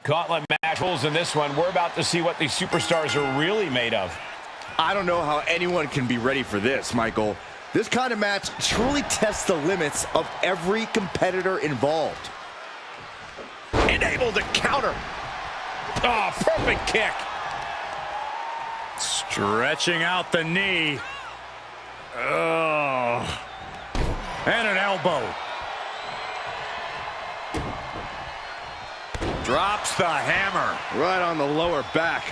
Gauntlet match rules in this one. We're about to see what these superstars are really made of. I don't know how anyone can be ready for this, Michael. This kind of match truly tests the limits of every competitor involved. Able to counter. Oh, perfect kick. Stretching out the knee. Oh. And an elbow. Drops the hammer. Right on the lower back.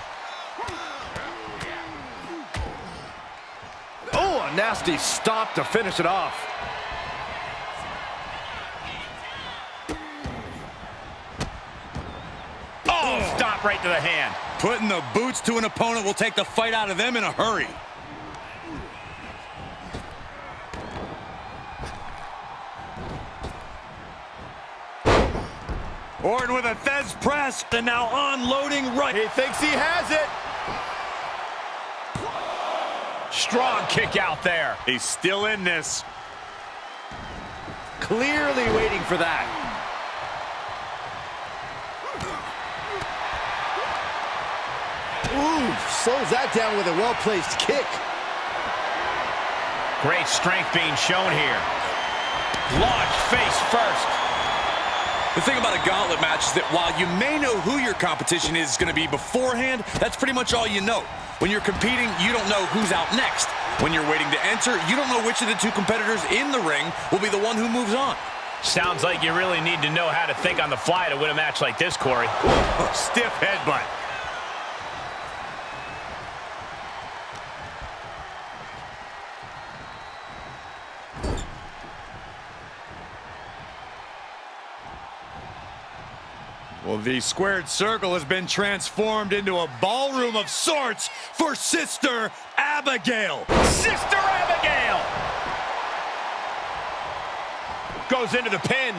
Oh, a nasty stop to finish it off. Oh, stop right to the hand. Putting the boots to an opponent will take the fight out of them in a hurry. Orton with a Thez press, and now unloading right. He thinks he has it. Strong kick out there. He's still in this. Clearly waiting for that. Ooh, slows that down with a well-placed kick. Great strength being shown here. Launched face first. The thing about a gauntlet match is that while you may know who your competition is going to be beforehand, that's pretty much all you know. When you're competing, you don't know who's out next. When you're waiting to enter, you don't know which of the two competitors in the ring will be the one who moves on. Sounds like you really need to know how to think on the fly to win a match like this, Corey. Stiff headbutt. Well, the squared circle has been transformed into a ballroom of sorts for Sister Abigail. Sister Abigail! Goes into the pin.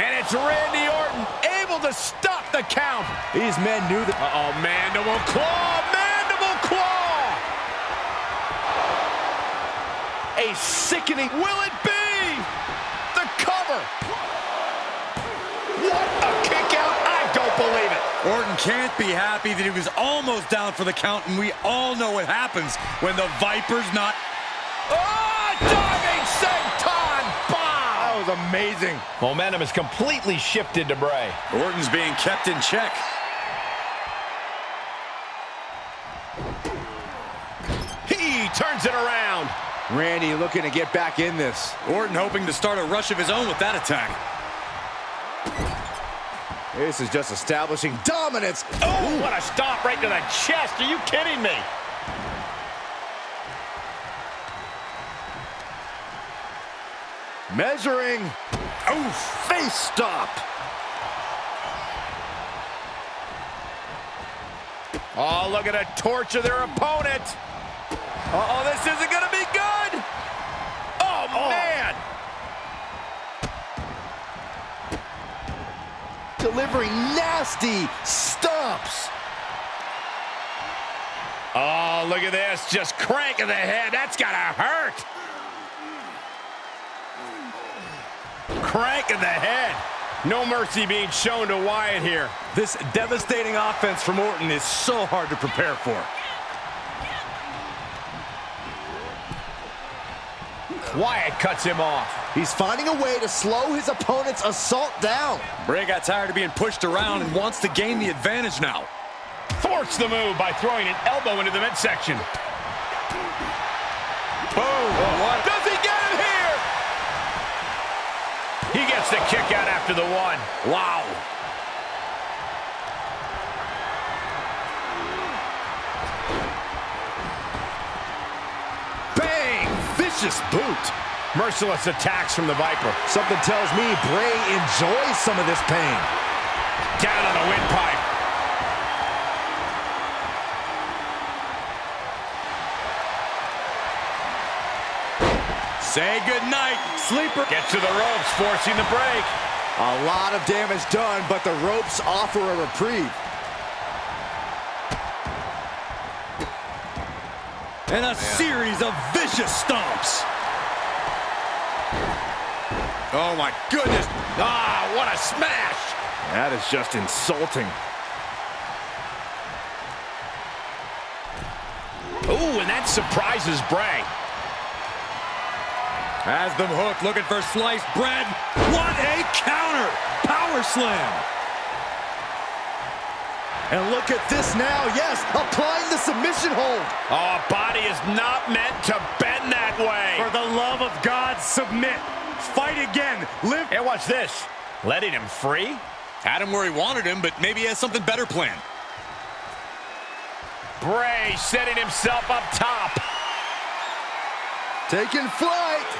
And it's Randy Orton able to stop the count. These men knew that. Uh-oh, mandible claw, mandible claw! A sickening, will it be? The cover! What a kick out, I don't believe it. Orton can't be happy that he was almost down for the count, and we all know what happens when the Viper's not. Oh, diving senton bomb! That was amazing. Momentum is completely shifted to Bray. Orton's being kept in check. He turns it around. Randy looking to get back in this. Orton hoping to start a rush of his own with that attack. This is just establishing dominance. Oh, what a stomp right to the chest. Are you kidding me? Measuring. Oh, face stop. Oh, look at a torture their opponent. Uh-oh, this isn't going to be good. Oh, man. Delivering nasty stomps. Oh, look at this. Just cranking the head. That's got to hurt. Cranking the head. No mercy being shown to Wyatt here. This devastating offense from Orton is so hard to prepare for. Wyatt cuts him off. He's finding a way to slow his opponent's assault down. Bray got tired of being pushed around and wants to gain the advantage now. Forced the move by throwing an elbow into the midsection. Boom. What? Does he get him here? He gets the kick out after the one. Wow. Bang! Vicious boot. Merciless attacks from the Viper. Something tells me Bray enjoys some of this pain. Down on the windpipe. Say goodnight, sleeper. Gets to the ropes, forcing the break. A lot of damage done, but the ropes offer a reprieve. And a series of vicious stomps. Oh my goodness. Ah, what a smash. That is just insulting. Ooh, and that surprises Bray. Has them hooked, looking for sliced bread. What a counter! Power slam! And look at this now, yes, applying the submission hold. Oh, body is not meant to bend that way. For the love of God, submit. Fight again. Live. And watch this. Letting him free? Had him where he wanted him, but maybe he has something better planned. Bray setting himself up top. Taking flight.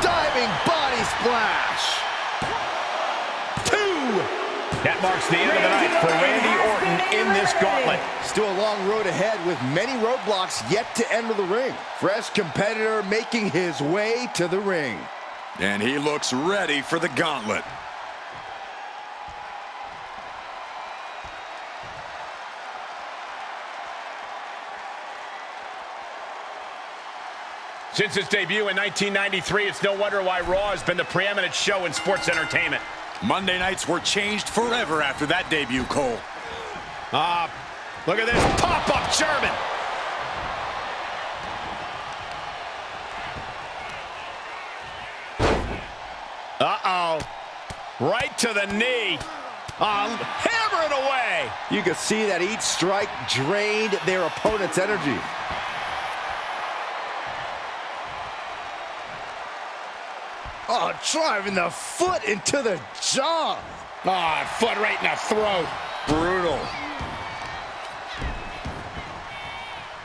Diving body splash. 2. That marks the end of the night for Randy Orton in this gauntlet. Still a long road ahead with many roadblocks yet to enter the ring. Fresh competitor making his way to the ring. And he looks ready for the gauntlet. Since its debut in 1993, it's no wonder why Raw has been the preeminent show in sports entertainment. Monday nights were changed forever after that debut, Cole. Look at this pop-up German. Uh-oh. Right to the knee. Hammer it away. You can see that each strike drained their opponent's energy. Oh, driving the foot into the jaw. Foot right in the throat. Brutal.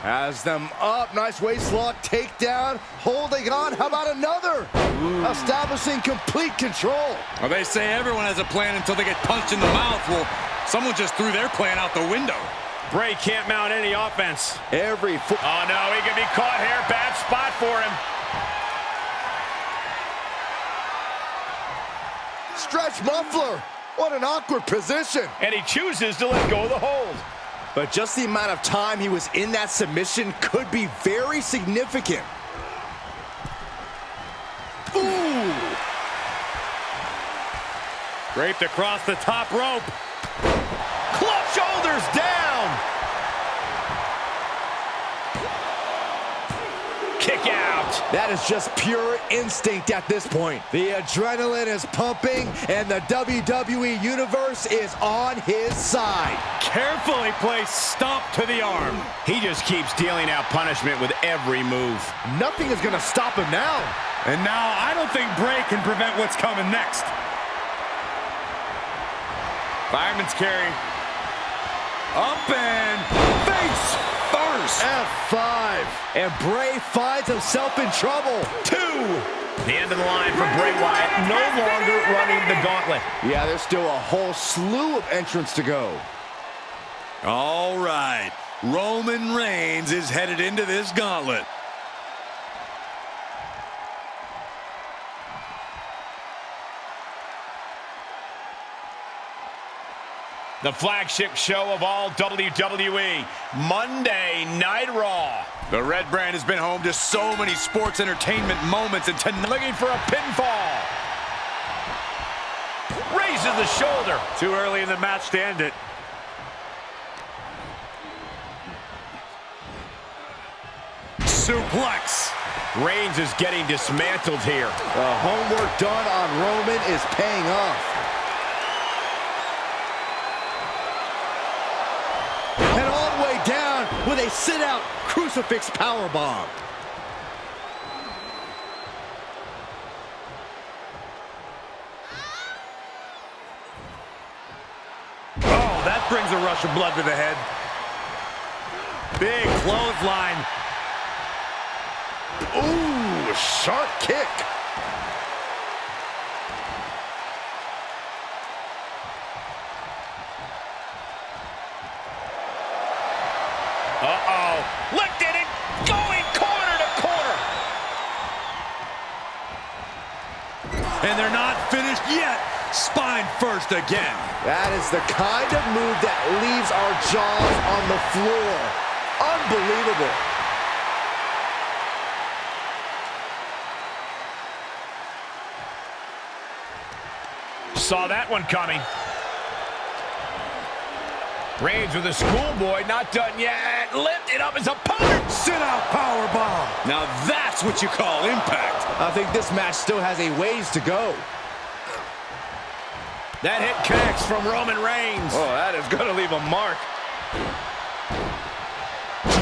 Has them up. Nice waist lock takedown. Holding on. How about another? Ooh. Establishing complete control. Well, they say everyone has a plan until they get punched in the mouth. Well, someone just threw their plan out the window. Bray can't mount any offense. Every foot. Oh, no. He could be caught here. Bad spot for him. Stretch muffler. What an awkward position. And he chooses to let go of the hold. But just the amount of time he was in that submission could be very significant. Ooh. Draped across the top rope. Club shoulders down. Kick out. That is just pure instinct at this point. The adrenaline is pumping, and the WWE Universe is on his side. Carefully placed stomp to the arm. He just keeps dealing out punishment with every move. Nothing is going to stop him now. And now I don't think Bray can prevent what's coming next. Fireman's carry. Up and face first. F5. And Bray finds himself in trouble. 2. The end of the line for Bray Wyatt. No longer running the gauntlet. Yeah, there's still a whole slew of entrants to go. All right. Roman Reigns is headed into this gauntlet. The flagship show of all WWE, Monday Night Raw. The red brand has been home to so many sports entertainment moments, and tonight Looking for a pinfall. Raises the shoulder. Too early in the match to end it. suplex. Reigns is getting dismantled here. The homework done on Roman is paying off. And all the way down with a sit-out crucifix powerbomb. Oh, that brings a rush of blood to the head. Big clothesline. Ooh, sharp kick. Uh-oh. Lifted it, going corner to corner. And they're not finished yet. Spine first again. That is the kind of move that leaves our jaws on the floor. Unbelievable. Saw that one coming. Reigns with a schoolboy, not done yet. Lifted up his opponent. Sit-out powerbomb. Now that's what you call impact. I think this match still has a ways to go. That hit connects from Roman Reigns. Oh, that is going to leave a mark.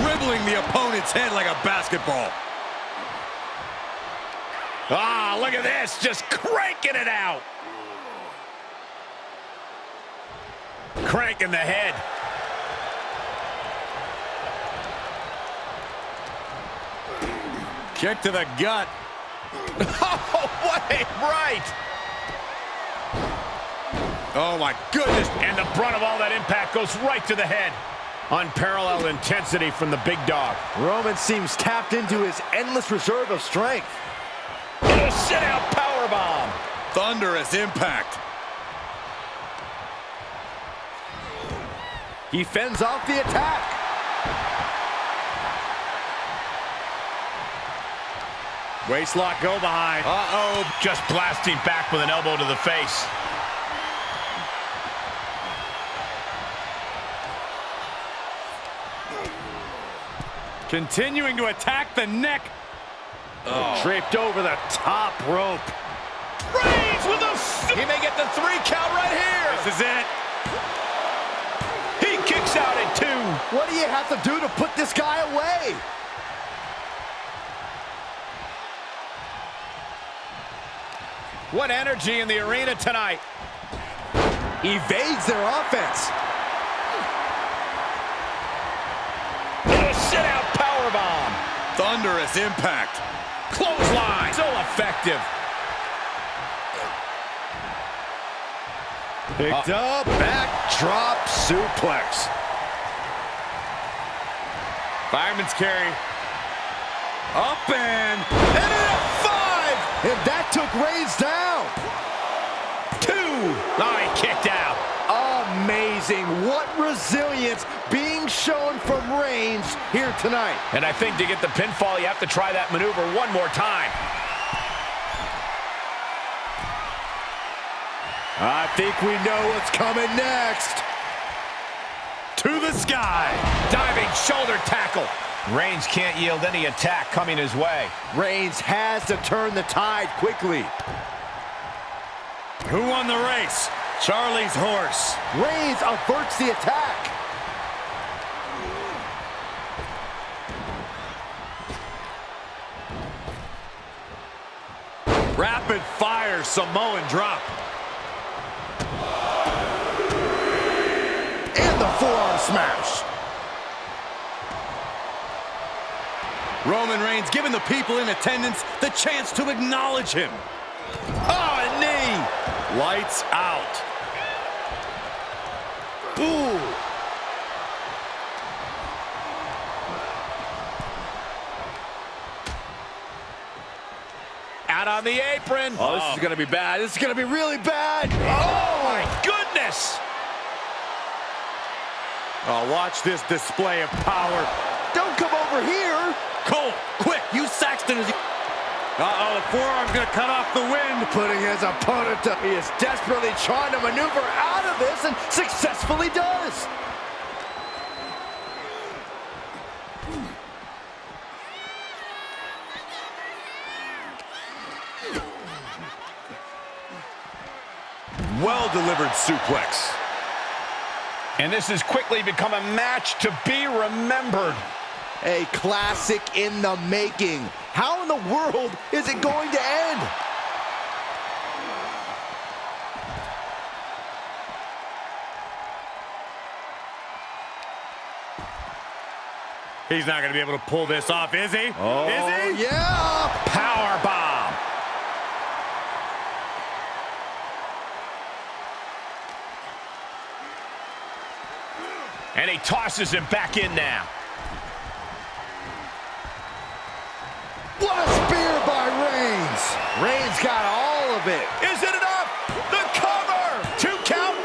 Dribbling the opponent's head like a basketball. Ah, look at this, just cranking it out. Cranking the head. Kick to the gut. Oh, what a right. Oh, my goodness. And the brunt of all that impact goes right to the head. Unparalleled intensity from the big dog. Roman seems tapped into his endless reserve of strength. And a sit-out powerbomb. Thunderous impact. He fends off the attack. Waistlock go behind. Uh-oh. Just blasting back with an elbow to the face. Continuing to attack the neck. Oh. Draped over the top rope. Reigns with a... He may get the 3 count right here. This is it. He kicks out at 2. What do you have to do to put this guy away? What energy in the arena tonight. Evades their offense. A sit-out powerbomb. Thunderous impact. Clothesline. So effective. Picked up. Backdrop suplex. Fireman's carry. Up and a 5. And that took Reigns down. 2. Oh, he kicked out. Amazing. What resilience being shown from Reigns here tonight. And I think to get the pinfall, you have to try that maneuver one more time. I think we know what's coming next. to the sky. Diving shoulder tackle. Reigns can't yield any attack coming his way. Reigns has to turn the tide quickly. Who won the race? Charlie's horse. Reigns averts the attack. Rapid fire Samoan drop. And the forearm smash. Roman Reigns giving the people in attendance the chance to acknowledge him. Oh, a knee. Lights out. Ooh. Out on the apron. Oh, this is going to be bad. This is going to be really bad. Oh, my goodness. Oh, watch this display of power. Don't come over here. Cole, quick, use Saxton as you... Uh-oh, the forearm's going to cut off the wind. Putting his opponent to... He is desperately trying to maneuver out of this and successfully does. Well-delivered suplex. And this has quickly become a match to be remembered. A classic in the making. How in the world is it going to end? He's not going to be able to pull this off, is he? Oh, is he? Yeah. Power bomb. And he tosses him back in now. What a spear by Reigns. Reigns got all of it. Is it enough? The cover. 2 count.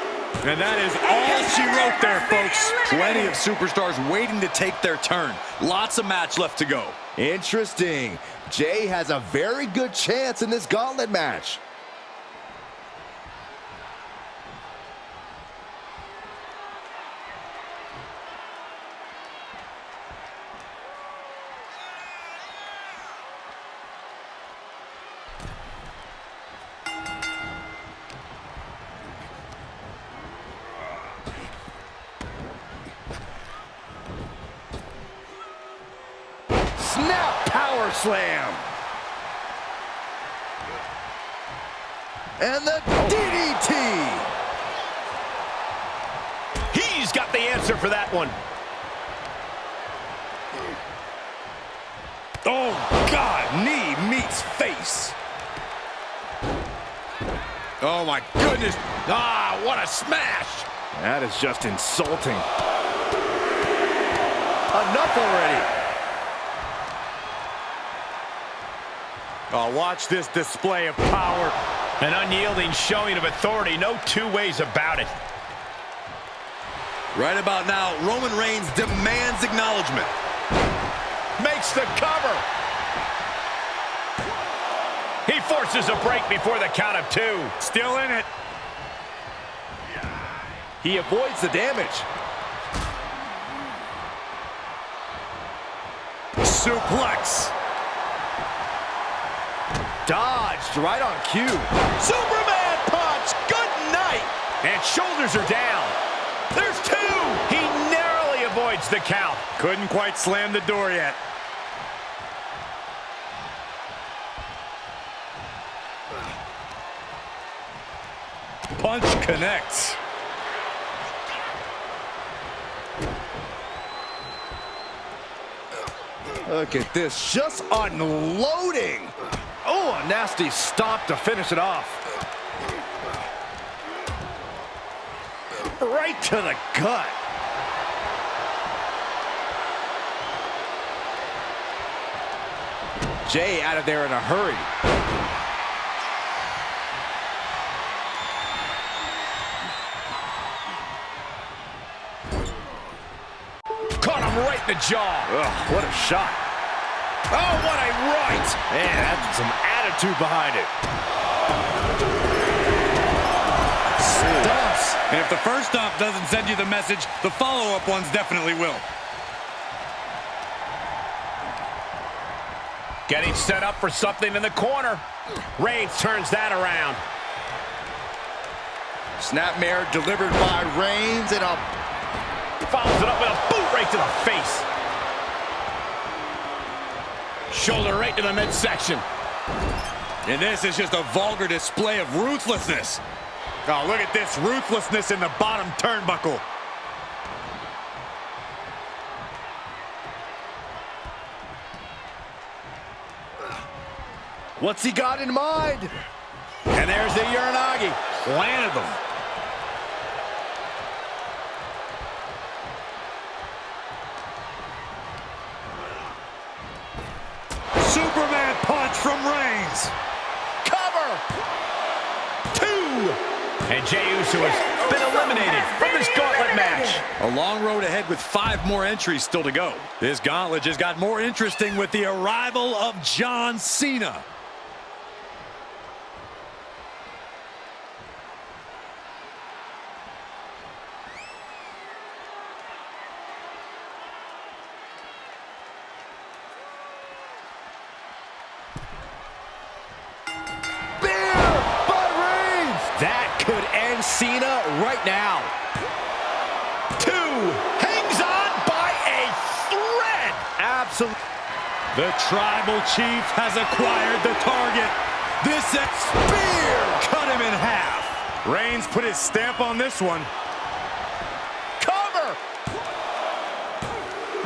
And that is all she wrote there, folks. Plenty of superstars waiting to take their turn. Lots of match left to go. Interesting. Jey has a very good chance in this gauntlet match. slam. And the DDT. He's got the answer for that one. Oh, God, knee meets face. Oh, my goodness. Ah, what a smash. That is just insulting. Enough already. Oh, watch this display of power. An unyielding showing of authority, no two ways about it. Right about now, Roman Reigns demands acknowledgement. Makes the cover. He forces a break before the count of 2. Still in it. He avoids the damage. Suplex. Dodged right on cue. Superman punch. Good night. And shoulders are down. There's 2. He narrowly avoids the count. Couldn't quite slam the door yet. Punch connects. Look at this, just unloading. Oh, a nasty stop to finish it off. Right to the gut. Jey out of there in a hurry. Caught him right in the jaw. Ugh, what a shot. Oh, what a right. Man, that's some attitude behind it. Stumps. And if the first stomp doesn't send you the message, the follow-up ones definitely will. Getting set up for something in the corner. Reigns turns that around. Snapmare delivered by Reigns and a... Follows it up with a boot right to the face. Shoulder right to the midsection. And this is just a vulgar display of ruthlessness. Oh, look at this ruthlessness in the bottom turnbuckle. What's he got in mind? And there's the Uranagi. Landed them. Superman punch from Reigns. Cover. 2. And Jey Uso has been eliminated from this gauntlet match. A long road ahead with 5 more entries still to go. This gauntlet just got more interesting with the arrival of John Cena. That could end Cena right now. 2. Hangs on by a thread. Absolutely. The tribal chief has acquired the target. This spear cut him in half. Reigns put his stamp on this one. Cover.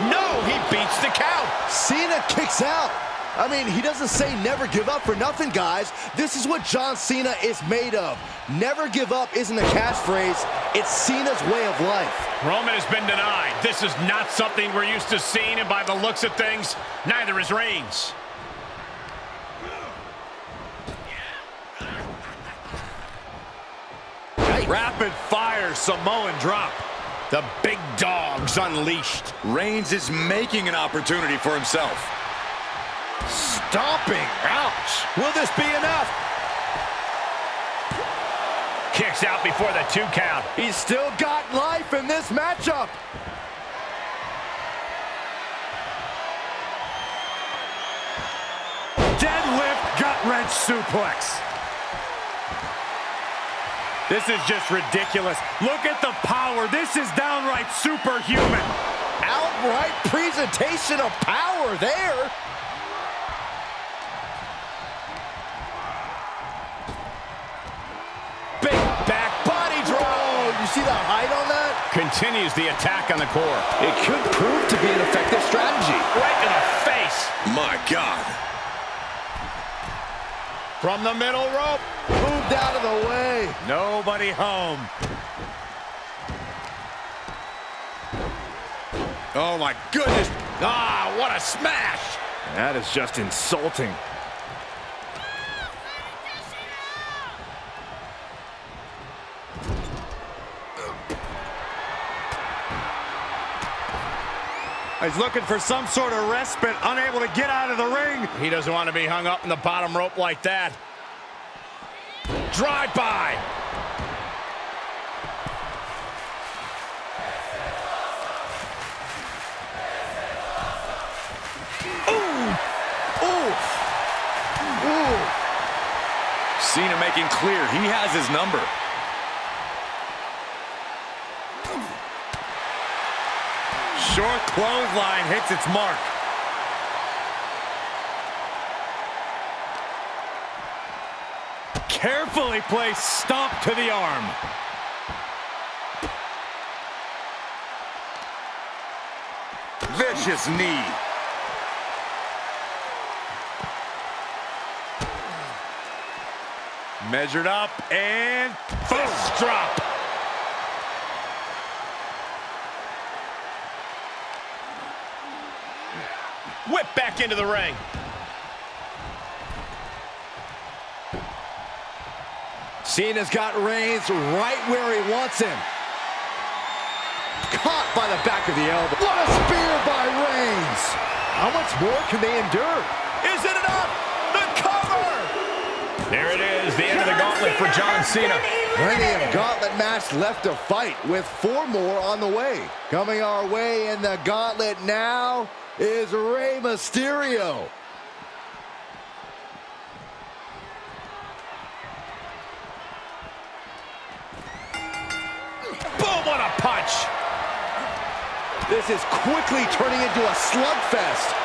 No, he beats the count. Cena kicks out. I mean, he doesn't say never give up for nothing, guys. This is what John Cena is made of. Never give up isn't a catchphrase. It's Cena's way of life. Roman has been denied. This is not something we're used to seeing, and by the looks of things, neither is Reigns. Rapid fire Samoan drop. The big dog's unleashed. Reigns is making an opportunity for himself. Stomping. Ouch. Will this be enough? Kicks out before the 2 count. He's still got life in this matchup. Deadlift gut-wrench suplex. This is just ridiculous. Look at the power. This is downright superhuman. Outright presentation of power there. continues the attack on the core. It could prove to be an effective strategy. Right in the face. My God. From the middle rope. Moved out of the way. Nobody home. Oh, my goodness. Ah, what a smash. That is just insulting. He's looking for some sort of respite, unable to get out of the ring. He doesn't want to be hung up in the bottom rope like that. Drive by. Cena making clear he has his number. Short clothesline hits its mark. Carefully placed stomp to the arm. Vicious knee. Measured up and Fist drop. Whip back into the ring. Cena's got Reigns right where he wants him. Caught by the back of the elbow. What a spear by Reigns. How much more can they endure? Is it enough? The cover! There it is, the end of the gauntlet for John Cena. Plenty of gauntlet match left to fight with 4 more on the way. Coming our way in the gauntlet now is Rey Mysterio. Boom, what a punch! This is quickly turning into a slugfest.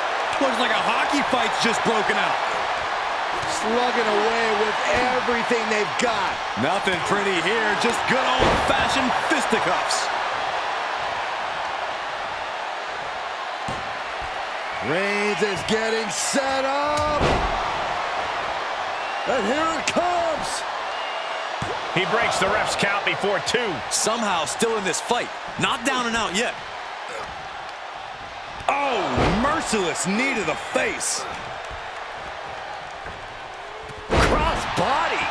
Looks like a hockey fight's just broken out. Slugging away with everything they've got. Nothing pretty here, just good old-fashioned fisticuffs. Reigns is getting set up. And here it comes. He breaks the ref's count before 2. Somehow still in this fight. Not down and out yet. oh, merciless knee to the face. Cross body.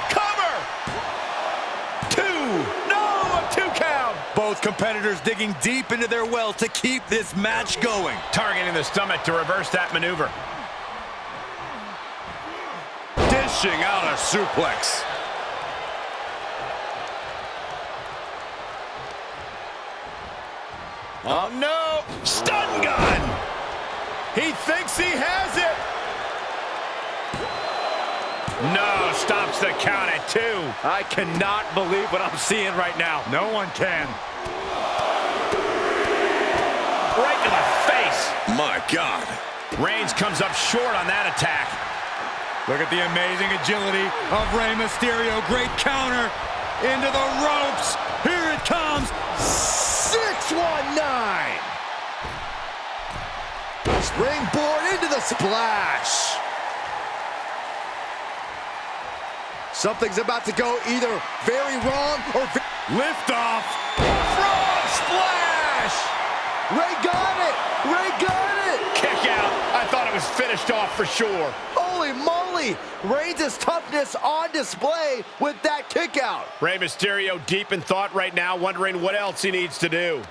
Cover. 2. No, a 2 count. Both competitors digging deep into their well to keep this match going. Targeting the stomach to reverse that maneuver. Dishing out a suplex. Oh, no. Stun gun. He thinks he has it. No, stops the count at 2. I cannot believe what I'm seeing right now. No one can. Right to the face. My God. Reigns comes up short on that attack. Look at the amazing agility of Rey Mysterio. Great counter into the ropes. Here it comes. 619. Springboard into the splash. Something's about to go either very wrong or Lift off. Frog splash. Ray got it. Ray got it. Kick out. I thought it was finished off for sure. Holy moly. Reigns' toughness on display with that kick out. Rey Mysterio deep in thought right now, wondering what else he needs to do.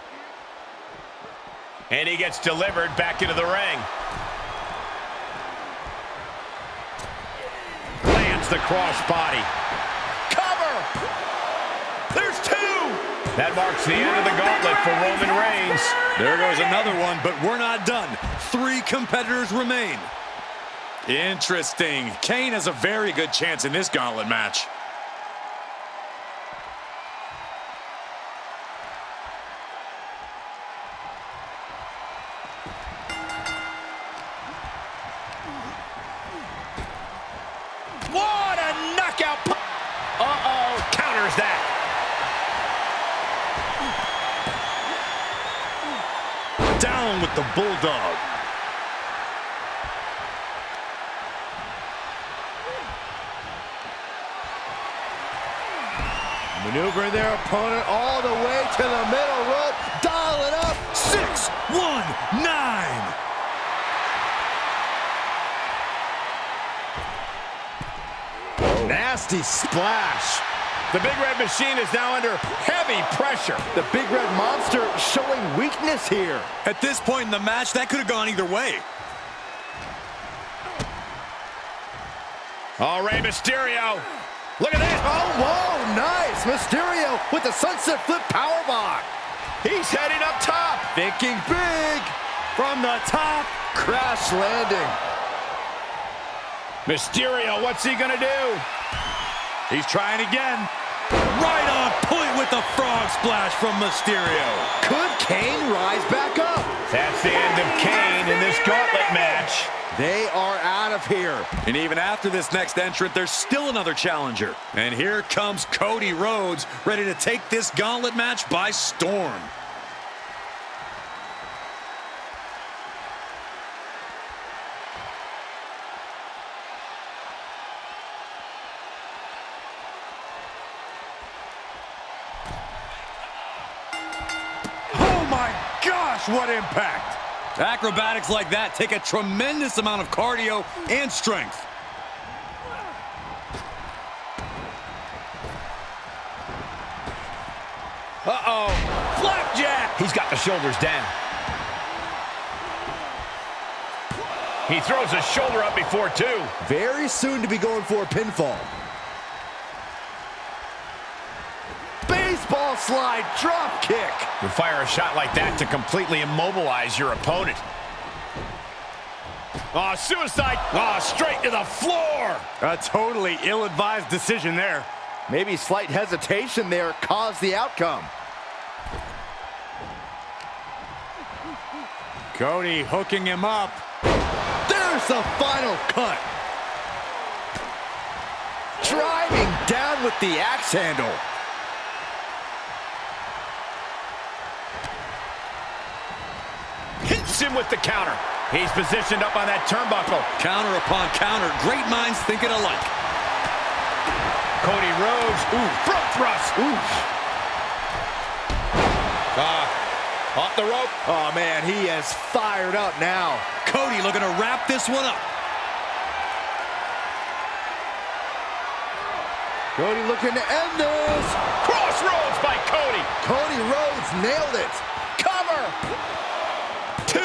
And he gets delivered back into the ring. Lands the crossbody. Cover! There's 2! That marks the end of the gauntlet for Roman Reigns. There goes another one, but we're not done. 3 competitors remain. Interesting. Kane has a very good chance in this gauntlet match. What a knockout! Uh-oh, counters that. Down with the Bulldog. Maneuvering their opponent all the way to the middle rope. Dial it up. 6-1-9. Nasty splash. The Big Red Machine is now under heavy pressure. The Big Red Monster showing weakness here. At this point in the match, that could have gone either way. Oh, Rey Mysterio. Look at this. Oh, whoa, nice. Mysterio with the sunset flip powerbomb. He's heading up top. Thinking big. From the top. Crash landing. Mysterio, what's he gonna do? He's trying again. Right on point with the frog splash from Mysterio. Could Kane rise back up? That's the end of Kane in this gauntlet match. They are out of here. And even after this next entrant, there's still another challenger. And here comes Cody Rhodes, ready to take this gauntlet match by storm. Oh my gosh, what impact! Acrobatics like that take a tremendous amount of cardio and strength. Uh-oh. Flapjack. He's got the shoulders down. He throws his shoulder up before two. Very soon to be going for a pinfall. Baseball slide drop kick. You fire a shot like that to completely immobilize your opponent. Oh, suicide. Oh, straight to the floor. A totally ill-advised decision there. Maybe slight hesitation there caused the outcome. Cody hooking him up. There's the final cut. Driving down with the axe handle. Hits him with the counter. He's positioned up on that turnbuckle. Counter upon counter. Great minds thinking alike. Cody Rhodes. Ooh, front thrust. Ooh. Off the rope. Oh, man, he is fired up now. Cody looking to wrap this one up. Cody looking to end this. Crossroads by Cody. Cody Rhodes nailed it. Cover. Two.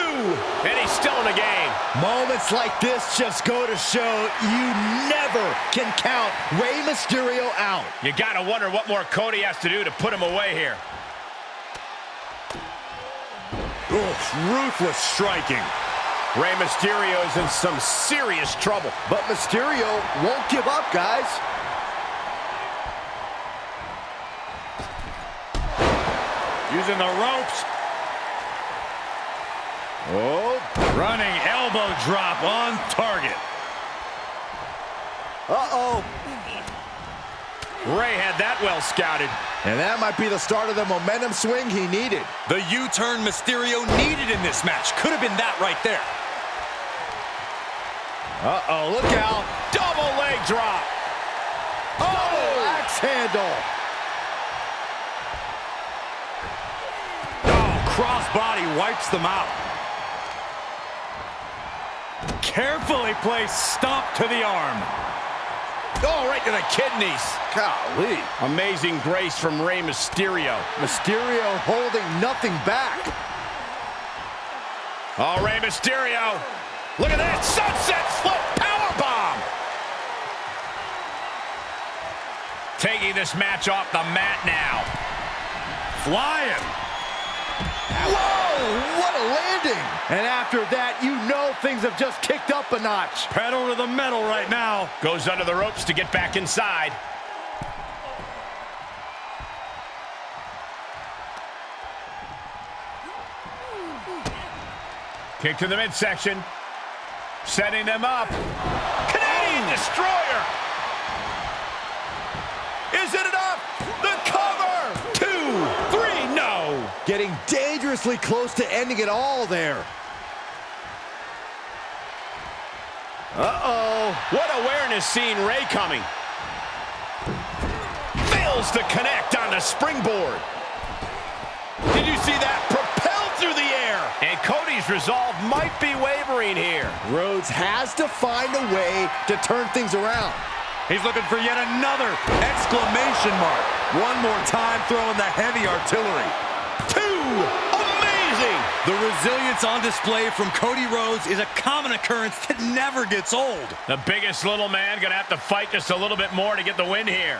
And he's still in the game. Moments like this just go to show you never can count Rey Mysterio out. You gotta wonder what more Cody has to do to put him away here. Ruthless striking. Rey Mysterio is in some serious trouble. But Mysterio won't give up, guys. Using the ropes. Oh. Running elbow drop on target. Uh-oh. Ray had that well scouted. And that might be the start of the momentum swing he needed. The U-turn Mysterio needed in this match. Could have been that right there. Uh-oh, look out. Double leg drop. Oh, axe handle. Oh, crossbody wipes them out. Carefully placed stomp to the arm. Oh, right to the kidneys. Golly. Amazing grace from Rey Mysterio. Mysterio holding nothing back. Oh, Rey Mysterio. Look at that. Sunset flip powerbomb. Taking this match off the mat now. Flying. Whoa, what a landing. And after that, you know things have just kicked up a notch. Pedal to the metal right now. Goes under the ropes to get back inside. Kick to the midsection. Setting them up. Canadian Destroyer. Is it enough? The cover. 2, 3, no. Getting dangerous dangerously close to ending it all there. Uh-oh. What awareness seeing Rey coming. Fails to connect on the springboard. Did you see that? Propelled through the air. And Cody's resolve might be wavering here. Rhodes has to find a way to turn things around. He's looking for yet another exclamation mark. One more time throwing the heavy artillery. Two! Amazing! The resilience on display from Cody Rhodes is a common occurrence that never gets old. The biggest little man gonna have to fight just a little bit more to get the win here.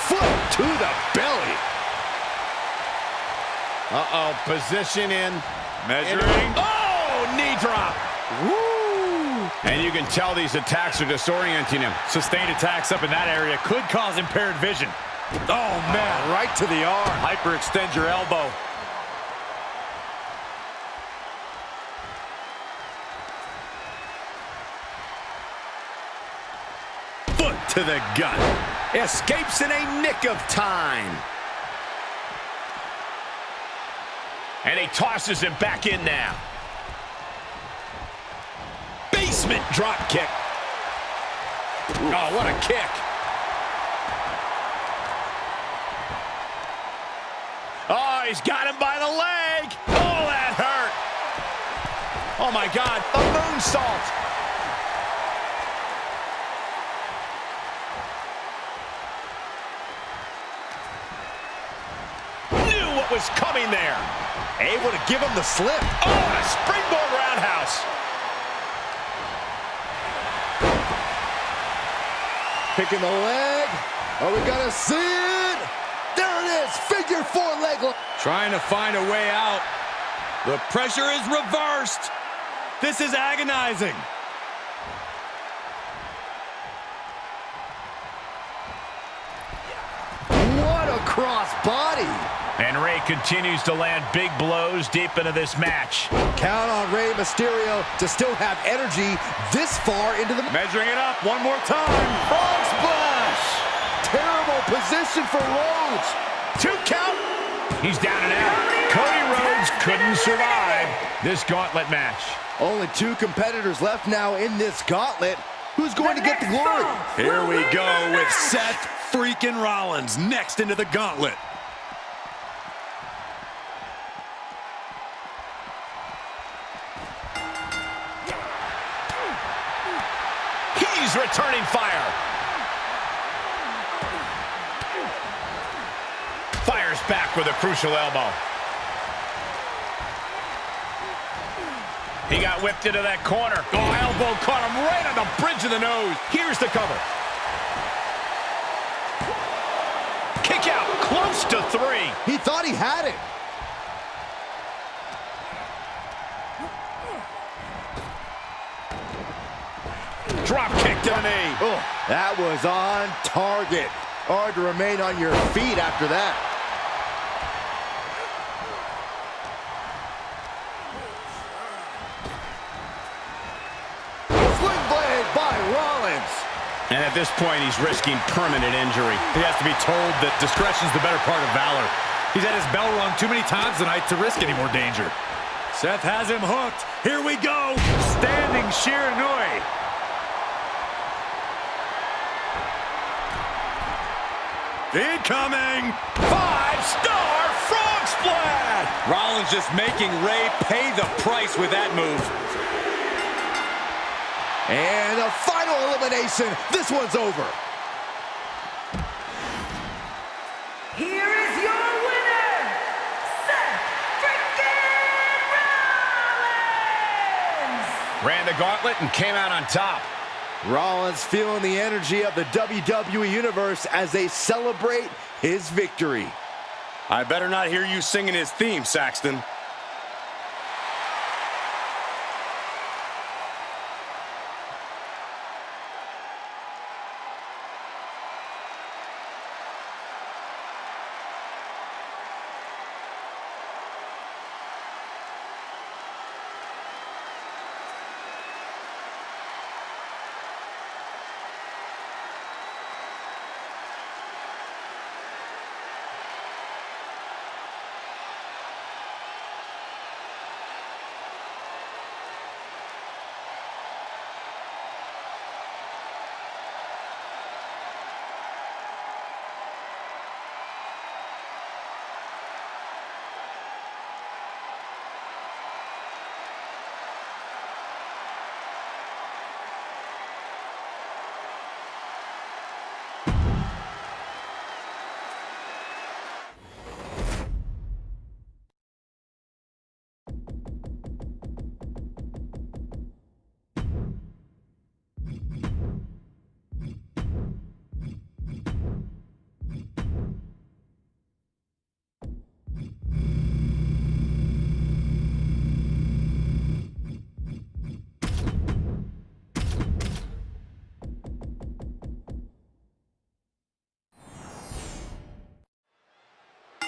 Foot to the belly. Uh-oh, position in. Measuring. Oh, knee drop. Woo! And you can tell these attacks are disorienting him. Sustained attacks up in that area could cause impaired vision. Oh, man. Right to the arm. Hyperextend your elbow. Foot to the gut. Escapes in a nick of time. And he tosses him back in now. Basement drop kick. Oh, what a kick. Oh, he's got him by the leg. Oh, that hurt. Oh, my God. A moonsault. Knew what was coming there. Able to give him the slip. Oh, and a springboard roundhouse. Picking the leg. Are we gonna see it? There it is. Figure four leg lock. Trying to find a way out. The pressure is reversed. This is agonizing. What a cross body. And Rey continues to land big blows deep into this match. Count on Rey Mysterio to still have energy this far into the... Measuring it up one more time. Frog splash. Terrible position for Rhodes. 2 count. He's down and out. Cody Rhodes couldn't survive this gauntlet match. Only 2 competitors left now in this gauntlet. Who's going to get the glory? Here we go with Seth freaking Rollins next into the gauntlet. He's returning fire. Fires back with a crucial elbow. He got whipped into that corner. Oh, elbow caught him right on the bridge of the nose. Here's the cover. Kick out, close to 3. He thought he had it. Drop kick to the knee. Oh, that was on target. Hard to remain on your feet after that. Swing blade by Rollins. And at this point, he's risking permanent injury. He has to be told that discretion's the better part of valor. He's had his bell rung too many times tonight to risk any more danger. Seth has him hooked. Here we go. Standing Shiranui. Incoming! 5-star frog splash! Rollins just making Rey pay the price with that move. And a final elimination. This one's over. Here is your winner, Seth freaking Rollins! Ran the gauntlet and came out on top. Rollins feeling the energy of the WWE Universe as they celebrate his victory. I better not hear you singing his theme, Saxton.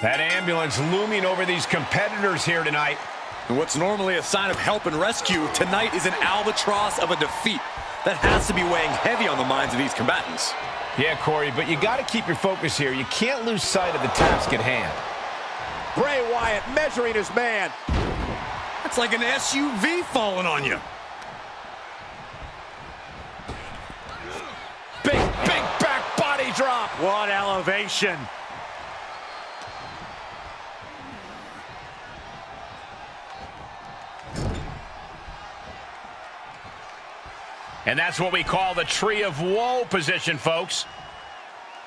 That ambulance looming over these competitors here tonight. And what's normally a sign of help and rescue, tonight is an albatross of a defeat. That has to be weighing heavy on the minds of these combatants. Yeah, Corey, but you got to keep your focus here. You can't lose sight of the task at hand. Bray Wyatt measuring his man. It's like an SUV falling on you. Big back body drop. What elevation. And that's what we call the tree of woe position, folks.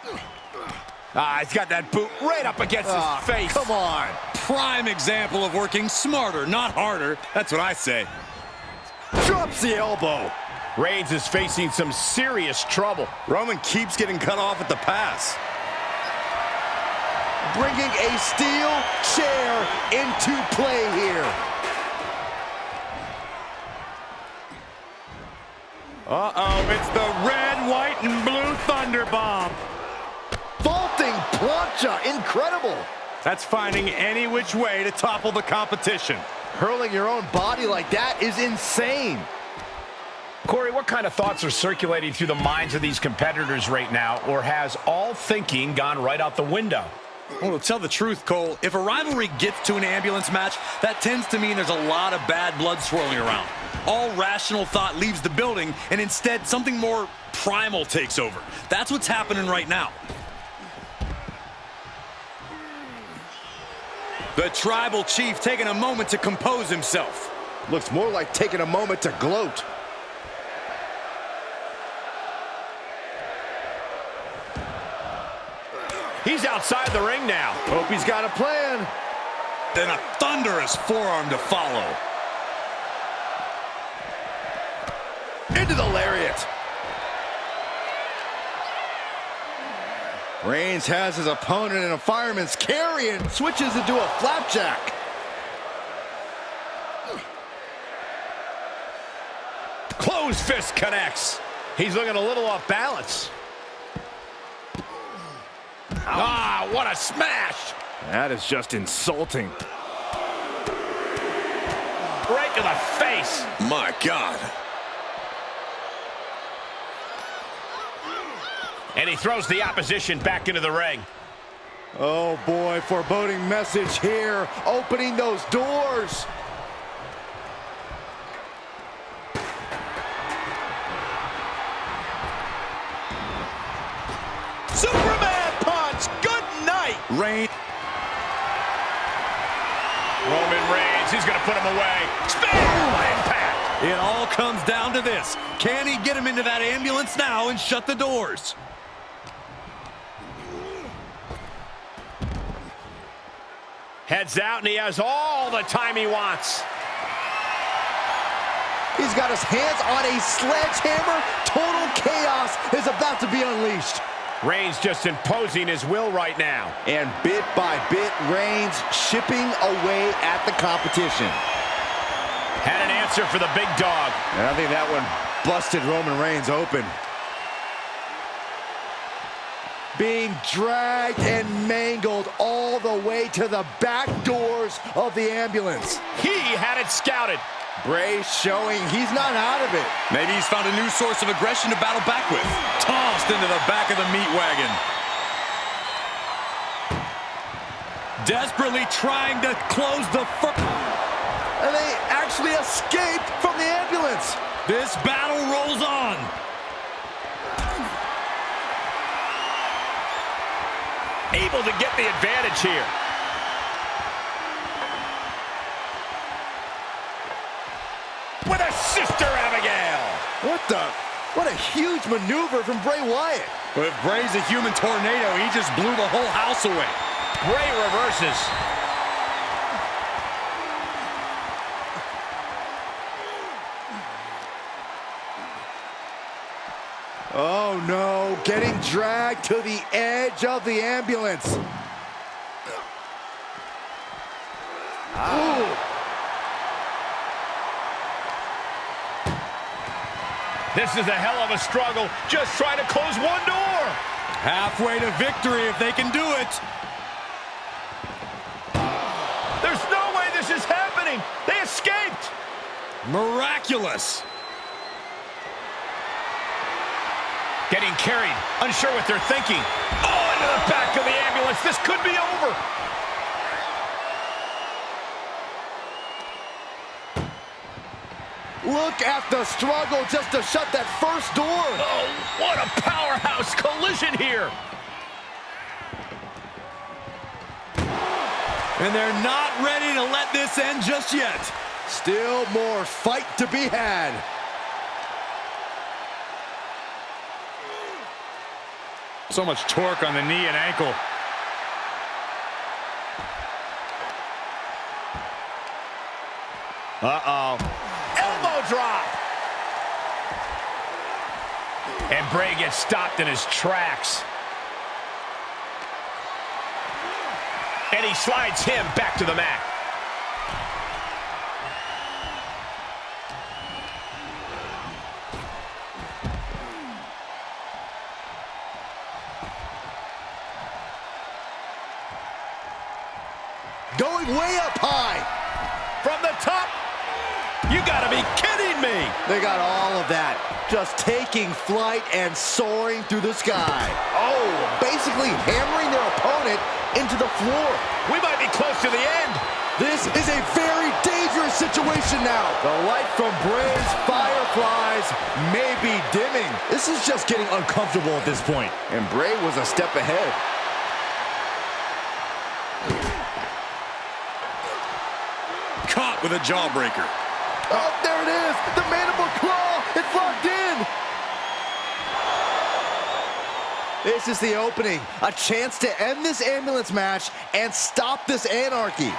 He's got that boot right up against his face. Come on. Prime example of working smarter, not harder. That's what I say. Drops the elbow. Reigns is facing some serious trouble. Roman keeps getting cut off at the pass. Bringing a steel chair into play here. Uh-oh, it's the red, white, and blue Thunder Bomb. Vaulting plancha, incredible. That's finding any which way to topple the competition. Hurling your own body like that is insane. Corey, what kind of thoughts are circulating through the minds of these competitors right now, or has all thinking gone right out the window? Well, to tell the truth, Cole, if a rivalry gets to an ambulance match, that tends to mean there's a lot of bad blood swirling around. All rational thought leaves the building, and instead something more primal takes over. That's what's happening right now. The tribal chief taking a moment to compose himself. Looks more like taking a moment to gloat. He's outside the ring now. Hope he's got a plan. Then a thunderous forearm to follow. Into the lariat. Reigns has his opponent in a fireman's carry and switches into a flapjack. Closed fist connects. He's looking a little off balance. What a smash! That is just insulting. Right to the face. My God. And he throws the opposition back into the ring. Oh boy, foreboding message here. Opening those doors. Superman punch! Good night! Reigns. Roman Reigns, he's going to put him away. Spin! Impact! It all comes down to this. Can he get him into that ambulance now and shut the doors? Heads out, and he has all the time he wants. He's got his hands on a sledgehammer. Total chaos is about to be unleashed. Reigns just imposing his will right now. And bit by bit, Reigns chipping away at the competition. Had an answer for the big dog. And I think that one busted Roman Reigns open. Being dragged and mangled all the way to the back doors of the ambulance. He had it scouted. Bray showing he's not out of it. Maybe he's found a new source of aggression to battle back with. Tossed into the back of the meat wagon. Desperately trying to close the And they actually escaped from the ambulance. This battle rolls on. Able to get the advantage here. With a Sister Abigail. What a huge maneuver from Bray Wyatt. Well, if Bray's a human tornado, he just blew the whole house away. Bray reverses. Oh no, getting dragged to the edge of the ambulance. Ooh. This is a hell of a struggle, just trying to close one door. Halfway to victory if they can do it. escaped. Miraculous. Getting carried, unsure what they're thinking. Oh, into the back of the ambulance. This could be over. Look at the struggle just to shut that first door. Oh, what a powerhouse collision here. And they're not ready to let this end just yet. Still more fight to be had. So much torque on the knee and ankle. Uh-oh. Elbow drop. And Bray gets stopped in his tracks. And he slides him back to the mat. Going way up high. From the top. You gotta be kidding me. They got all of that. Just taking flight and soaring through the sky. Oh, basically hammering their opponent into the floor. We might be close to the end. This is a very dangerous situation now. The light from Bray's fireflies may be dimming. This is just getting uncomfortable at this point. And Bray was a step ahead. Caught with a jawbreaker. Oh, there it is. The mandible claw. It's locked in. This is the opening. A chance to end this ambulance match and stop this anarchy.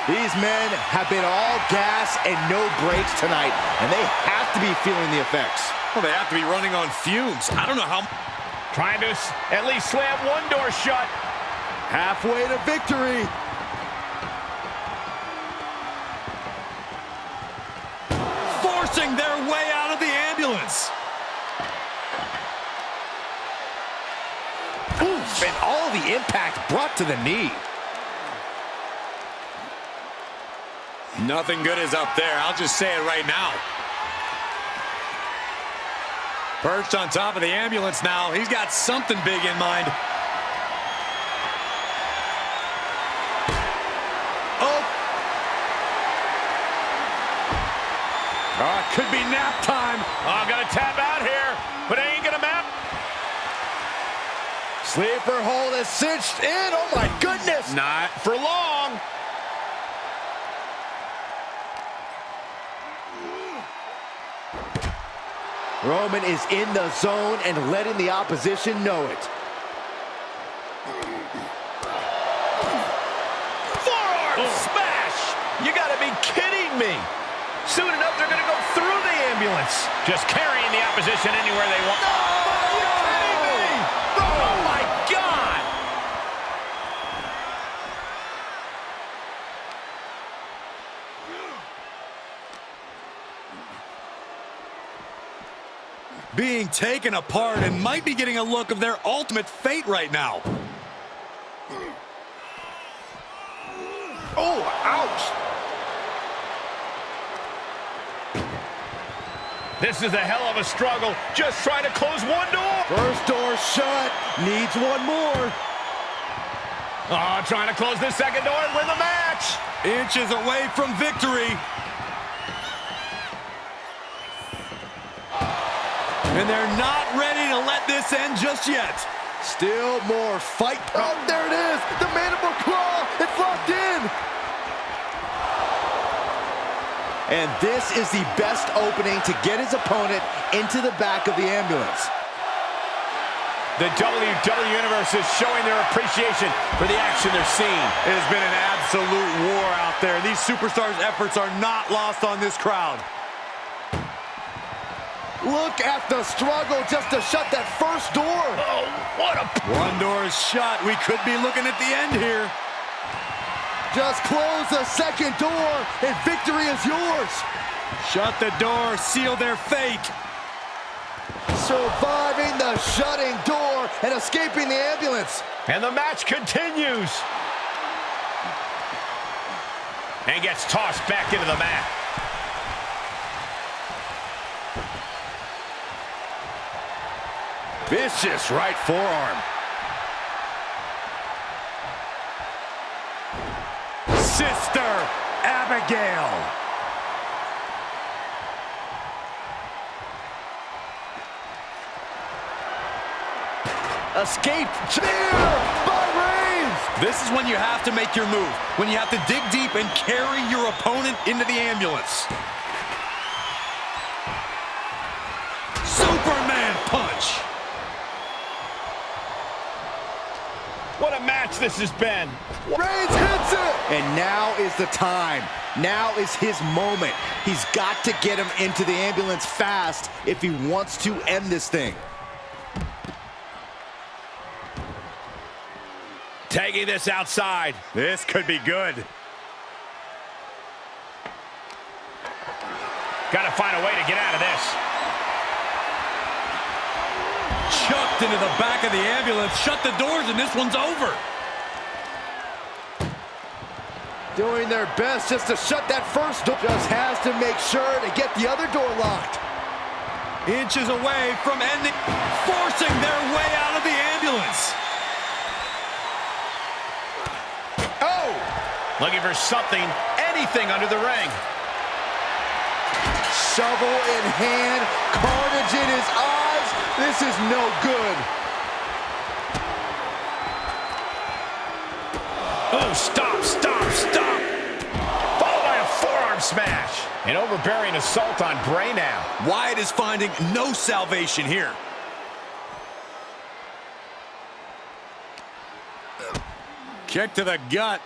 These men have been all gas and no brakes tonight, and they have to be feeling the effects. Well, they have to be running on fumes. I don't know how. Trying to at least slam one door shut. Halfway to victory. Forcing their way out of the ambulance. Oof, and all the impact brought to the knee. Nothing good is up there. I'll just say it right now. Perched on top of the ambulance now. He's got something big in mind. Could be nap time. Oh, I'm gonna tap out here, but I ain't gonna map. Sleeper hold is cinched in. Oh my goodness. Not for long. Roman is in the zone and letting the opposition know it. Forearm smash. You gotta be kidding me. Soon enough, they're going to go through the ambulance. Just carrying the opposition anywhere they want. No! Are you kidding me? Oh, my God! Being taken apart and might be getting a look of their ultimate fate right now. Oh, ouch! This is a hell of a struggle. Just trying to close one door. First door shut. Needs one more. Oh, trying to close this second door and win the match. Inches away from victory. And they're not ready to let this end just yet. Still more fight. Oh, there it is. The mandible claw. It's locked in. And this is the best opening to get his opponent into the back of the ambulance. The WWE Universe is showing their appreciation for the action they're seeing. It has been an absolute war out there. These superstars' efforts are not lost on this crowd. Look at the struggle just to shut that first door. Oh, what a... One door is shut. We could be looking at the end here. Just close the second door and victory is yours. Shut the door, seal their fate. Surviving the shutting door and escaping the ambulance. And the match continues. And gets tossed back into the mat. Vicious right forearm. Sister Abigail. Escaped. Spear by Reigns. This is when you have to make your move. When you have to dig deep and carry your opponent into the ambulance. Superman punch. What a match this has been. Reigns hits it. And now is the time. Now is his moment. He's got to get him into the ambulance fast if he wants to end this thing. Taking this outside. This could be good. Got to find a way to get out of this. Chucked into the back of the ambulance. Shut the doors and this one's over. Doing their best just to shut that first door. Just has to make sure to get the other door locked. Inches away from ending, forcing their way out of the ambulance. Oh! Looking for something, anything under the ring. Shovel in hand, carnage in his eyes. This is no good. Oh, stop, stop, stop. Followed by a forearm smash. An overbearing assault on Bray now. Wyatt is finding no salvation here. Kick to the gut.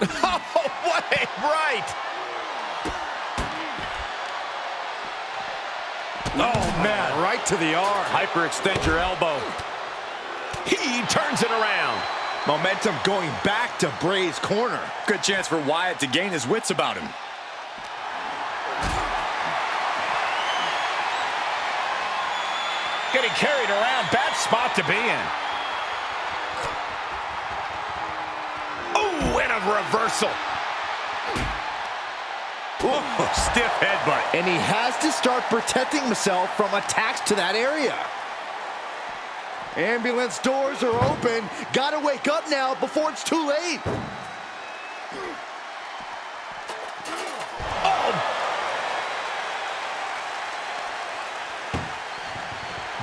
Oh, what a right. Oh, man. Right to the arm. Hyperextend your elbow. He turns it around. Momentum going back to Bray's corner. Good chance for Wyatt to gain his wits about him. Getting carried around. Bad spot to be in. Oh, and a reversal. Oh, stiff headbutt. And he has to start protecting himself from attacks to that area. Ambulance doors are open. Gotta wake up now before it's too late.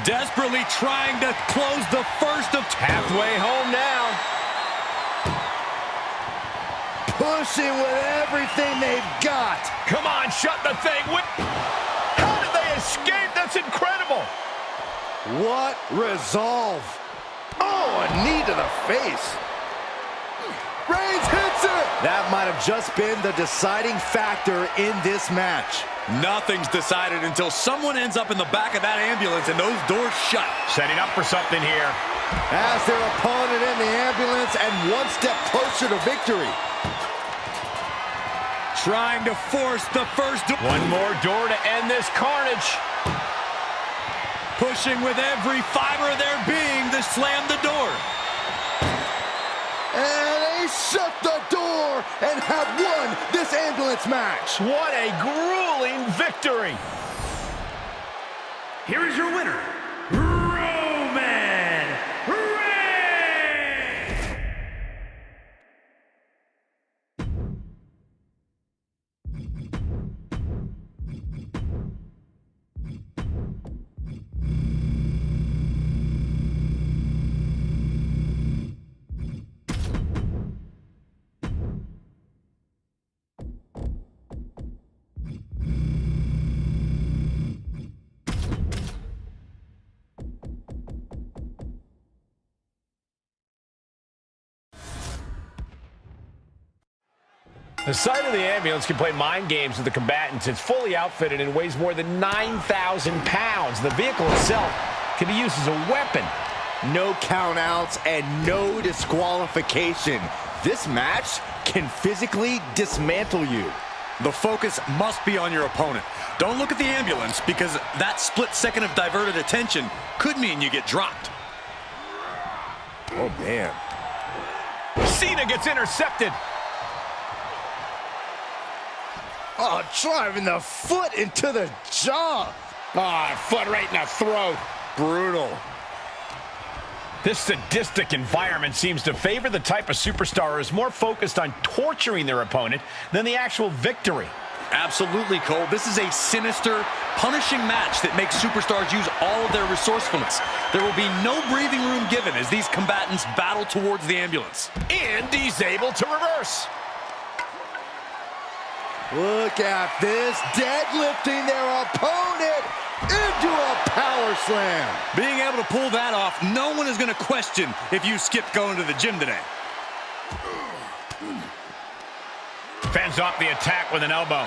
Desperately trying to close the first of... Halfway home now. Pushing with everything they've got. Come on, shut the thing. How did they escape? That's incredible. What resolve. Oh, a knee to the face. Reigns hits it. That might have just been the deciding factor in this match. Nothing's decided until someone ends up in the back of that ambulance and those doors shut. Setting up for something here. As their opponent in the ambulance and one step closer to victory. Trying to force the first... One more door to end this carnage. Pushing with every fiber of their being to slam the door. And they shut the door and have won this ambulance match. What a grueling victory. Here is your winner, Roman Reigns! The side of the ambulance can play mind games with the combatants. It's fully outfitted and weighs more than 9,000 pounds. The vehicle itself can be used as a weapon. No countouts and no disqualification. This match can physically dismantle you. The focus must be on your opponent. Don't look at the ambulance because that split second of diverted attention could mean you get dropped. Oh, man. Cena gets intercepted. Oh, driving the foot into the jaw. Foot right in the throat. Brutal. This sadistic environment seems to favor the type of superstar who is more focused on torturing their opponent than the actual victory. Absolutely, Cole. This is a sinister, punishing match that makes superstars use all of their resourcefulness. There will be no breathing room given as these combatants battle towards the ambulance. And he's able to reverse. Look at this, deadlifting their opponent into a power slam. Being able to pull that off, no one is going to question if you skipped going to the gym today. Fends off the attack with an elbow.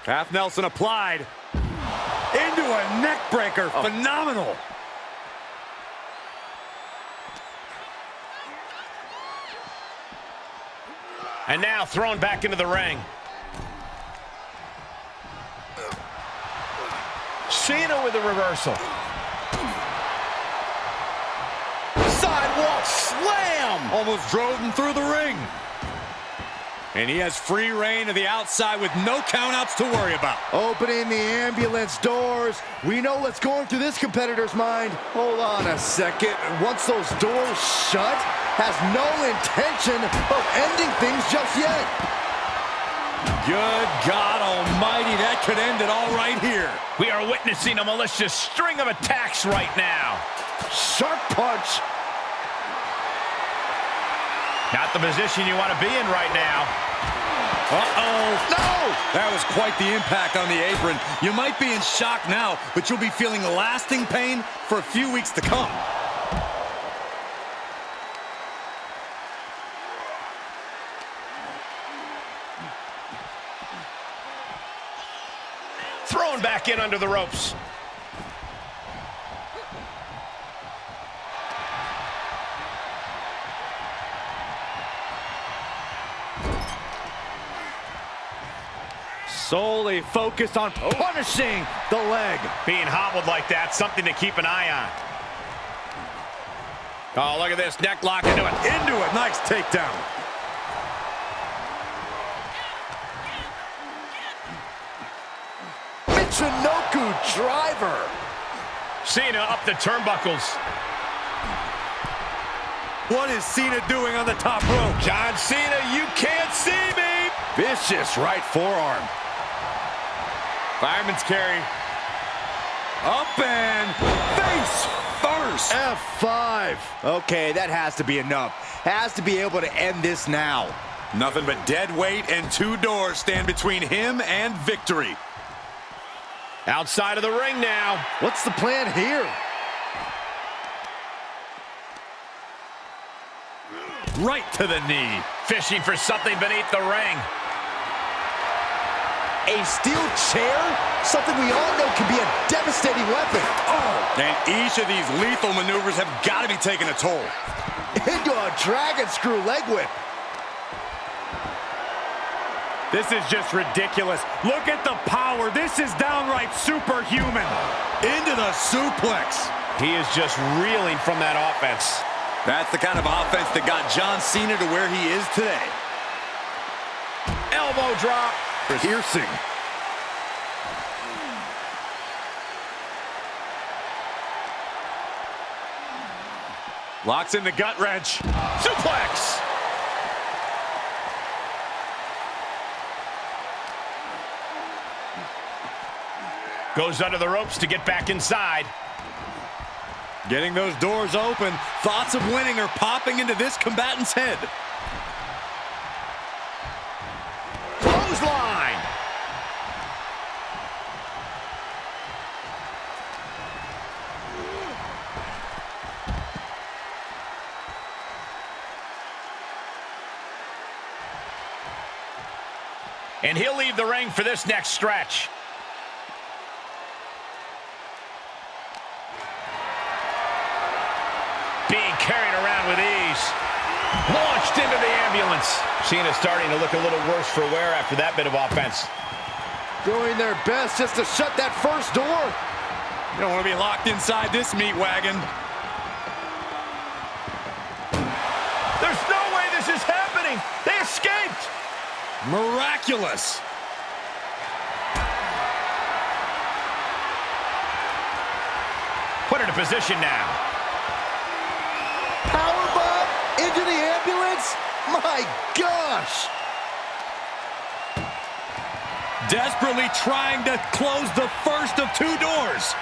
Half Nelson applied. Into a neck breaker. Phenomenal. And now thrown back into the ring. Cena with a reversal. Sidewalk slam! Almost drove him through the ring. And he has free reign to the outside with no countouts to worry about. Opening the ambulance doors. We know what's going through this competitor's mind. Hold on a second. Once those doors shut, has no intention of ending things just yet. Good God almighty, that could end it all right here. We are witnessing a malicious string of attacks right now. Sharp punch. Not the position you want to be in right now. Uh-oh. No! That was quite the impact on the apron. You might be in shock now, but you'll be feeling lasting pain for a few weeks to come. Thrown back in under the ropes. Solely focused on punishing the leg. Being hobbled like that, something to keep an eye on. Oh, look at this. Neck lock into it. Into it. Nice takedown. Michinoku driver. Cena up the turnbuckles. What is Cena doing on the top rope? John Cena, you can't see me. Vicious right forearm. Fireman's carry. Up and face first. F5. Okay, that has to be enough. Has to be able to end this now. Nothing but dead weight and two doors stand between him and victory. Outside of the ring now. What's the plan here? Right to the knee. Fishing for something beneath the ring. A steel chair? Something we all know can be a devastating weapon. Oh! And each of these lethal maneuvers have got to be taking a toll. Into a dragon screw leg whip. This is just ridiculous. Look at the power. This is downright superhuman. Into the suplex. He is just reeling from that offense. That's the kind of offense that got John Cena to where he is today. Elbow drop. Piercing. Locks in the gut wrench. Suplex. Goes under the ropes to get back inside. Getting those doors open. Thoughts of winning are popping into this combatant's head. Clothesline. And he'll leave the ring for this next stretch. Being carried around with ease. Launched into the ambulance. Cena's starting to look a little worse for wear after that bit of offense. Doing their best just to shut that first door. You don't want to be locked inside this meat wagon. There's no way this is Miraculous. Put it in position now. Powerbomb into the ambulance? My gosh! Desperately trying to close the first of two doors.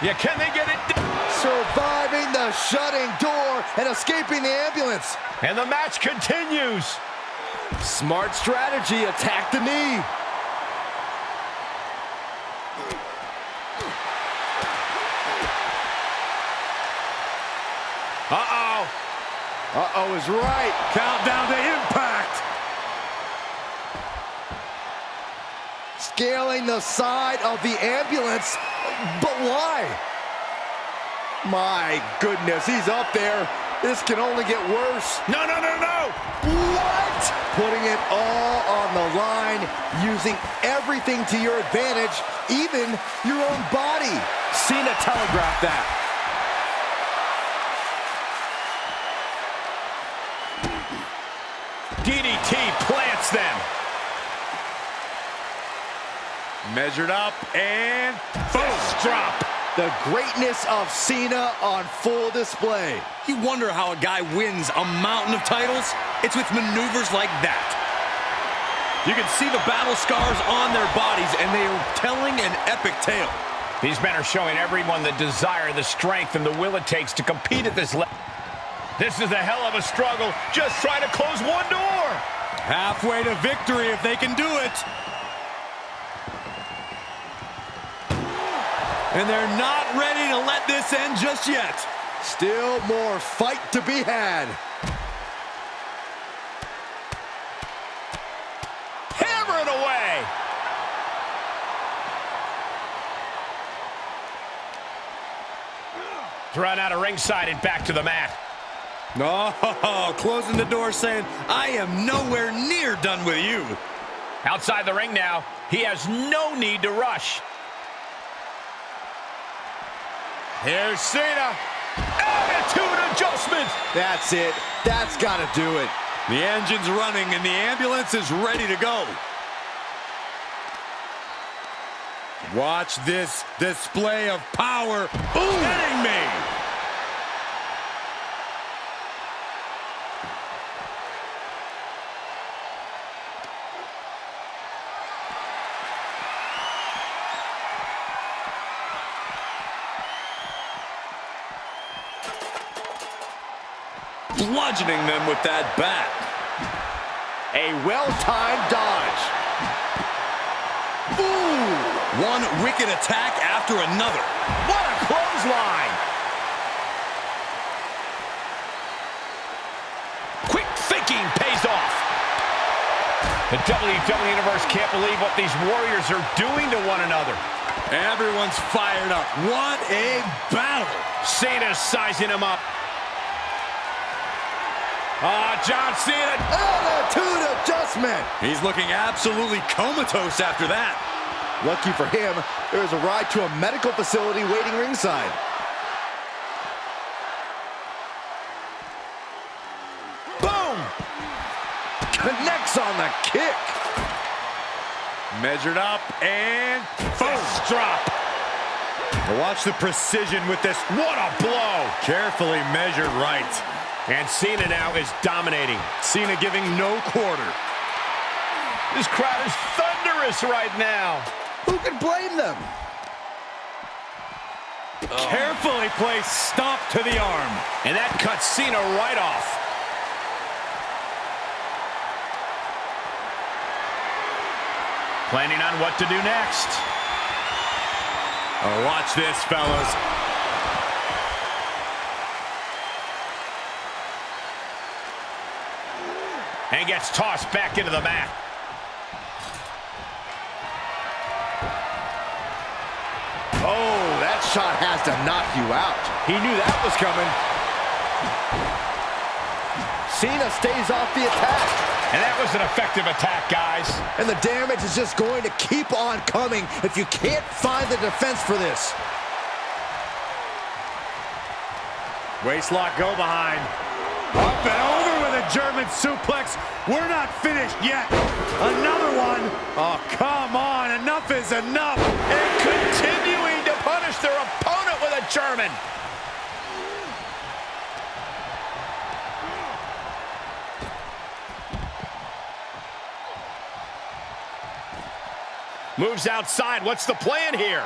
Yeah, can they get it? Surviving the shutting door and escaping the ambulance. And the match continues. Smart strategy, attack the knee. Uh-oh. Uh-oh is right. Countdown to impact. Scaling the side of the ambulance. But why? My goodness, he's up there. This can only get worse. No, no, no, no. What? Putting it all on the line, using everything to your advantage, even your own body. Cena telegraphed that. DDT plants them. Measured up and Boom, drop. The greatness of Cena on full display. You wonder how a guy wins a mountain of titles? It's with maneuvers like that. You can see the battle scars on their bodies, and they are telling an epic tale. These men are showing everyone the desire, the strength, and the will it takes to compete at this level. This is a hell of a struggle, just trying to close one door. Halfway to victory if they can do it. And they're not ready to let this end just yet. Still more fight to be had. Hammer it away. Thrown out of ringside and back to the mat. No, closing the door saying, I am nowhere near done with you. Outside the ring now, he has no need to rush. Here's Cena. Attitude adjustment. That's it. That's got to do it. The engine's running and the ambulance is ready to go. Watch this display of power. Ooh, hitting me. Bludgeoning them with that bat. A well-timed dodge. Ooh! One wicked attack after another. What a clothesline. Quick thinking pays off. The WWE Universe can't believe what these warriors are doing to one another. Everyone's fired up. What a battle. Cena's sizing him up. John Cena. Attitude adjustment. He's looking absolutely comatose after that. Lucky for him, there's a ride to a medical facility waiting ringside. Boom! Connects on the kick. measured up and boom! Drop. Watch the precision with this. What a blow! Carefully measured right. And Cena now is dominating. Cena giving no quarter. This crowd is thunderous right now. Who can blame them? Carefully placed stomp to the arm. And that cuts Cena right off. Planning on what to do next. Oh, watch this, fellas. And gets tossed back into the mat. Oh, that shot has to knock you out. He knew that was coming. Cena stays off the attack. And that was an effective attack, guys. And the damage is just going to keep on coming if you can't find the defense for this. Waistlock go behind. Up and over with with a German suplex. We're not finished yet. Another one. Oh, come on. Enough is enough. And continuing to punish their opponent with a German. Moves outside. What's the plan here?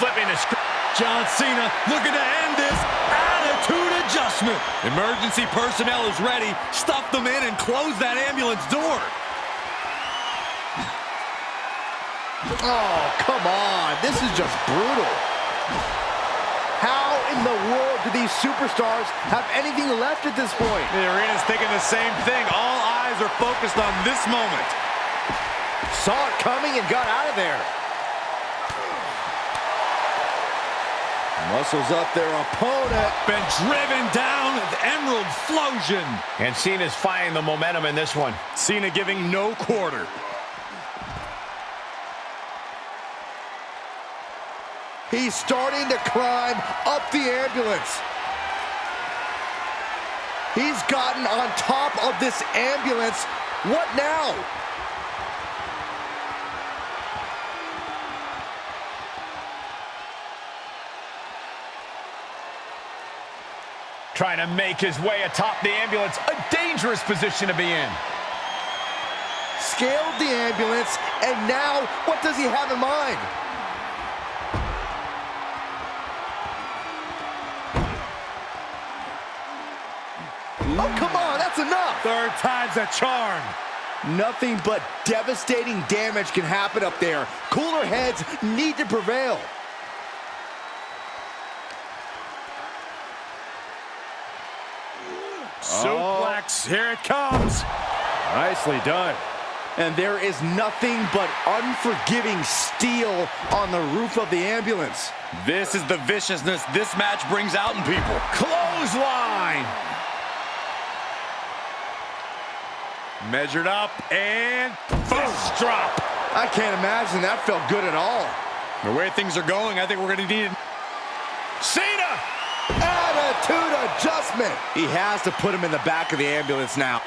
Flipping the script. John Cena looking to end this. Attitude adjustment. Emergency personnel is ready. Stuff them in and close that ambulance door. Oh, come on. This is just brutal. How in the world do these superstars have anything left at this point? The arena's thinking the same thing. All eyes are focused on this moment. Saw it coming and got out of there. Muscles up their opponent. Been driven down with Emerald Flosion. And Cena's finding the momentum in this one. Cena giving no quarter. He's starting to climb up the ambulance. He's gotten on top of this ambulance. What now? Trying to make his way atop the ambulance. A dangerous position to be in. Scaled the ambulance, and now what does he have in mind? Oh, come on, that's enough. Third time's a charm. Nothing but devastating damage can happen up there. Cooler heads need to prevail. Suplex, here it comes. Nicely done. And there is nothing but unforgiving steel on the roof of the ambulance. This is the viciousness this match brings out in people. Clothesline. Measured up and Fist drop. I can't imagine that felt good at all. The way things are going, I think we're going to need it. Cena. Attitude adjustment. He has to put him in the back of the ambulance now.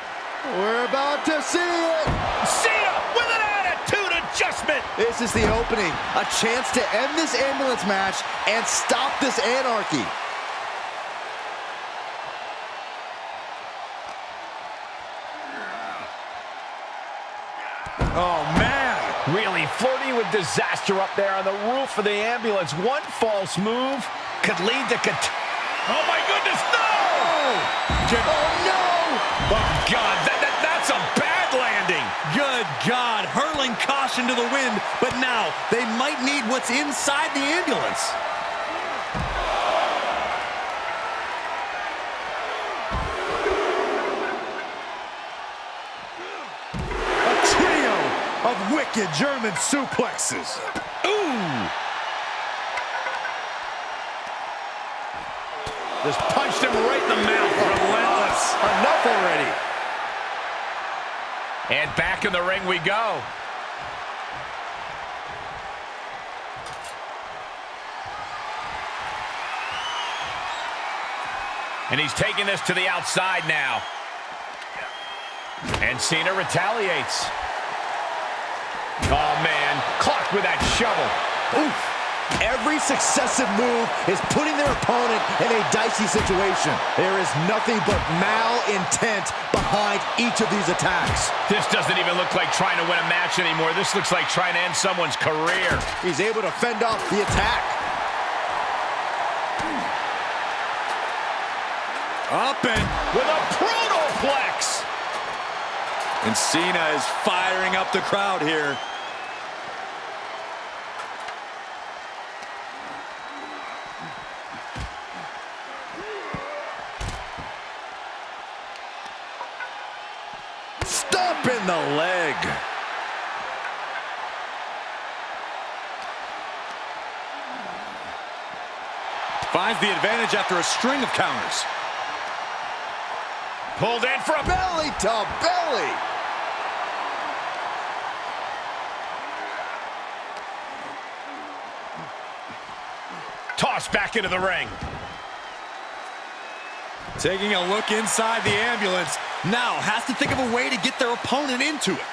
We're about to see it. Cena with an attitude adjustment. This is the opening. A chance to end this ambulance match and stop this anarchy. oh man. Really flirting with disaster up there on the roof of the ambulance. One false move could lead to oh my goodness, no! Oh no! Oh God, that's a bad landing. Good God, hurling caution to the wind, but now they might need what's inside the ambulance. A trio of wicked German suplexes. Ooh! Just punched him right in the mouth. Relentless. Enough already. And back in the ring we go. And he's taking this to the outside now. And Cena retaliates. Oh, man. Clocked with that shovel. Oof. Every successive move is putting their opponent in a dicey situation. There is nothing but malintent behind each of these attacks. This doesn't even look like trying to win a match anymore. This looks like trying to end someone's career. He's able to fend off the attack. Up and With a protoplex. And Cena is firing up the crowd here. Stop in the leg. Finds the advantage after a string of counters. Pulled in for a Belly to belly. toss back into the ring. Taking a look inside the ambulance. Now has to think of a way to get their opponent into it.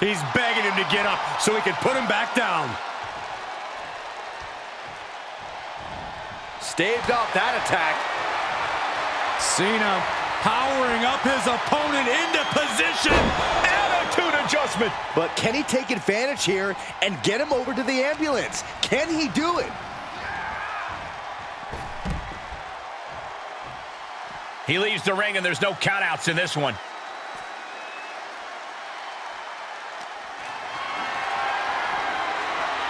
He's begging him to get up so he can put him back down. Staved off that attack. Cena powering up his opponent into position. Attitude adjustment. But can he take advantage here and get him over to the ambulance? Can he do it? He leaves the ring, and there's no countouts in this one.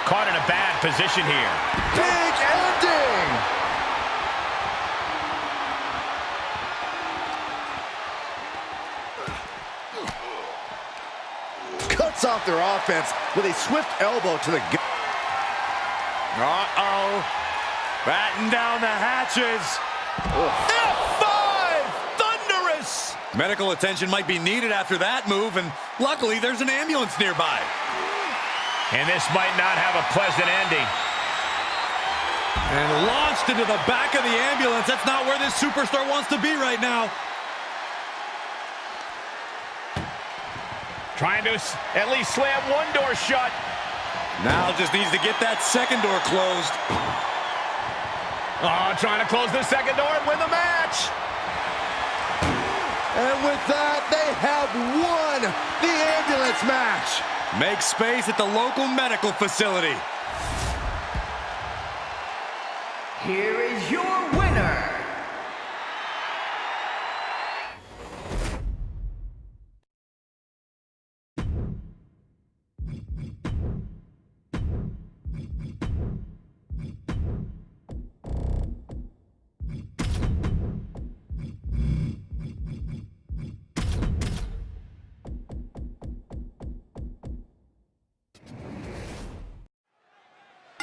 Caught in a bad position here. Big ending! Cuts off their offense with a swift elbow to the gut. Uh-oh. Batten down the hatches. F5! Thunderous! Medical attention might be needed after that move, and luckily there's an ambulance nearby. And this might not have a pleasant ending. And launched into the back of the ambulance. That's not where this superstar wants to be right now. Trying to at least slam one door shut. Now just needs to get that second door closed. Oh, trying to close the second door and win the match. And with that, they have won the ambulance match. Make space at the local medical facility. Here is your winner,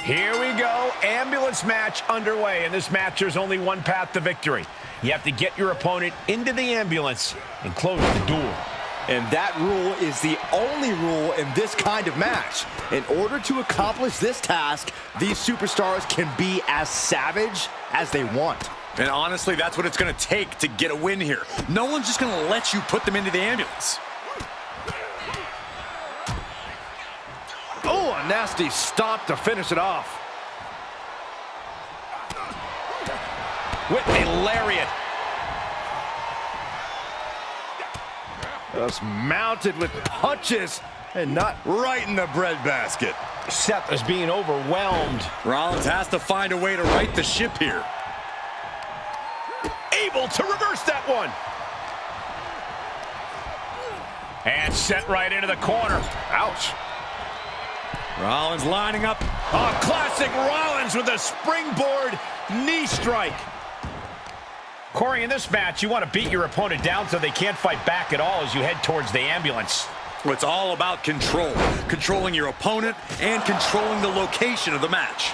Here we go, ambulance match underway. In this match, there's only one path to victory. You have to get your opponent into the ambulance and close the door. And that rule is the only rule in this kind of match. In order to accomplish this task, these superstars can be as savage as they want. And honestly, that's what it's going to take to get a win here. No one's just going to let you put them into the ambulance. Oh, a nasty stop to finish it off. With a lariat. Just mounted with punches and not Right in the breadbasket. Seth is being overwhelmed. Rollins has to find a way to right the ship here. Able to reverse that one. And sent right into the corner. Ouch. Rollins lining up. Oh, classic Rollins with a springboard knee strike. Corey, in this match, you want to beat your opponent down so they can't fight back at all as you head towards the ambulance. It's all about control. Controlling your opponent and controlling the location of the match.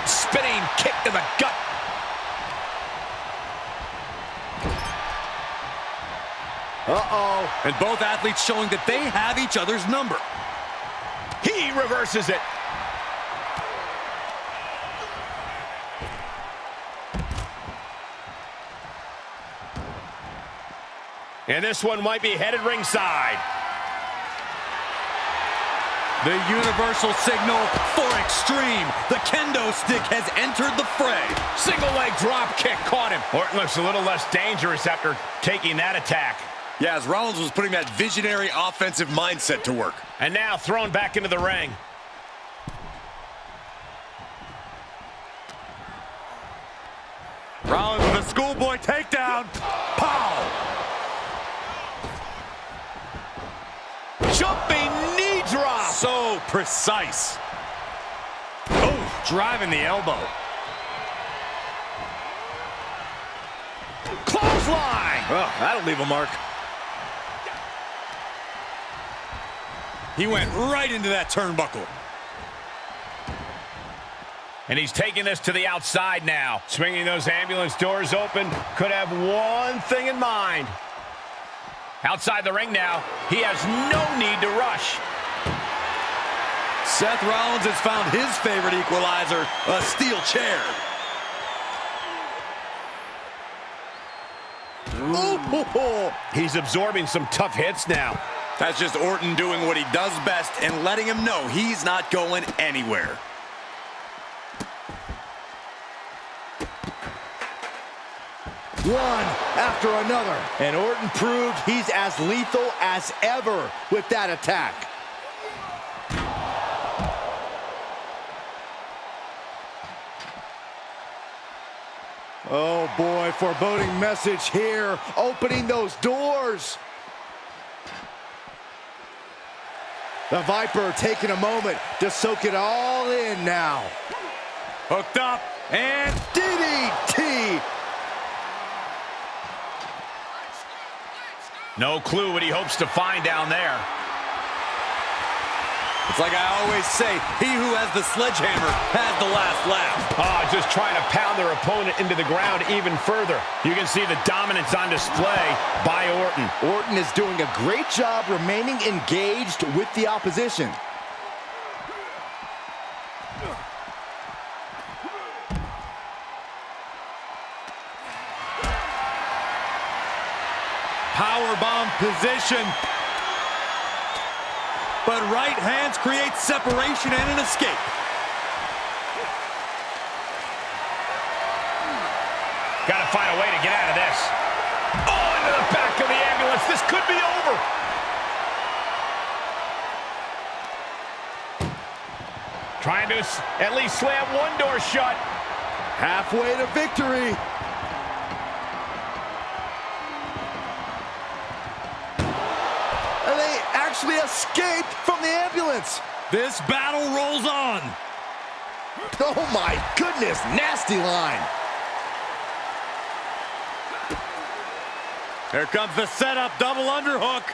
Spinning kick to the gut. Uh-oh. And both athletes showing that they have each other's number. He reverses it. And this one might be headed ringside. The universal signal for extreme. The kendo stick has entered the fray. Single leg drop kick caught him. Orton looks a little less dangerous after taking that attack. Yeah, as Rollins was putting that visionary offensive mindset to work. And now thrown back into the ring. Rollins with a schoolboy takedown. Pow! Jumping knee drop. So precise. Oh, driving the elbow. Clothesline. Oh, that'll leave a mark. He went right into that turnbuckle. And he's taking this to the outside now. Swinging those ambulance doors open. Could have one thing in mind. Outside the ring now. He has no need to rush. Seth Rollins has found his favorite equalizer, a steel chair. Ooh. He's absorbing some tough hits now. That's just Orton doing what he does best and letting him know he's not going anywhere. One after another. And Orton proved he's as lethal as ever with that attack. Oh boy, foreboding message here, opening those doors. The Viper taking a moment to soak it all in now. Hooked up and DDT. No clue what he hopes to find down there. it's like I always say, he who has the sledgehammer has the last laugh. Oh, just trying to pound their opponent into the ground even further. You can see the dominance on display by Orton. Orton is doing a great job remaining engaged with the opposition. Powerbomb position. But right hands create separation and an escape. Got to find a way to get out of this. Oh, into the back of the ambulance. This could be over. Trying to at least slam one door shut. Halfway to victory. And they actually escaped from the ambulance. This battle rolls on. Oh my goodness, nasty line. Here comes the setup, double underhook.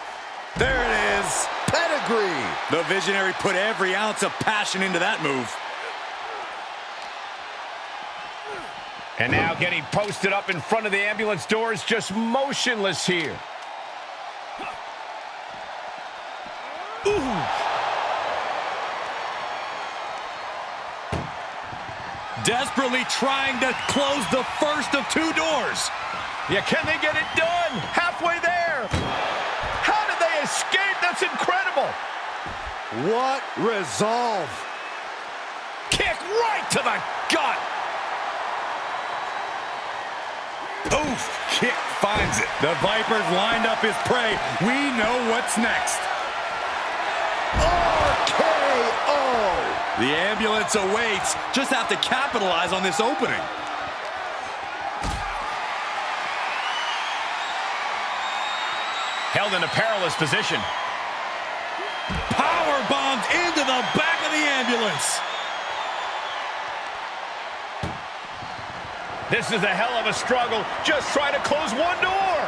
There it is. Pedigree. The Visionary put every ounce of passion into that move. And now getting posted up in front of the ambulance doors, just motionless here. Ooh. Desperately trying to close the first of two doors. Yeah, can they get it done? Halfway there. How did they escape? That's incredible. What resolve. Kick right to the gut. Oof, kick finds it. The Viper's lined up his prey. We know what's next. RKO. The ambulance awaits. Just have to capitalize on this opening. Held in a perilous position. Power bombed into the back of the ambulance. This is a hell of a struggle. Just try to close one door.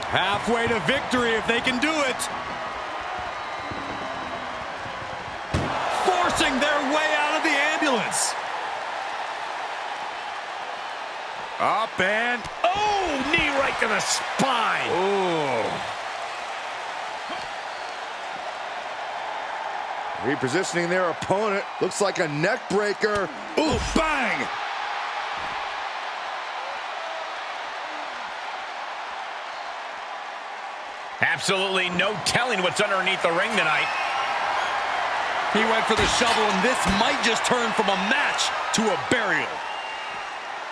Halfway to victory if they can do it. Forcing their way out of the ambulance. Up and... Oh, knee right to the spine. Oh. Repositioning their opponent. Looks like a neck breaker. Ooh, bang! Absolutely no telling what's underneath the ring tonight. He went for the shovel, and this might just turn from a match to a burial.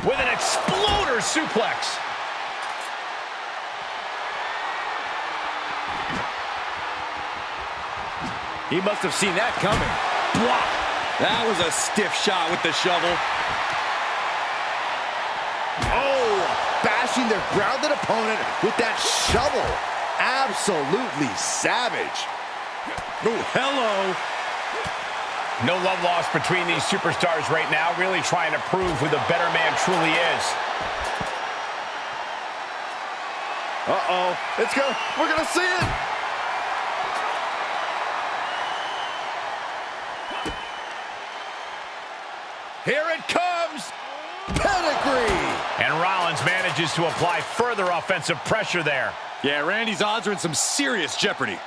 With an exploder suplex. He must have seen that coming. Block. That was a stiff shot with the shovel. Oh, bashing their grounded opponent with that shovel. Absolutely savage. Oh, hello. No love lost between these superstars right now, really trying to prove who the better man truly is. Uh-oh. We're gonna see it. Here it comes. Pedigree. And Rollins manages to apply further offensive pressure there. Yeah, Randy's odds are in some serious jeopardy.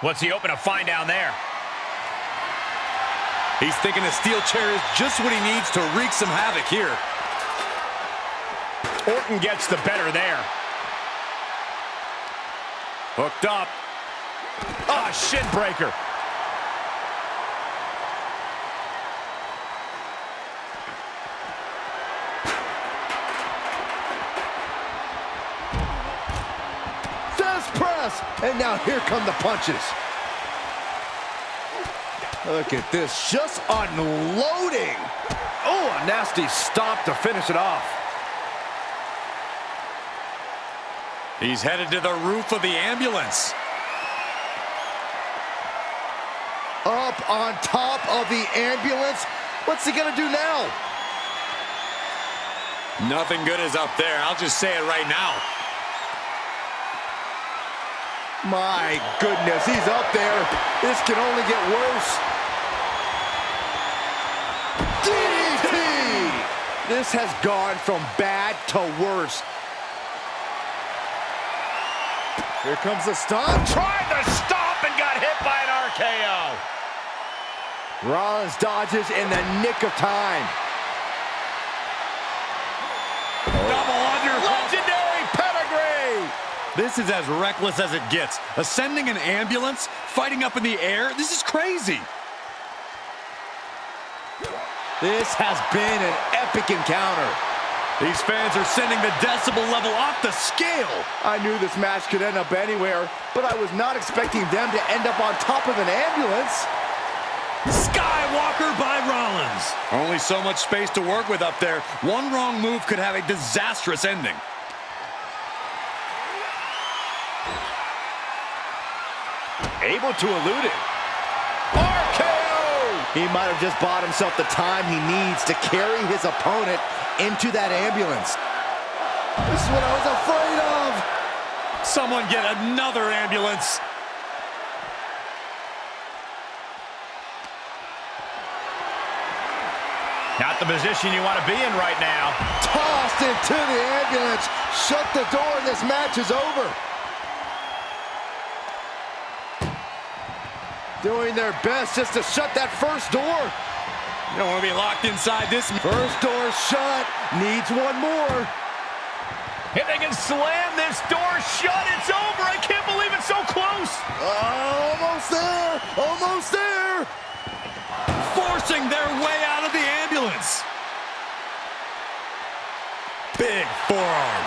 What's he hoping to find down there? He's thinking a steel chair is just what he needs to wreak some havoc here. Orton gets the better there. Hooked up. Oh, shin breaker. Death press. And now here come the punches. Look at this, just unloading. Oh, a nasty stop to finish it off. He's headed to the roof of the ambulance. Up on top of the ambulance. What's he gonna do now? Nothing good is up there. I'll just say it right now. My goodness, he's up there. This can only get worse. DDT! This has gone from bad to worse. Here comes the stun. Tried to stop and got hit by an RKO. Rollins dodges in the nick of time. Double under. Legendary pedigree. This is as reckless as it gets. Ascending an ambulance, fighting up in the air. This is crazy. This has been an epic encounter. These fans are sending the decibel level off the scale. I knew this match could end up anywhere, but I was not expecting them to end up on top of an ambulance. Skywalker by Rollins. Only so much space to work with up there. One wrong move could have a disastrous ending. Able to elude it. RKO! He might have just bought himself the time he needs to carry his opponent into that ambulance. This is what I was afraid of. Someone get another ambulance. Not the position you want to be in right now. Tossed into the ambulance. Shut the door and this match is over. Doing their best just to shut that first door. You don't want to be locked inside this. First door shut. Needs one more. If they can slam this door shut, it's over. I can't believe it's so close. Almost there. Almost there. Forcing their way out of the ambulance. Big forearm.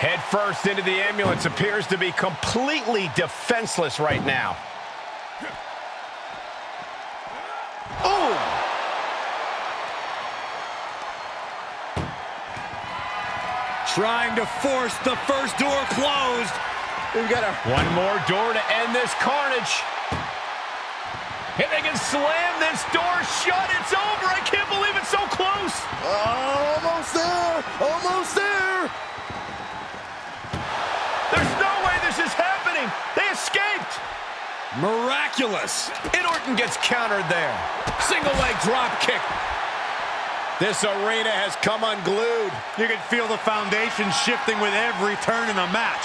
Head first into the ambulance, appears to be completely defenseless right now. Oh! Trying to force the first door closed. We've got one more door to end this carnage. If they can slam this door shut, it's over. I can't believe it's so close. Almost there. Almost there. There's no way this is happening. They escaped. Miraculous. And Orton gets countered there. Single leg drop kick. This arena has come unglued. You can feel the foundation shifting with every turn in the match.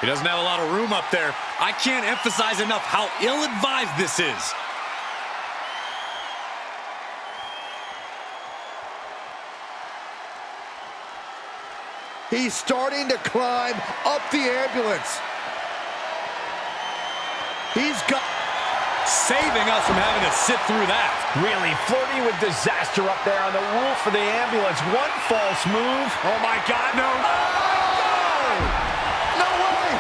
He doesn't have a lot of room up there. I can't emphasize enough how ill-advised this is. He's starting to climb up the ambulance. He's got... Saving us from having to sit through that. Really flirting with disaster up there on the roof of the ambulance. One false move. Oh my God, no. Oh! No way!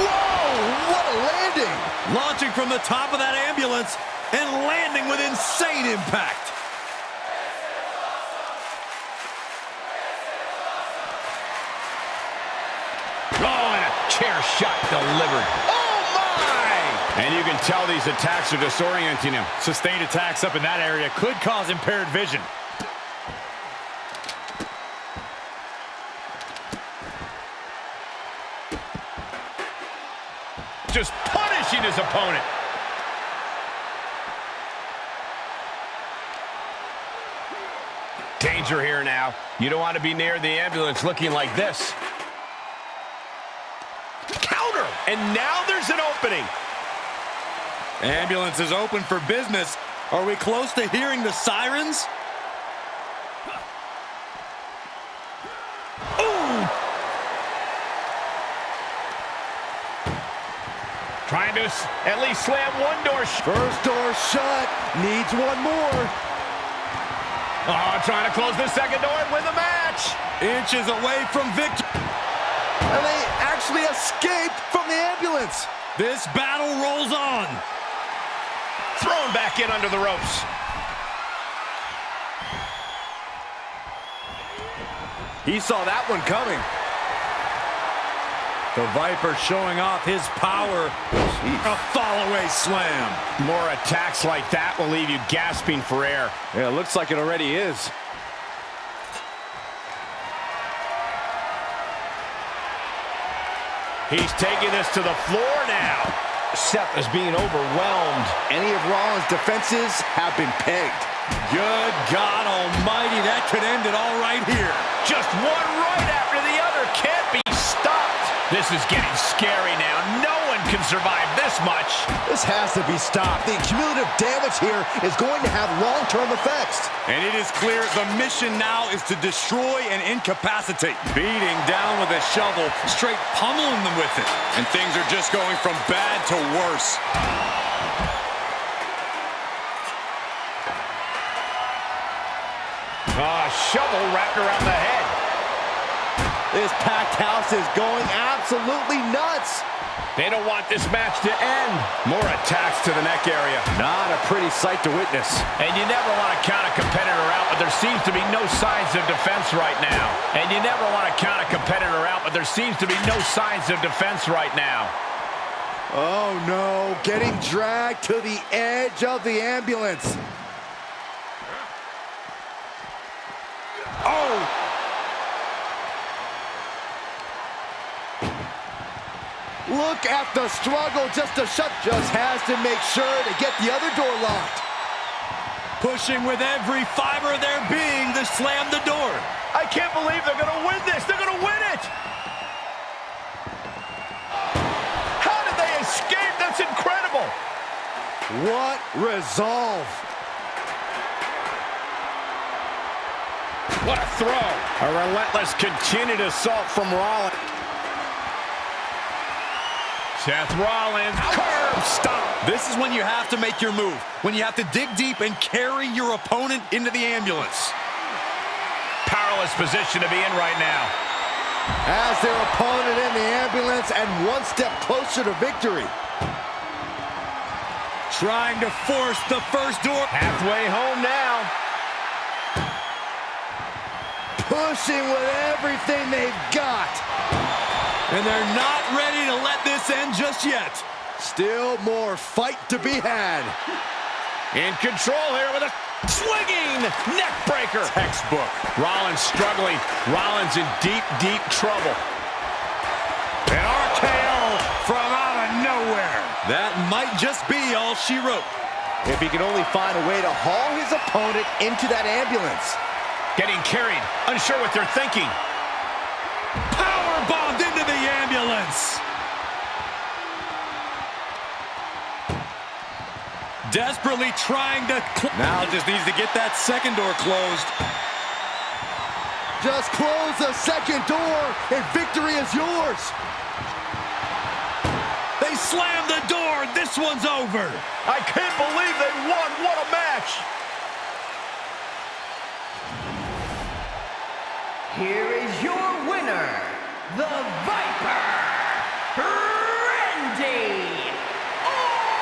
Whoa! What a landing! Launching from the top of that ambulance and landing with insane impact. Oh, and a chair shot delivered. Oh, my! And you can tell these attacks are disorienting him. Sustained attacks up in that area could cause impaired vision. Just punishing his opponent. Danger here now. You don't want to be near the ambulance looking like this. And now there's an opening. Ambulance is open for business. Are we close to hearing the sirens? Trying to at least slam one door. First door shut. Needs one more. Oh, trying to close the second door and win the match. Inches away from victory. And they actually escaped from the ambulance. This battle rolls on. Thrown back in under the ropes. He saw that one coming. The Viper showing off his power. A fall-away slam. More attacks like that will leave you gasping for air. Yeah, it looks like it already is. He's taking this to the floor now. Seth is being overwhelmed. Any of Rollins' defenses have been pegged. Good God almighty, that could end it all right here. Just one right after the other. Can't be stopped. This is getting scary now. No one can survive this much. This has to be stopped. The cumulative damage here is going to have long-term effects. And it is clear the mission now is to destroy and incapacitate. Beating down with a shovel, straight pummeling them with it. And things are just going from bad to worse. Shovel wrapped around the head. This packed house is going absolutely nuts. They don't want this match to end. More attacks to the neck area. Not a pretty sight to witness. And you never want to count a competitor out, but there seems to be no signs of defense right now. And you never want to count a competitor out, but there seems to be no signs of defense right now. Oh no, getting dragged to the edge of the ambulance. Oh! Look at the struggle just has to make sure to get the other door locked. Pushing with every fiber of their being to slam the door. I can't believe they're going to win this. They're going to win it. How did they escape? That's incredible. What resolve. What a throw. A relentless continued assault from Rollins. Seth Rollins, curb stomp. This is when you have to make your move. When you have to dig deep and carry your opponent into the ambulance. Powerless position to be in right now. As their opponent in the ambulance and one step closer to victory. Trying to force the first door. Halfway home now. Pushing with everything they've got. And they're not ready to let this end just yet. Still more fight to be had. In control here with a swinging neck breaker. Textbook. Rollins struggling. Rollins in deep, deep trouble. An RKO from out of nowhere. That might just be all she wrote. If he can only find a way to haul his opponent into that ambulance. Getting carried, unsure what they're thinking. Power bombed into the ambulance. Desperately trying to... Now just needs to get that second door closed. Just close the second door and victory is yours. They slammed the door. This one's over. I can't believe they won. What a match. Here is your winner, the Viper, Randy Orton!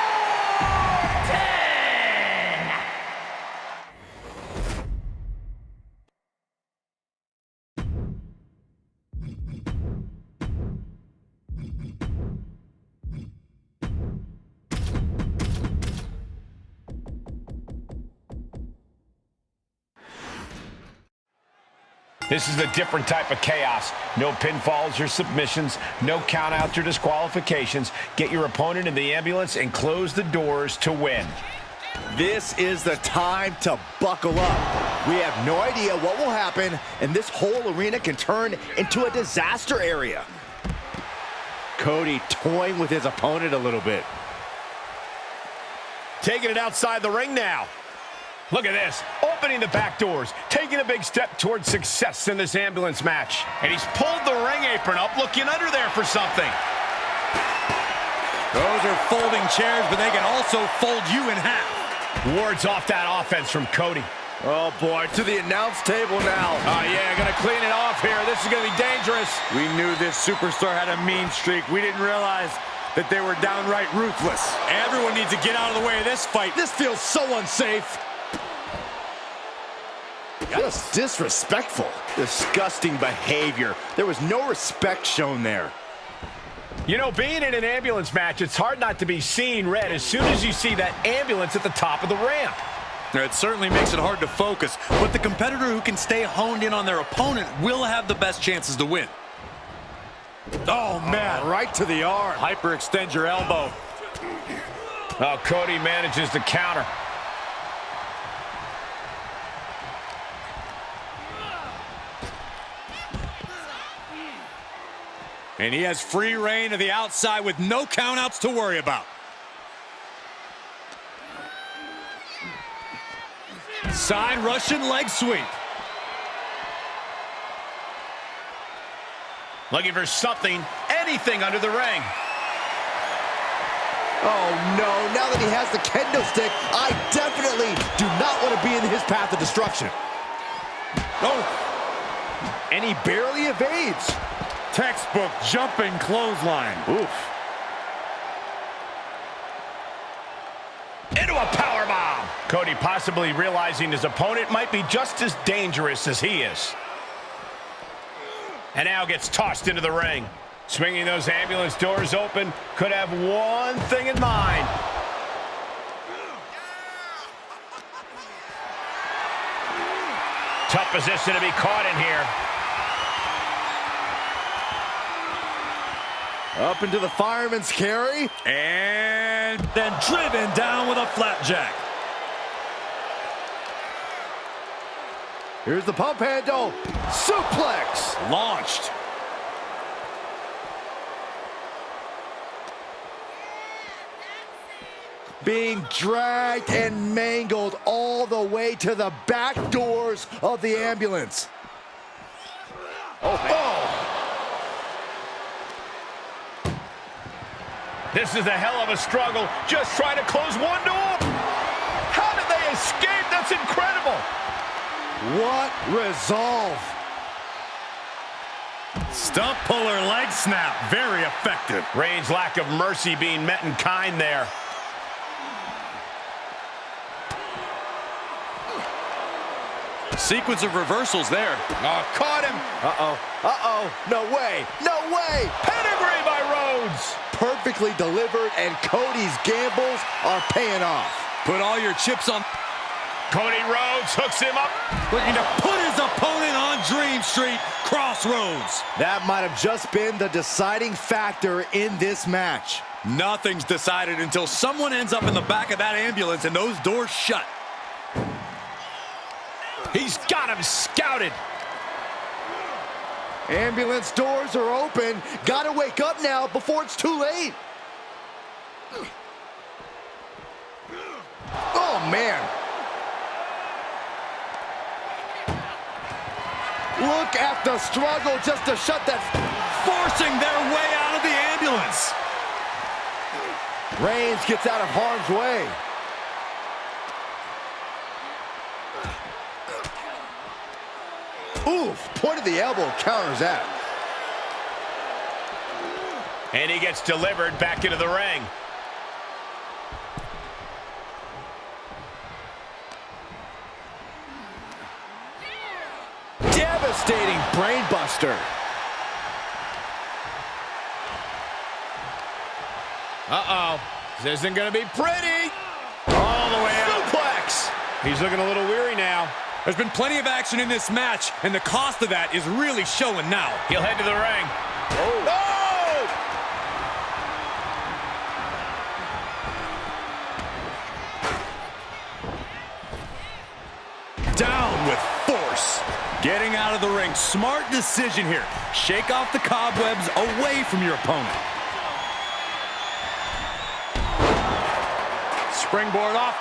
This is a different type of chaos. No pinfalls or submissions, no countouts or disqualifications. Get your opponent in the ambulance and close the doors to win. This is the time to buckle up. We have no idea what will happen, and this whole arena can turn into a disaster area. Cody toying with his opponent a little bit. Taking it outside the ring now. Look at this, opening the back doors, taking a big step towards success in this ambulance match. And he's pulled the ring apron up, looking under there for something. Those are folding chairs, but they can also fold you in half. Wards off that offense from Cody. Oh boy, to the announce table now. Oh yeah, gonna clean it off here. This is gonna be dangerous. We knew this superstar had a mean streak. We didn't realize that they were downright ruthless. Everyone needs to get out of the way of this fight. This feels so unsafe. Just disrespectful. Disgusting behavior. There was no respect shown there. You know, being in an ambulance match, it's hard not to be seeing red as soon as you see that ambulance at the top of the ramp. It certainly makes it hard to focus, but the competitor who can stay honed in on their opponent will have the best chances to win. Oh, man. Right to the arm. Hyperextend your elbow. Oh, Cody manages to counter. And he has free reign to the outside with no countouts to worry about. Side Russian leg sweep. Looking for something, anything under the ring. Oh no, now that he has the kendo stick, I definitely do not want to be in his path of destruction. Oh, and he barely evades. Textbook jumping clothesline. Oof. Into a powerbomb. Cody possibly realizing his opponent might be just as dangerous as he is. And now gets tossed into the ring. Swinging those ambulance doors open, could have one thing in mind. Tough position to be caught in here. Up into the fireman's carry. And then driven down with a flapjack. Here's the pump handle. Suplex. Launched. Being dragged and mangled all the way to the back doors of the ambulance. Oh. This is a hell of a struggle, just trying to close one door. How did they escape? That's incredible. What resolve. Stump puller leg snap. Very effective. Reigns' lack of mercy being met in kind there. Sequence of reversals there. Oh, caught him. Uh-oh. No way. No way. Pedigree by Rhodes. Perfectly delivered, and Cody's gambles are paying off. Put all your chips on. Cody Rhodes hooks him up. Looking to put his opponent on Dream Street, Crossroads. That might have just been the deciding factor in this match. Nothing's decided until someone ends up in the back of that ambulance and those doors shut. He's got him scouted. Ambulance doors are open. Gotta wake up now before it's too late. Oh, man. Look at the struggle just to shut that. Forcing their way out of the ambulance. Reigns gets out of harm's way. Oof, point of the elbow counters that. And he gets delivered back into the ring. Devastating brainbuster. Uh-oh. This isn't going to be pretty. All the way out. Suplex. He's looking a little weary now. There's been plenty of action in this match, and the cost of that is really showing now. He'll head to the ring. Oh! Down with force. Getting out of the ring. Smart decision here. Shake off the cobwebs away from your opponent. springboard off.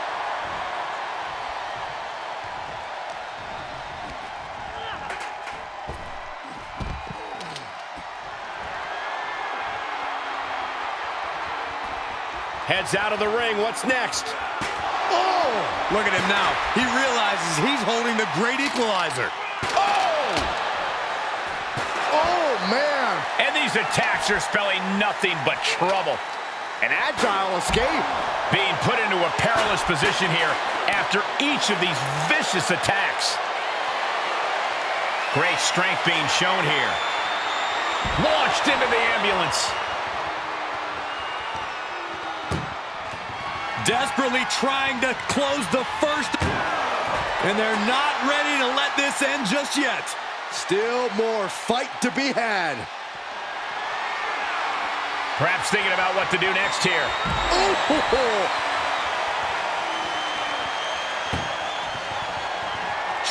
Heads out of the ring. What's next? Oh! Look at him now. He realizes he's holding the great equalizer. Oh! Oh, man. And these attacks are spelling nothing but trouble. An agile escape. Being put into a perilous position here after each of these vicious attacks. Great strength being shown here. Launched into the ambulance. Desperately trying to close the first. And they're not ready to let this end just yet. Still more fight to be had. Perhaps thinking about what to do next here. Oh!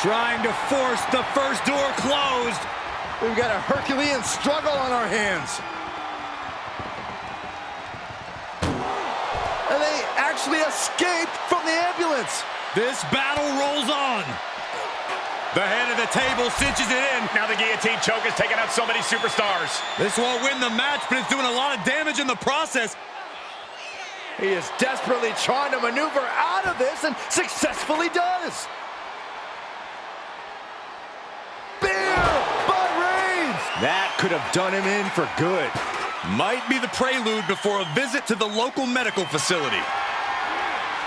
Trying to force the first door closed. We've got a Herculean struggle on our hands. And they actually escaped from the ambulance. This battle rolls on. The head of the table cinches it in. Now the guillotine choke is taking out so many superstars. This won't win the match, but it's doing a lot of damage in the process. He is desperately trying to maneuver out of this and successfully does. Spear by Reigns. That could have done him in for good. Might be the prelude before a visit to the local medical facility.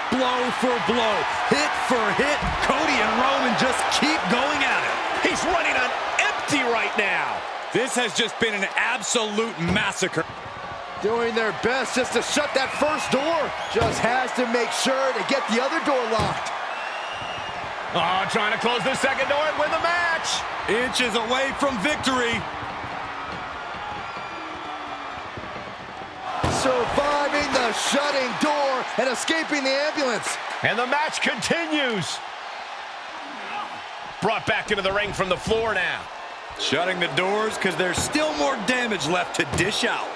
Blow for blow, hit for hit, Cody and Roman just keep going at it. He's running on empty right now. This has just been an absolute massacre. Doing their best just to shut that first door. Just has to make sure to get the other door locked. Oh, trying to close the second door and win the match. Inches away from victory. Surviving the shutting door and escaping the ambulance. And the match continues. Brought back into the ring from the floor now. Shutting the doors because there's still more damage left to dish out.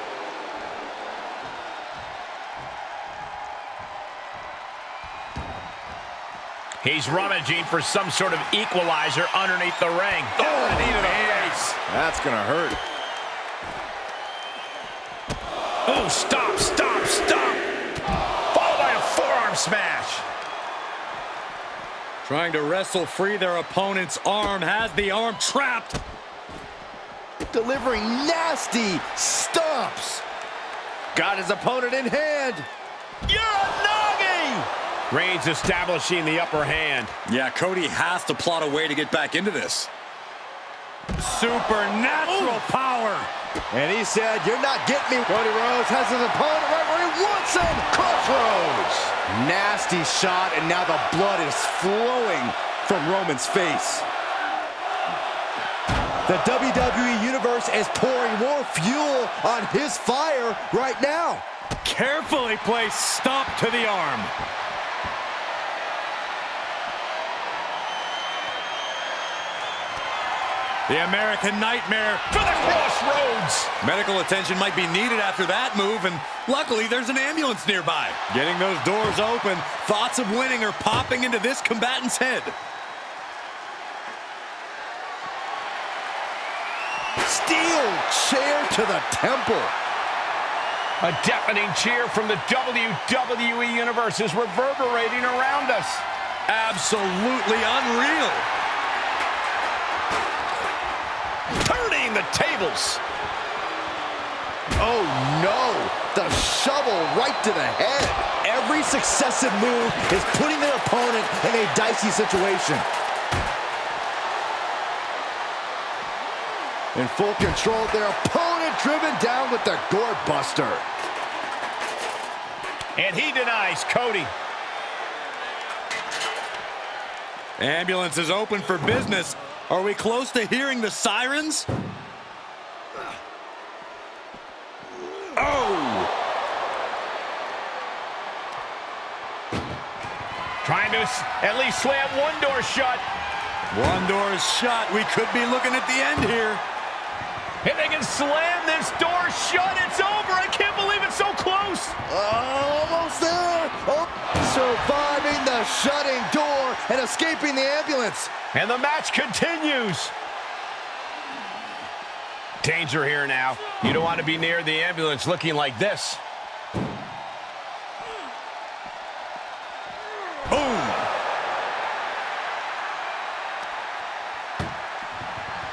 He's rummaging for some sort of equalizer underneath the ring. Oh, knee to the face. That's gonna hurt. Oh, stop, stop, stop. Followed by a forearm smash. Trying to wrestle free their opponent's arm, has the arm trapped. Delivering nasty stomps. Got his opponent in hand. Uranagi! Reigns establishing the upper hand. Yeah, Cody has to plot a way to get back into this. Supernatural power. And he said, you're not getting me. Cody Rhodes has his opponent right where he wants him. Crossroads. Nasty shot, and now the blood is flowing from Roman's face. The WWE Universe is pouring more fuel on his fire right now. Carefully placed stomp to the arm. The American Nightmare For the Crossroads. Medical attention might be needed after that move, and luckily there's an ambulance nearby. Getting those doors open, thoughts of winning are popping into this combatant's head. Steel chair to the temple. A deafening cheer from the WWE Universe is reverberating around us. Absolutely unreal. Turning the tables. Oh no, the shovel right to the head. Every successive move is putting their opponent in a dicey situation. In full control, their opponent driven down with the Gore Buster. And he denies Cody. Ambulance is open for business. Are we close to hearing the sirens? Oh! Trying to at least slam one door shut. One door is shut. We could be looking at the end here. If they can slam this door shut, it's over. I can't believe it's so close. Almost there. Oh, surviving the shutting door and escaping the ambulance. And the match continues. Danger here now. You don't want to be near the ambulance looking like this. Boom!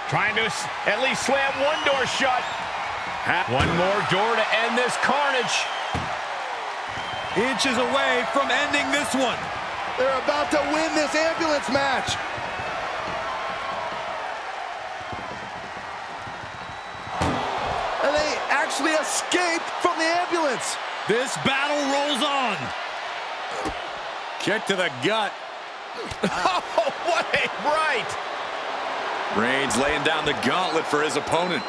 Trying to at least slam one door shut. One more door to end this carnage. Inches away from ending this one. They're about to win this ambulance match. And they actually escaped from the ambulance. This battle rolls on. Kick to the gut. Oh, what a right. Reigns laying down the gauntlet for his opponent.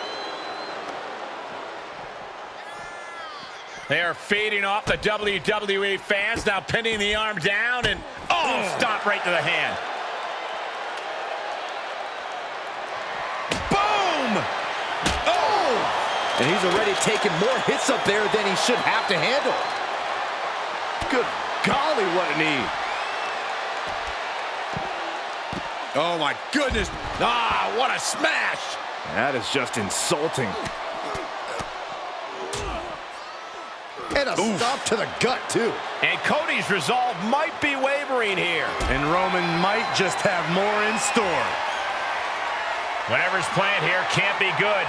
They are feeding off the WWE fans, now pinning the arm down and, stomp right to the hand. Boom! Oh! And he's already taken more hits up there than he should have to handle. Good golly, what a knee. Oh, my goodness. Ah, what a smash! That is just insulting. And a stop to the gut, too. And Cody's resolve might be wavering here. And Roman might just have more in store. Whatever's planned here can't be good.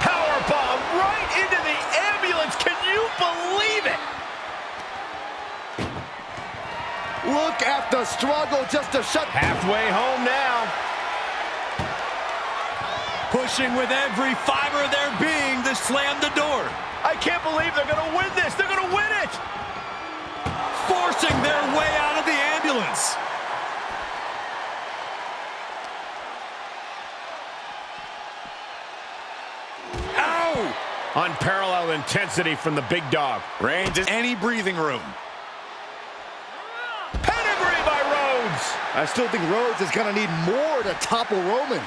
Powerbomb right into the ambulance. Can you believe it? Look at the struggle just to shut. Halfway home now. Pushing with every fiber of their being to slam the door. I can't believe they're going to win this. They're going to win it. Forcing their way out of the ambulance. Ow! Unparalleled intensity from the big dog. Reigns is any breathing room. Pedigree by Rhodes. I still think Rhodes is going to need more to topple Roman.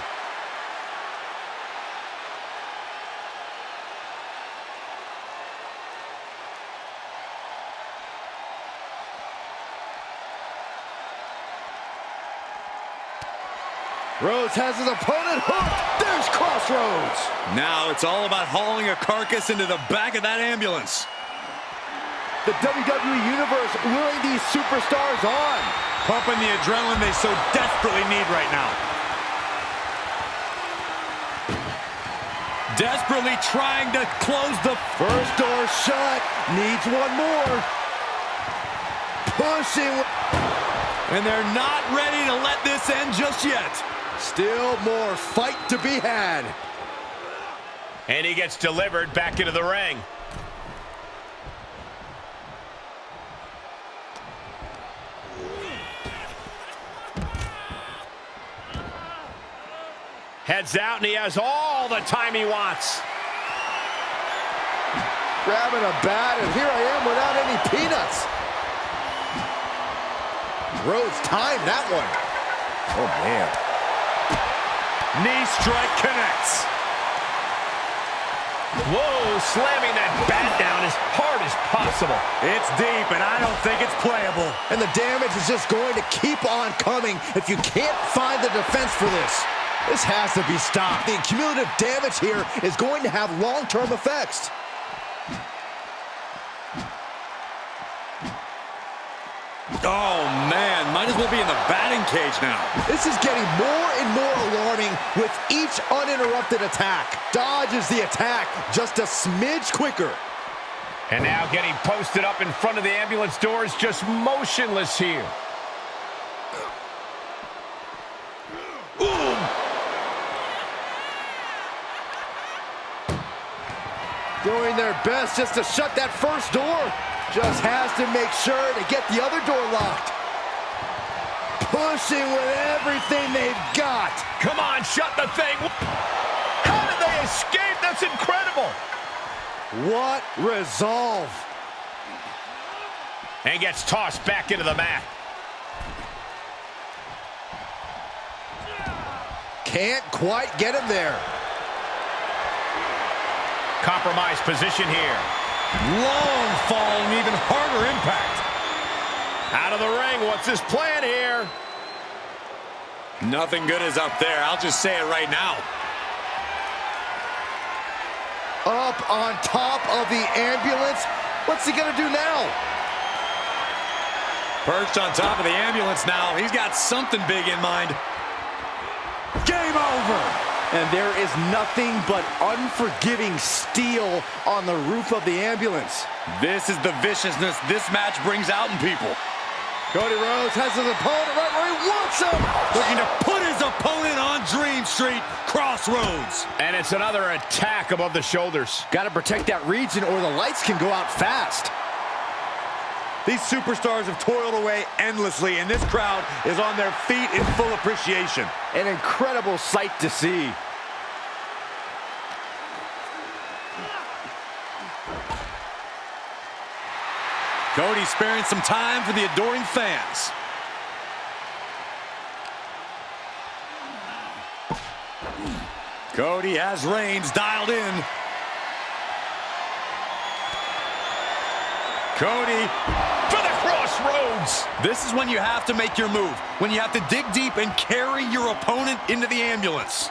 Rhodes has his opponent hooked. There's Crossroads. Now it's all about hauling a carcass into the back of that ambulance. The WWE Universe willing these superstars on. Pumping the adrenaline they so desperately need right now. Desperately trying to close the First door shut. Needs one more. Pushing. And they're not ready to let this end just yet. Still more fight to be had. And he gets delivered back into the ring. Heads out, and he has all the time he wants. Grabbing a bat, and here I am without any peanuts. Rhodes timed that one. Oh, man. Knee strike connects. Whoa, slamming that bat down as hard as possible. It's deep, and I don't think it's playable. And the damage is just going to keep on coming if you can't find the defense for this. This has to be stopped. The cumulative damage here is going to have long-term effects. Oh, man, might as well be in the batting cage now. This is getting more and more alarming with each uninterrupted attack. Dodges the attack just a smidge quicker. And now getting posted up in front of the ambulance doors, just motionless here. Ooh. Doing their best just to shut that first door. Just has to make sure to get the other door locked. Pushing with everything they've got. Come on, shut the thing. How did they escape? That's incredible. What resolve. And gets tossed back into the mat. Can't quite get him there. Compromised position here. Long fall and even harder impact. Out of the ring, what's his plan here? Nothing good is up there. I'll just say it right now. Up on top of the ambulance. What's he gonna do now? Perched on top of the ambulance now. He's got something big in mind. Game over. And there is nothing but unforgiving steel on the roof of the ambulance. This is the viciousness this match brings out in people. Cody Rhodes has his opponent right where he wants him. Looking to put his opponent on Dream Street, Crossroads. And it's another attack above the shoulders. Got to protect that region or the lights can go out fast. These superstars have toiled away endlessly, and this crowd is on their feet in full appreciation. An incredible sight to see. Cody sparing some time for the adoring fans. Cody has Reigns dialed in. Cody For the Crossroads. This is when you have to make your move. When you have to dig deep and carry your opponent into the ambulance.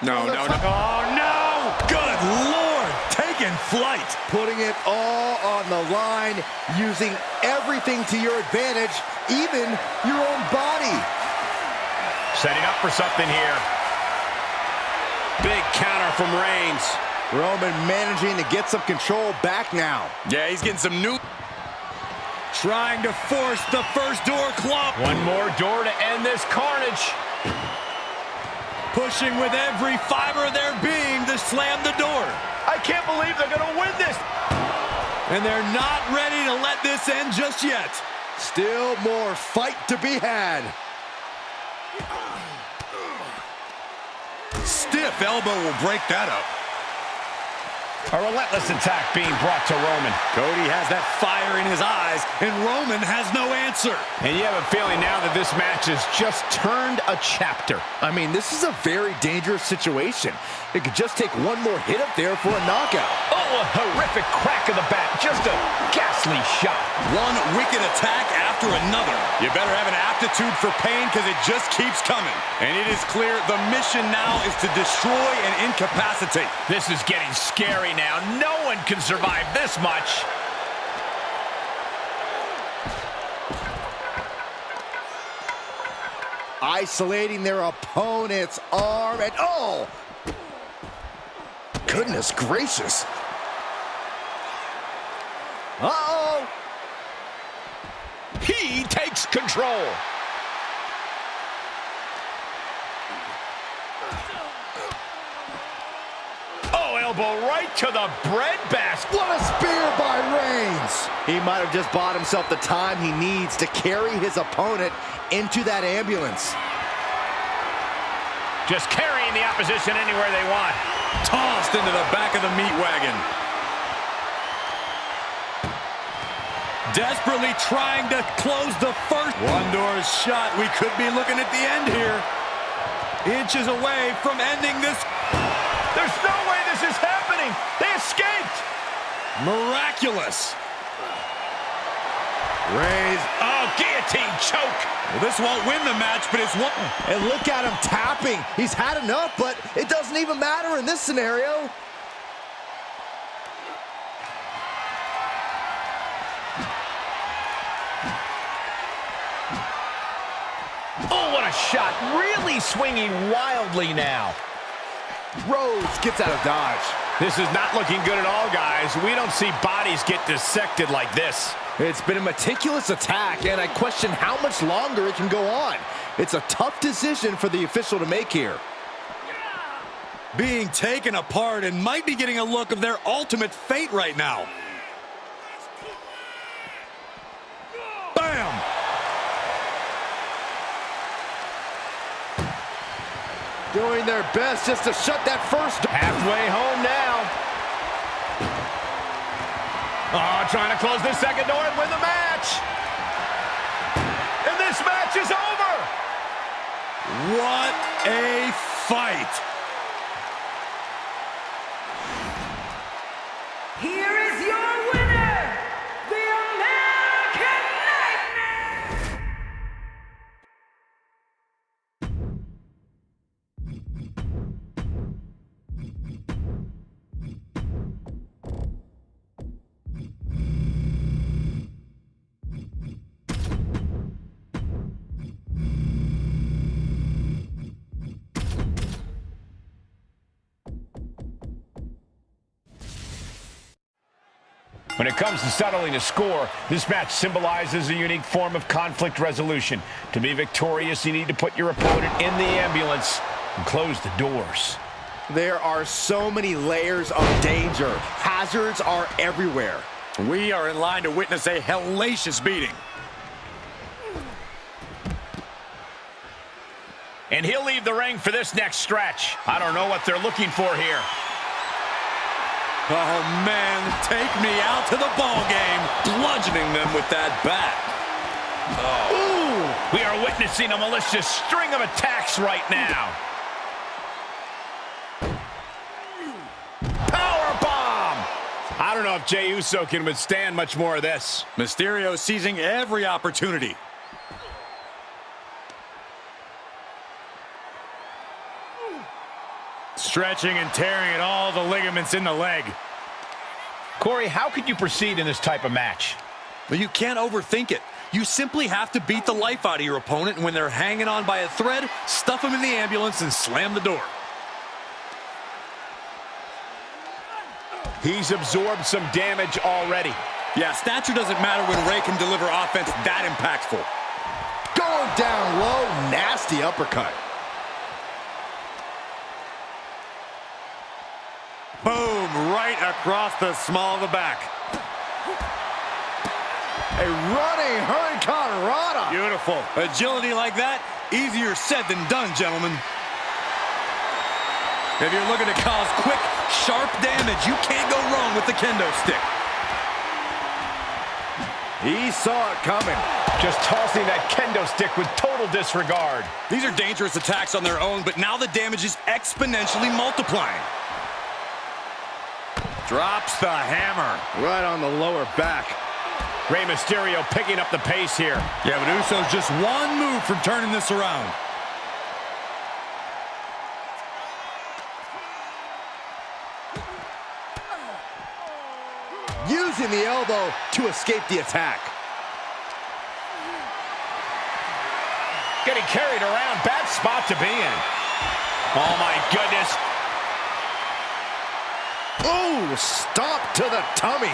No. Oh, no! Good Lord! Taking flight. Putting it all on the line, using everything to your advantage, even your own body. Setting up for something here. Big counter from Reigns. Roman managing to get some control back now. Yeah, he's getting some new... Trying to force the first door closed. One more door to end this carnage. Pushing with every fiber of their being to slam the door. I can't believe they're going to win this. And they're not ready to let this end just yet. Still more fight to be had. Stiff elbow will break that up. A relentless attack being brought to Roman. Cody has that fire in his eyes, and Roman has no answer. And you have a feeling now that this match has just turned a chapter. I mean, this is a very dangerous situation. It could just take one more hit up there for a knockout. Oh, a horrific crack of the bat. Just a ghastly shot. One wicked attack after another. You better have an aptitude for pain because it just keeps coming. And it is clear the mission now is to destroy and incapacitate. This is getting scary now. No one can survive this much. Isolating their opponent's arm and oh! Goodness gracious. Uh-oh! He takes control. Oh, elbow right to the bread basket. What a spear by Reigns! He might have just bought himself the time he needs to carry his opponent into that ambulance. Just carrying the opposition anywhere they want. Tossed into the back of the meat wagon. Desperately trying to close the first. One door is shut. We could be looking at the end here. Inches away from ending this. There's no way this is happening. They escaped. Miraculous. Reigns. Oh, guillotine choke. Well, this won't win the match, but it's one. And look at him tapping. He's had enough, but it doesn't even matter in this scenario. Oh, what a shot. Really swinging wildly now. Rhodes gets out of dodge. This is not looking good at all, guys. We don't see bodies get dissected like this. It's been a meticulous attack, and I question how much longer it can go on. It's a tough decision for the official to make here. Being taken apart and might be getting a look of their ultimate fate right now. Bam! Doing their best just to shut that first door. Halfway home now. Oh, trying to close this second door and win the match. And this match is over. What a fight. When it comes to settling a score, this match symbolizes a unique form of conflict resolution. To be victorious, you need to put your opponent in the ambulance and close the doors. There are so many layers of danger. Hazards are everywhere. We are in line to witness a hellacious beating. And he'll leave the ring for this next stretch. I don't know what they're looking for here. Oh, man, take me out to the ball game, bludgeoning them with that bat. Oh. Ooh, we are witnessing a malicious string of attacks right now. Powerbomb! I don't know if Jey Uso can withstand much more of this. Mysterio seizing every opportunity. Stretching and tearing at all the ligaments in the leg. Corey, how could you proceed in this type of match? Well, you can't overthink it. You simply have to beat the life out of your opponent, and when they're hanging on by a thread, stuff them in the ambulance and slam the door. He's absorbed some damage already. Yeah, stature doesn't matter when Rey can deliver offense that impactful. Going down low, nasty uppercut. Boom, right across the small of the back. A running hurricane rana. Beautiful. Agility like that, easier said than done, gentlemen. If you're looking to cause quick, sharp damage, you can't go wrong with the kendo stick. He saw it coming. Just tossing that kendo stick with total disregard. These are dangerous attacks on their own, but now the damage is exponentially multiplying. Drops the hammer. Right on the lower back. Rey Mysterio picking up the pace here. Yeah, but Uso's just one move from turning this around. Using the elbow to escape the attack. Getting carried around. Bad spot to be in. Oh, my goodness. Ooh, stop to the tummy.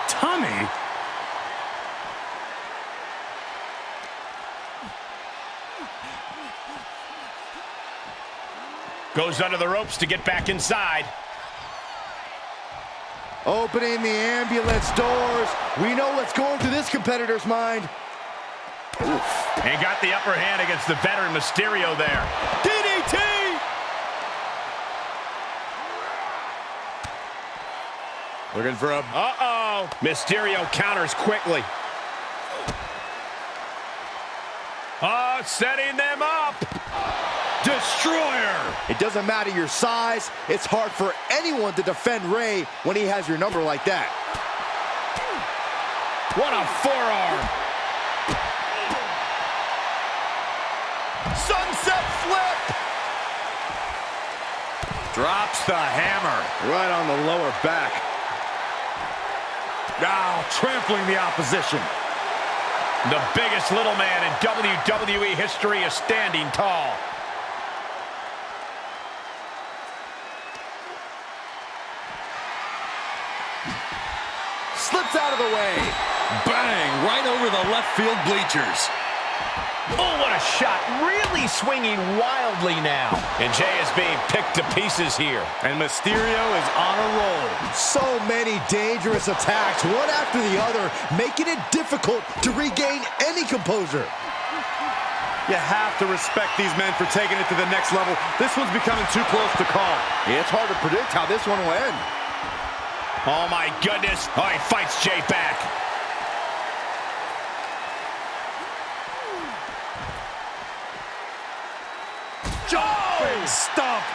Tummy? Goes under the ropes to get back inside. Opening the ambulance doors. We know what's going through this competitor's mind. Oof. And got the upper hand against the veteran Mysterio there. DDT! Looking for a... Uh-oh. Mysterio counters quickly. Oh, setting them up. Destroyer. It doesn't matter your size. It's hard for anyone to defend Rey when he has your number like that. What a forearm. Sunset flip. Drops the hammer. Right on the lower back. Now trampling the opposition. The biggest little man in WWE history is standing tall. Slips out of the way. Bang! Right over the left field bleachers. Oh, what a shot. Really swinging wildly now. And Jey is being picked to pieces here. And Mysterio is on a roll. So many dangerous attacks, one after the other, making it difficult to regain any composure. You have to respect these men for taking it to the next level. This one's becoming too close to call. It's hard to predict how this one will end. Oh, my goodness. Oh, he fights Jey back. Jumping stomp.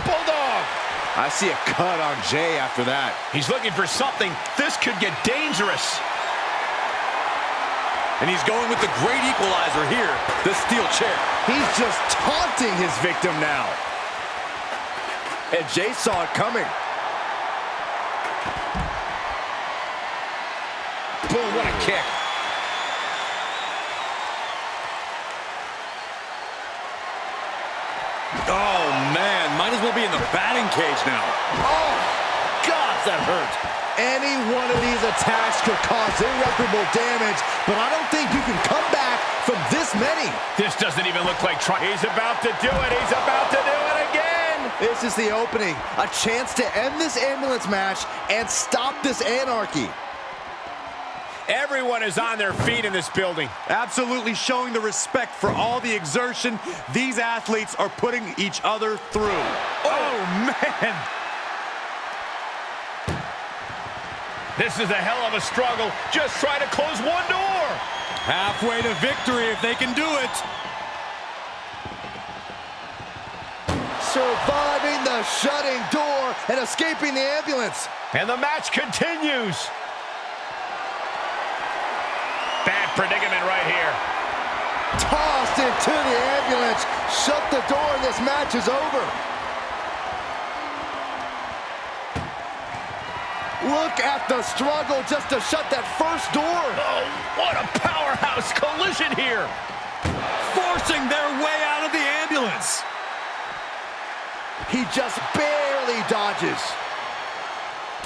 Bulldog. I see a cut on Jey after that. He's looking for something. This could get dangerous. And he's going with the great equalizer here, the steel chair. He's just taunting his victim now. And Jey saw it coming. Boom, what a kick. Oh, man. Might as well be in the batting cage now. Oh, gosh, that hurt. Any one of these attacks could cause irreparable damage, but I don't think you can come back from this many. This doesn't even look like trying. He's about to do it. He's about to do it again. This is the opening. A chance to end this ambulance match and stop this anarchy. Everyone is on their feet in this building. Absolutely showing the respect for all the exertion these athletes are putting each other through. Oh, man. This is a hell of a struggle. Just try to close one door. Halfway to victory if they can do it. Surviving the shutting door and escaping the ambulance. And the match continues. Bad predicament right here. Tossed into the ambulance. Shut the door and this match is over. Look at the struggle just to shut that first door. Oh, what a powerhouse collision here. Forcing their way out of the ambulance. He just barely dodges.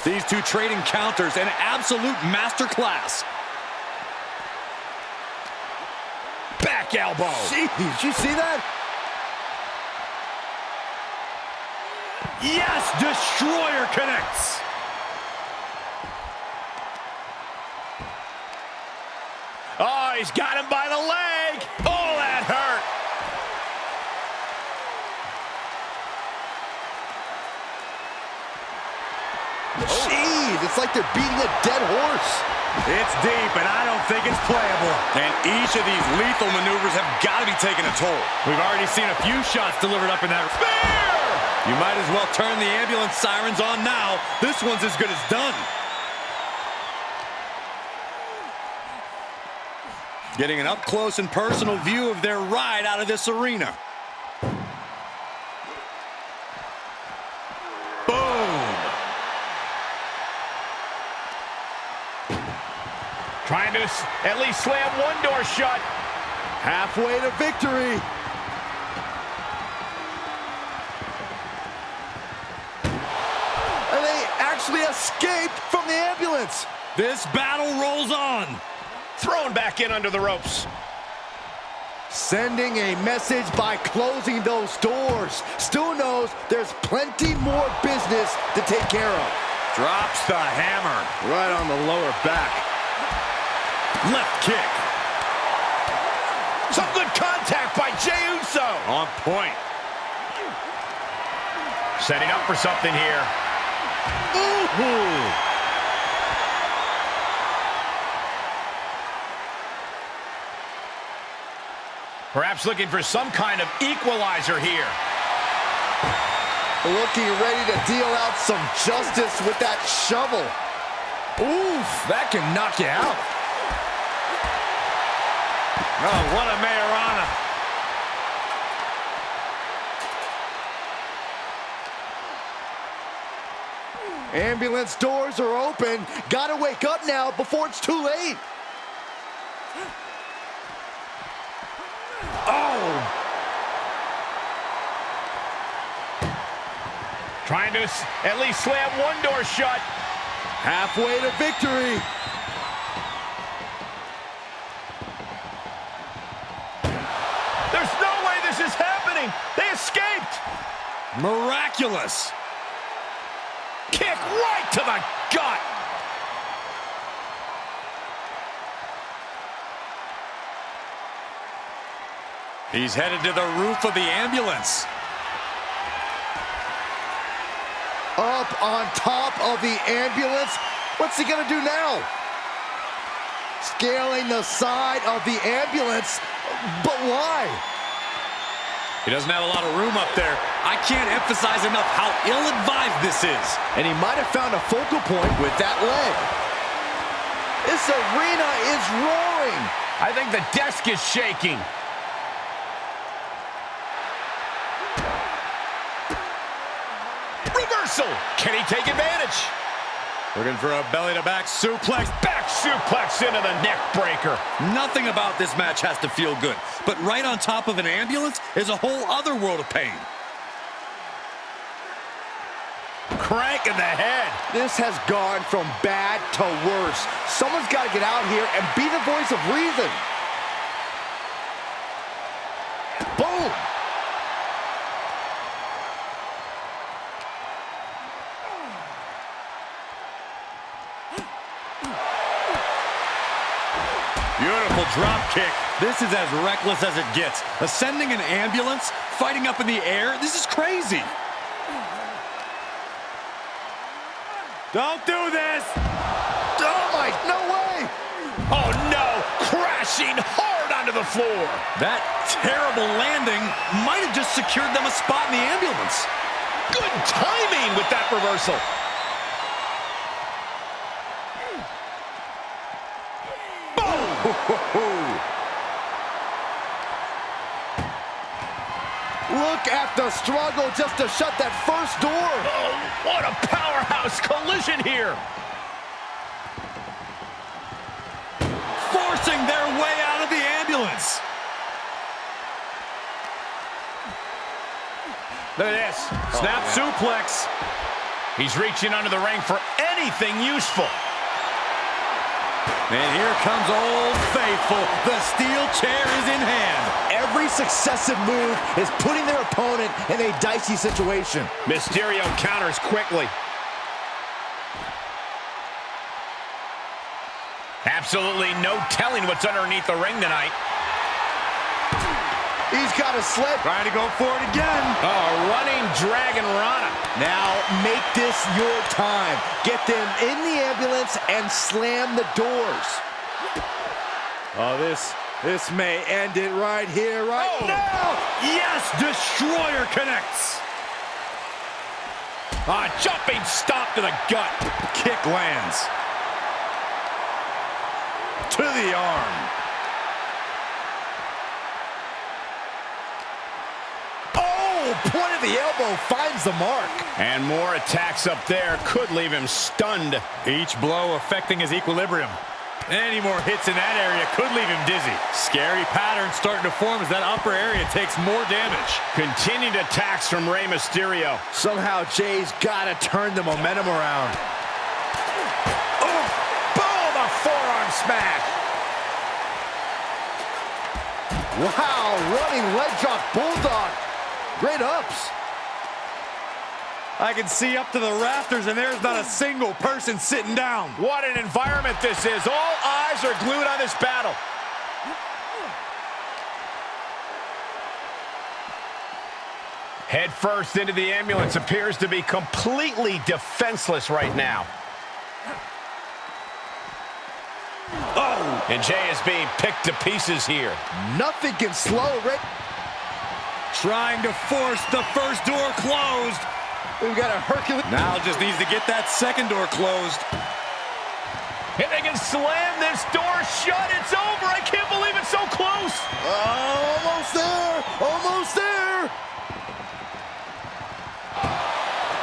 These two trading counters, an absolute masterclass. Back elbow. Jeez, did you see that? Yes, Destroyer connects. Oh, he's got him by the leg. Oh, that hurt. Jeez, it's like they're beating a dead horse. It's deep, and I don't think it's playable. And each of these lethal maneuvers have got to be taking a toll. We've already seen a few shots delivered up in that. You might as well turn the ambulance sirens on now. This one's as good as done. Getting an up-close and personal view of their ride out of this arena. Boom! Trying to at least slam one door shut. Halfway to victory. And they actually escaped from the ambulance. This battle rolls on. Thrown back in under the ropes. Sending a message by closing those doors. Stu knows there's plenty more business to take care of. Drops the hammer. Right on the lower back. Left kick. Some good contact by Jey Uso. On point. Setting up for something here. Ooh. Perhaps looking for some kind of equalizer here. Looking ready to deal out some justice with that shovel. Oof, that can knock you out. Oh, what a Mayorana. Ambulance doors are open. Gotta wake up now before it's too late. Oh! Trying to at least slam one door shut. Halfway to victory. There's no way this is happening. They escaped. Miraculous. Kick right to the gut. He's headed to the roof of the ambulance. Up on top of the ambulance. What's he gonna do now? Scaling the side of the ambulance. But why? He doesn't have a lot of room up there. I can't emphasize enough how ill-advised this is. And he might have found a focal point with that leg. This arena is roaring. I think the desk is shaking. Reversal. Can he take advantage? Looking for a belly-to-back suplex. Back suplex into the neck breaker. Nothing about this match has to feel good, but right on top of an ambulance is a whole other world of pain. crank in the head. This has gone from bad to worse. Someone's got to get out here and be the voice of reason. Boom! Beautiful drop kick. This is as reckless as it gets. Ascending an ambulance, fighting up in the air. This is crazy. Don't do this. Oh my, no way! Oh no, crashing hard onto the floor. That terrible landing might have just secured them a spot in the ambulance. Good timing with that reversal. Look at the struggle just to shut that first door. Oh, what a powerhouse collision here. Forcing their way out of the ambulance. Look at this. Snap suplex. He's reaching under the ring for anything useful. And here comes Old Faithful. The steel chair is in hand. Every successive move is putting their opponent in a dicey situation. Mysterio counters quickly. Absolutely no telling what's underneath the ring tonight. He's got a slip. Trying to go for it again. Oh, running Dragon Rana. Now make this your time. Get them in the ambulance and slam the doors. Oh, this may end it right here, right now. Yes, Destroyer connects. Jumping stomp to the gut. Kick lands. To the arm. Point of the elbow finds the mark. And more attacks up there could leave him stunned. Each blow affecting his equilibrium. Any more hits in that area could leave him dizzy. Scary pattern starting to form as that upper area takes more damage. Continued attacks from Rey Mysterio. Somehow Jey's got to turn the momentum around. Oh, boom, a forearm smash. Wow, running leg drop bulldog. Great ups. I can see up to the rafters, and there's not a single person sitting down. What an environment this is. All eyes are glued on this battle. Head first into the ambulance, appears to be completely defenseless right now. Oh! And Jey is being picked to pieces here. Nothing can slow Rick. Trying to force the first door closed. We've got a Hercules. Now just needs to get that second door closed. And they can slam this door shut. It's over. I can't believe it's so close. Almost there. Almost there.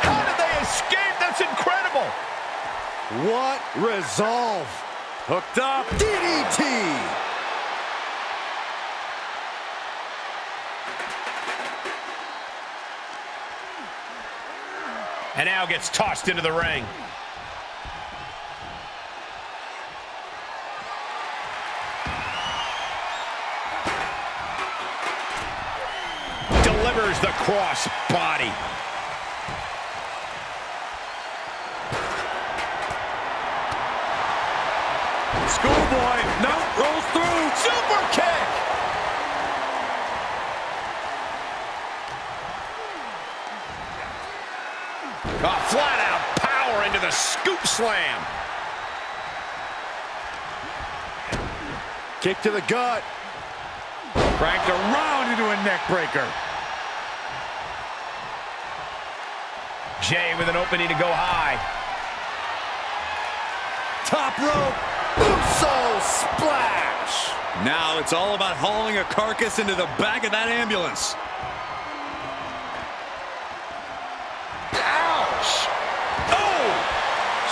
How did they escape? That's incredible. What resolve. Hooked up. DDT. And now gets tossed into the ring. Delivers the cross body. Schoolboy. No, rolls through. Super kick. Flat out power into the scoop slam. Kick to the gut. Cranked around into a neck breaker. Jey with an opening to go high. Top rope. Uso splash. Now it's all about hauling a carcass into the back of that ambulance.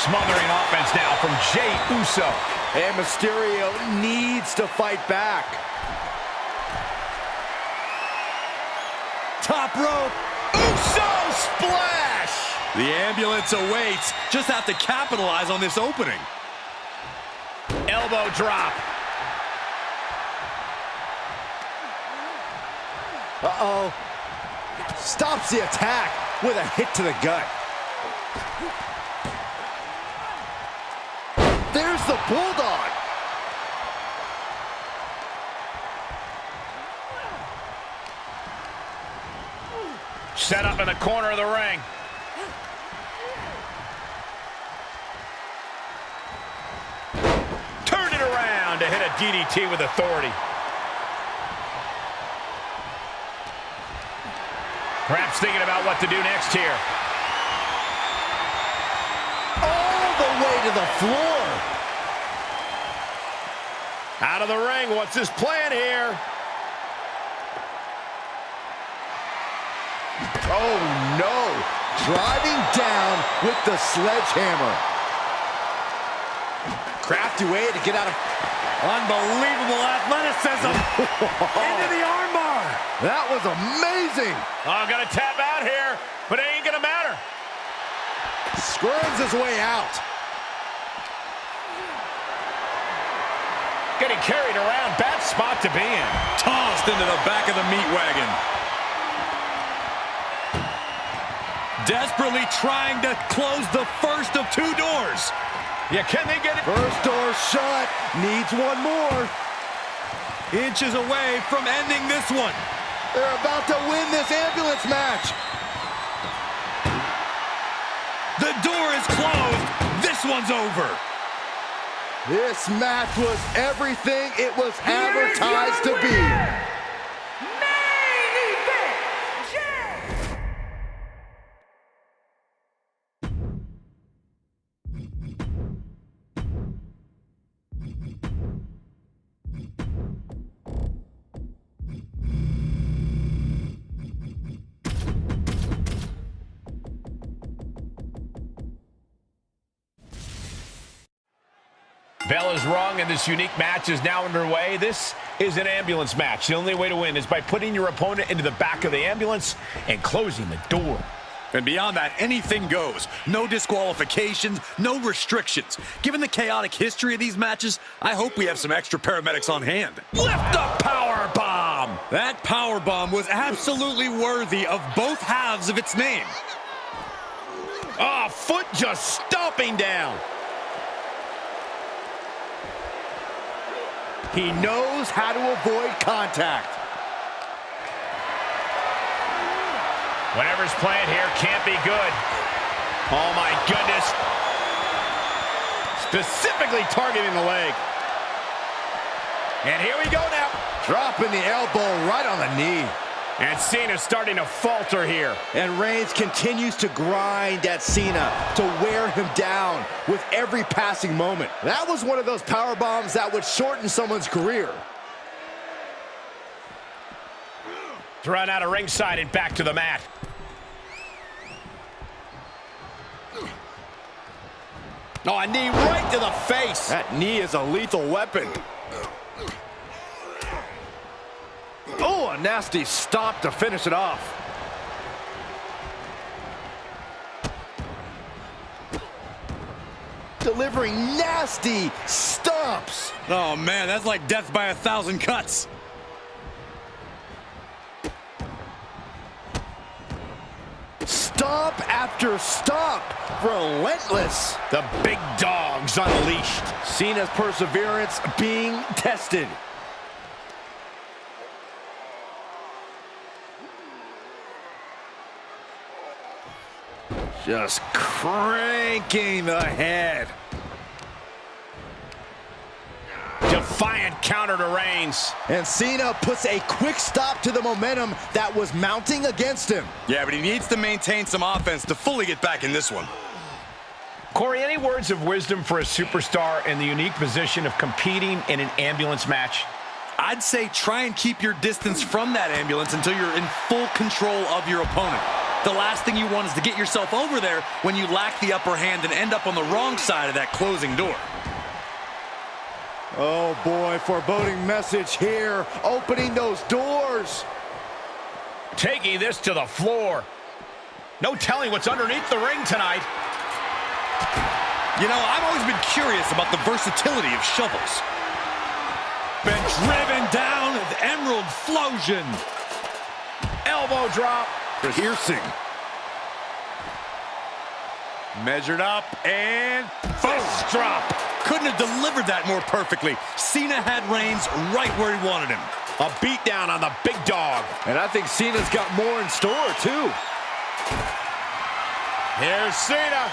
Smothering offense now from Jey Uso. And Mysterio needs to fight back. Top rope. Uso splash! The ambulance awaits. Just have to capitalize on this opening. Elbow drop. Uh-oh. Stops the attack with a hit to the gut. There's the Bulldog. Set up in the corner of the ring. Turn it around to hit a DDT with authority. Perhaps thinking about what to do next here. All the way to the floor. Out of the ring. What's his plan here? Oh, no. Driving down with the sledgehammer. Crafty way to get out of... Unbelievable athleticism. Into the armbar. That was amazing. Oh, gonna tap out here, but it ain't gonna matter. Squirms his way out. Getting carried around. Bad spot to be in. Tossed into the back of the meat wagon. Desperately trying to close the first of two doors. Yeah, can they get it? First door shut. Needs one more. Inches away from ending this one. They're about to win this ambulance match. The door is closed. This one's over. This match was everything it was advertised to be. Bell is rung, and this unique match is now underway. This is an ambulance match. The only way to win is by putting your opponent into the back of the ambulance and closing the door. And beyond that, anything goes. No disqualifications, no restrictions. Given the chaotic history of these matches, I hope we have some extra paramedics on hand. Lift the power bomb! That power bomb was absolutely worthy of both halves of its name. Oh, foot just stomping down. He knows how to avoid contact. Whatever's playing here can't be good. Oh, my goodness. Specifically targeting the leg. And here we go now. Dropping the elbow right on the knee. And Cena's starting to falter here. And Reigns continues to grind at Cena to wear him down with every passing moment. That was one of those power bombs that would shorten someone's career. Thrown out of ringside and back to the mat. Oh, a knee right to the face. That knee is a lethal weapon. Oh, a nasty stop to finish it off. Delivering nasty stomps. Oh, man, that's like death by 1,000 cuts. Stomp after stomp. Relentless. The big dog's unleashed. Cena's perseverance being tested. Just cranking the head. Defiant counter to Reigns. And Cena puts a quick stop to the momentum that was mounting against him. Yeah, but he needs to maintain some offense to fully get back in this one. Corey, any words of wisdom for a superstar in the unique position of competing in an ambulance match? I'd say try and keep your distance from that ambulance until you're in full control of your opponent. The last thing you want is to get yourself over there when you lack the upper hand and end up on the wrong side of that closing door. Oh boy, foreboding message here. Opening those doors. Taking this to the floor. No telling what's underneath the ring tonight. You know, I've always been curious about the versatility of shovels. Been driven down with Emerald Flosion. Elbow drop. Piercing. Measured up and Fist drop. Couldn't have delivered that more perfectly. Cena had Reigns right where he wanted him. A beatdown on the big dog. And I think Cena's got more in store, too. Here's Cena.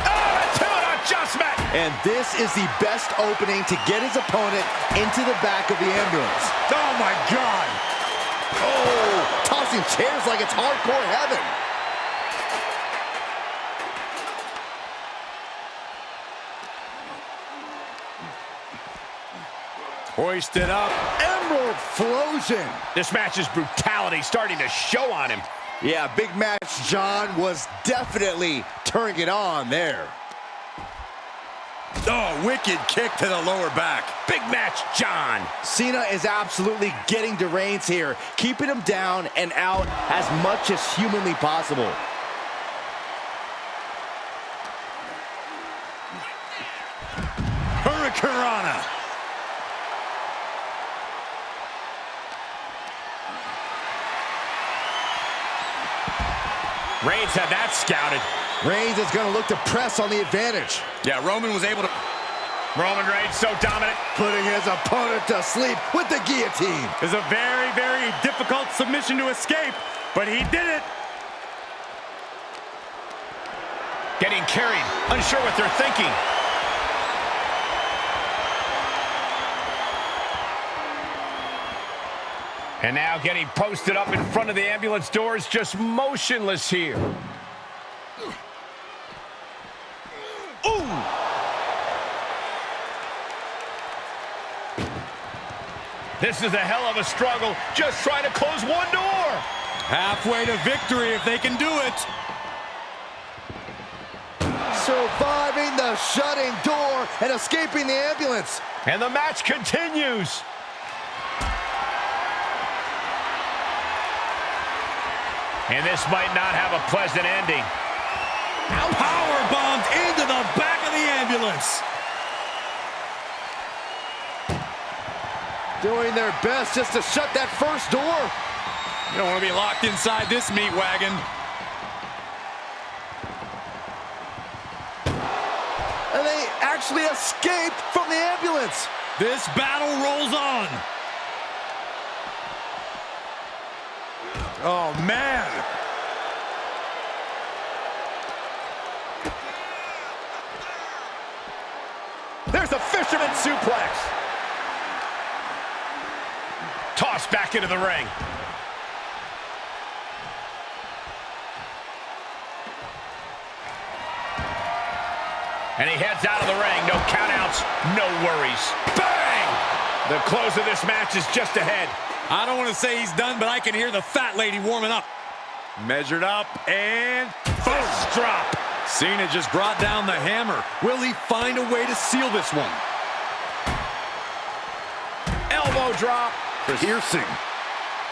Oh, to an adjustment. And this is the best opening to get his opponent into the back of the ambulance. oh my God. Oh, tossing chairs like it's hardcore heaven. Hoisted up. Emerald Flosion. This match's brutality starting to show on him. Yeah, big match Jhon was definitely turning it on there. Oh, wicked kick to the lower back. Big match, Jhon. Cena is absolutely getting to Reigns here, keeping him down and out as much as humanly possible. Hurricanrana. Reigns had that scouted. Reigns is going to look to press on the advantage. Yeah, Roman was able to... Roman Reigns so dominant. Putting his opponent to sleep with the guillotine. It's a very, very difficult submission to escape, but he did it. Getting carried, unsure what they're thinking. And now getting posted up in front of the ambulance doors, just motionless here. Ooh! This is a hell of a struggle, just trying to close one door. Halfway to victory if they can do it. Surviving the shutting door and escaping the ambulance. And the match continues. And this might not have a pleasant ending. Power bombed into the back of the ambulance. Doing their best just to shut that first door. You don't want to be locked inside this meat wagon. And they actually escaped from the ambulance. This battle rolls on. Oh, man. There's a fisherman suplex. Tossed back into the ring. And he heads out of the ring. No countouts, no worries. Bang! The close of this match is just ahead. I don't want to say he's done, but I can hear the fat lady warming up. Measured up and Fist drop. Cena just brought down the hammer. Will he find a way to seal this one? Elbow drop. piercing.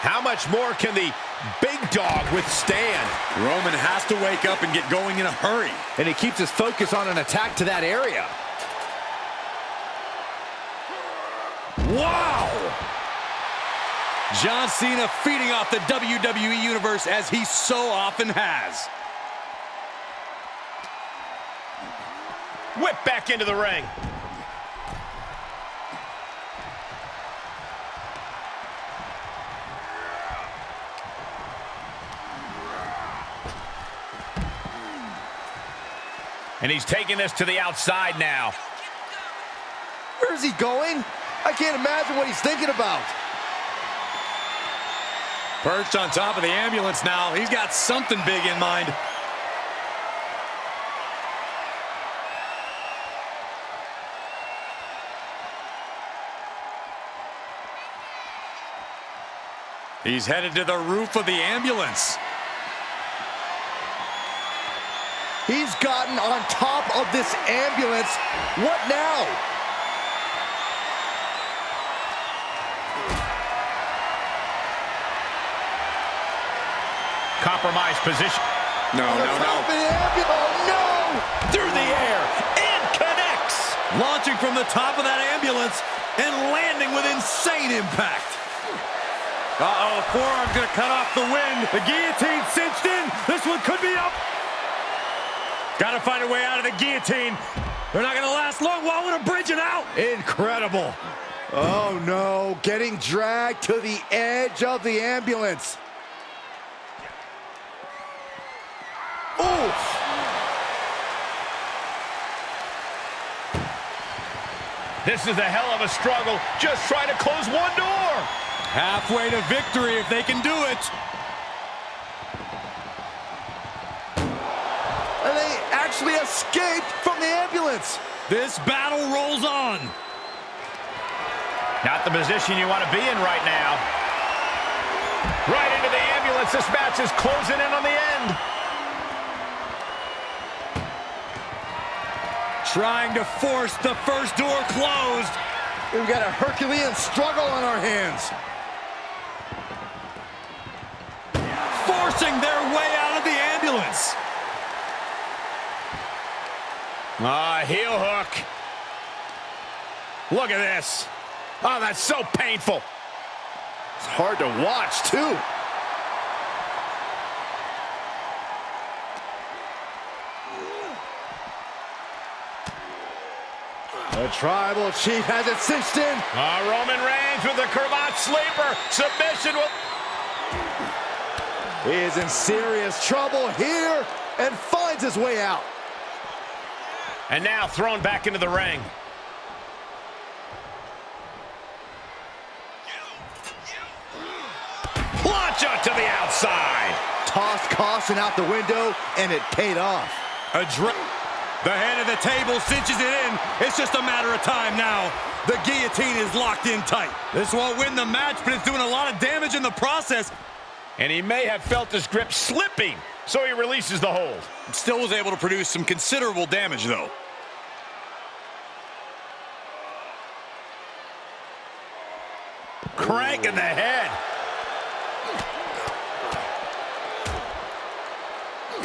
How much more can the big dog withstand? Roman has to wake up and get going in a hurry. And he keeps his focus on an attack to that area. Wow! John Cena feeding off the WWE Universe as he so often has. Whip back into the ring. And he's taking this to the outside now. Where is he going? I can't imagine what he's thinking about. Perched on top of the ambulance now. He's got something big in mind. He's headed to the roof of the ambulance. He's gotten on top of this ambulance. What now? Compromised position. No, no, no. Oh, no! Through the air and connects. Launching from the top of that ambulance and landing with insane impact. Uh-oh, forearm's gonna cut off the wind. The guillotine cinched in. This one could be up. Gotta find a way out of the guillotine. They're not gonna last long. Why would a bridging out? Incredible. Oh, no. Getting dragged to the edge of the ambulance. Oof. This is a hell of a struggle, just trying to close one door. Halfway to victory if they can do it. And they actually escaped from the ambulance. This battle rolls on. Not the position you want to be in right now. Right into the ambulance. This match is closing in on the end. Trying to force the first door closed. We've got a Herculean struggle on our hands. Forcing their way out of the ambulance. Heel hook. Look at this. Oh, that's so painful. It's hard to watch, too. The Tribal Chief has it cinched in. Roman Reigns with the cravat sleeper. Submission will... He is in serious trouble here and finds his way out. And now thrown back into the ring. Plancha to the outside. Tossed caution out the window, and it paid off. The head of the table cinches it in. It's just a matter of time now. The guillotine is locked in tight. This won't win the match, but it's doing a lot of damage in the process. And he may have felt his grip slipping, so he releases the hold. Still was able to produce some considerable damage, though. Cranking the head.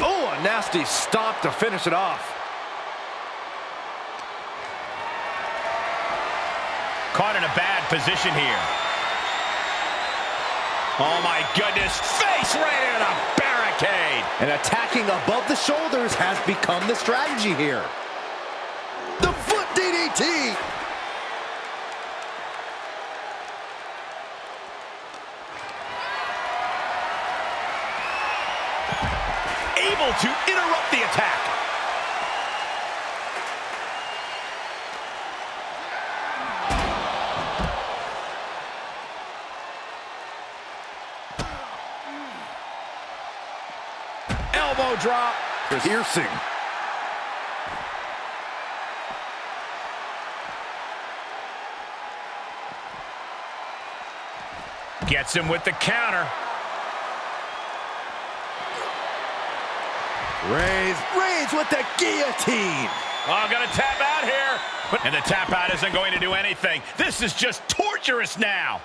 Oh, a nasty stomp to finish it off. Caught in a bad position here. Oh, my goodness. Face right in a barricade. And attacking above the shoulders has become the strategy here. The foot DDT. Able to interrupt the attack. Elbow drop. Piercing. Gets him with the counter. Reigns with the guillotine. Oh, gonna tap out here. And the tap out isn't going to do anything. This is just torturous now.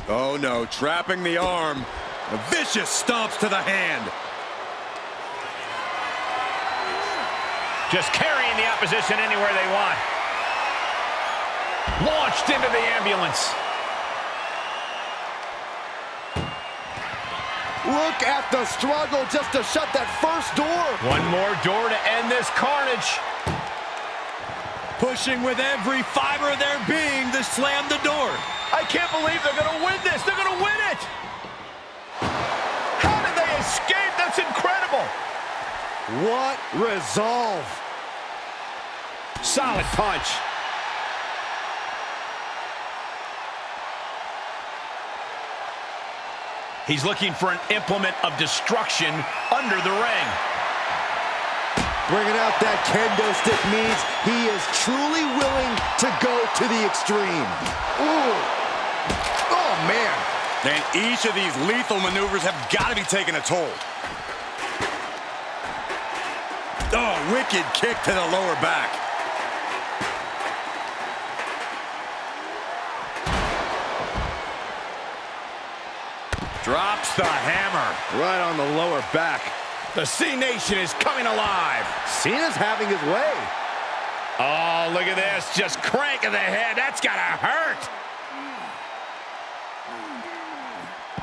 Oh no, trapping the arm. A vicious stomps to the hand. Just carrying the opposition anywhere they want. Launched into the ambulance. Look at the struggle just to shut that first door. One more door to end this carnage. Pushing with every fiber of their being to slam the door. I can't believe they're going to win this. They're going to win it. How did they escape? That's incredible. What resolve. Solid punch. He's looking for an implement of destruction under the ring. Bringing out that kendo stick means he is truly willing to go to the extreme. Ooh. Oh, man. And each of these lethal maneuvers have got to be taking a toll. a wicked kick to the lower back. Drops the hammer. Right on the lower back. The C Nation is coming alive. Cena's having his way. Oh, look at this. Just cranking the head. That's got to hurt.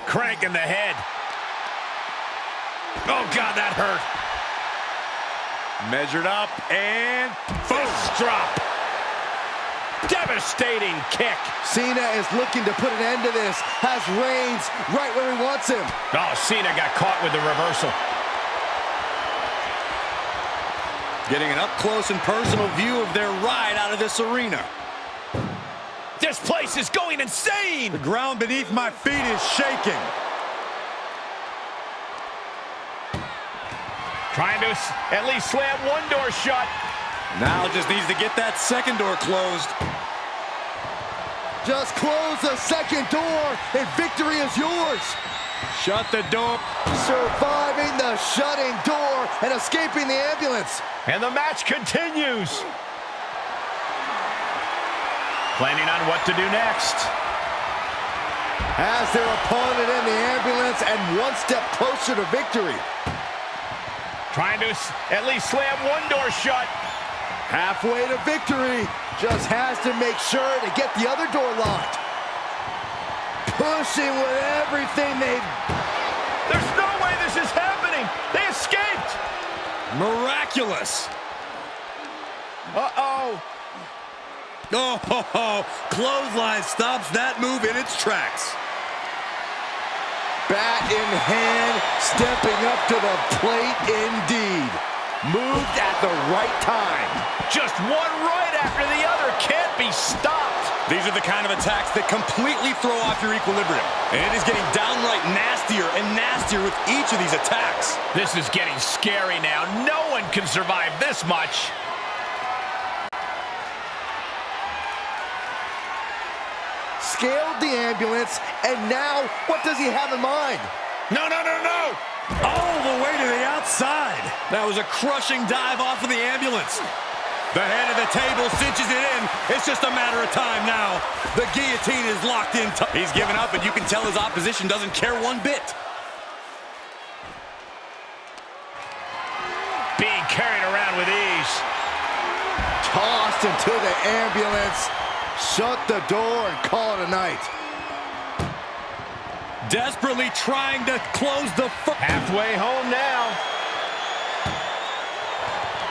Cranking the head. Oh, God, that hurt. Measured up and Fist drop. Devastating kick. Cena is looking to put an end to this. Has Reigns right where he wants him. Oh, Cena got caught with the reversal. getting an up-close and personal view of their ride out of this arena. This place is going insane! The ground beneath my feet is shaking. Trying to at least slam one door shut. Now just needs to get that second door closed. Just close the second door and victory is yours. Shut the door. Surviving the shutting door and escaping the ambulance. And the match continues. Planning on what to do next. Has their opponent in the ambulance and one step closer to victory. Trying to at least slam one door shut. Halfway to victory. Just has to make sure to get the other door locked. Pushing with everything they've... There's no way this is happening. They escaped. Miraculous. Uh-oh. Oh, clothesline stops that move in its tracks. Bat in hand, stepping up to the plate indeed. Moved at the right time. Just one right after the other can't be stopped. These are the kind of attacks that completely throw off your equilibrium. And it is getting downright nastier and nastier with each of these attacks. This is getting scary now. No one can survive this much. Scaled the ambulance, and now what does he have in mind? No, no, no, no. All the way to the outside. That was a crushing dive off of the ambulance. The head of the table cinches it in. It's just a matter of time now. The guillotine is locked in. He's given up, and you can tell his opposition doesn't care one bit. Being carried around with ease. Tossed into the ambulance. Shut the door and call it a night. Desperately trying to close the... Halfway home now.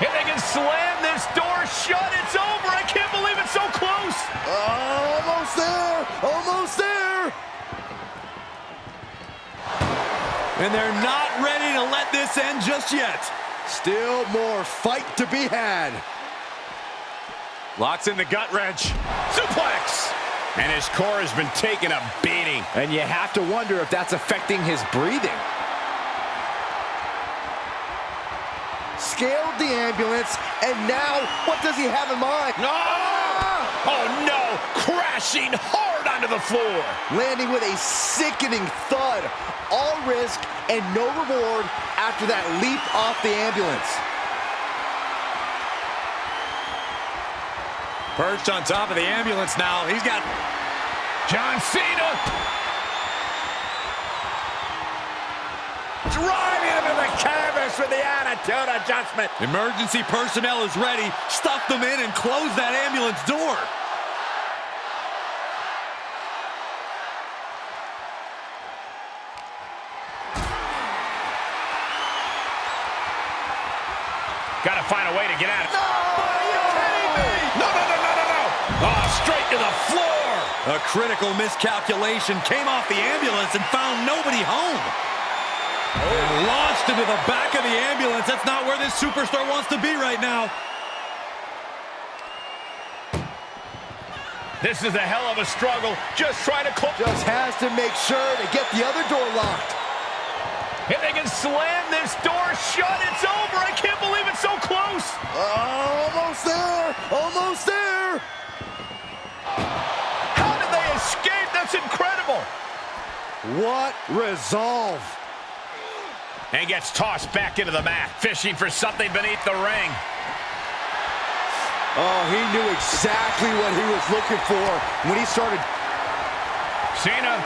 If they can slam this door shut, it's over. I can't believe it's so close. Almost there. Almost there. And they're not ready to let this end just yet. Still more fight to be had. Locks in the gut wrench. Suplex. And his core has been taking a beating. And you have to wonder if that's affecting his breathing. Scaled the ambulance, and now what does he have in mind? No! Oh, no! Crashing hard onto the floor. Landing with a sickening thud. All risk and no reward after that leap off the ambulance. Perched on top of the ambulance now. He's got John Cena. Driving him in the canvas with the attitude adjustment. emergency personnel is ready. Stuff them in and close that ambulance door. Got to find a way to get out of it. Are you kidding me? No, no, no, no, no, no. Oh, straight to the floor. A critical miscalculation came off the ambulance and found nobody home. And launched into the back of the ambulance. That's not where this superstar wants to be right now. This is a hell of a struggle. Just trying to close. Just has to make sure to get the other door locked. If they can slam this door shut, it's over. I can't believe it's so close. Almost there. Almost there. How did they escape? That's incredible. What resolve. And gets tossed back into the mat, fishing for something beneath the ring. Oh, he knew exactly what he was looking for when he started. Cena,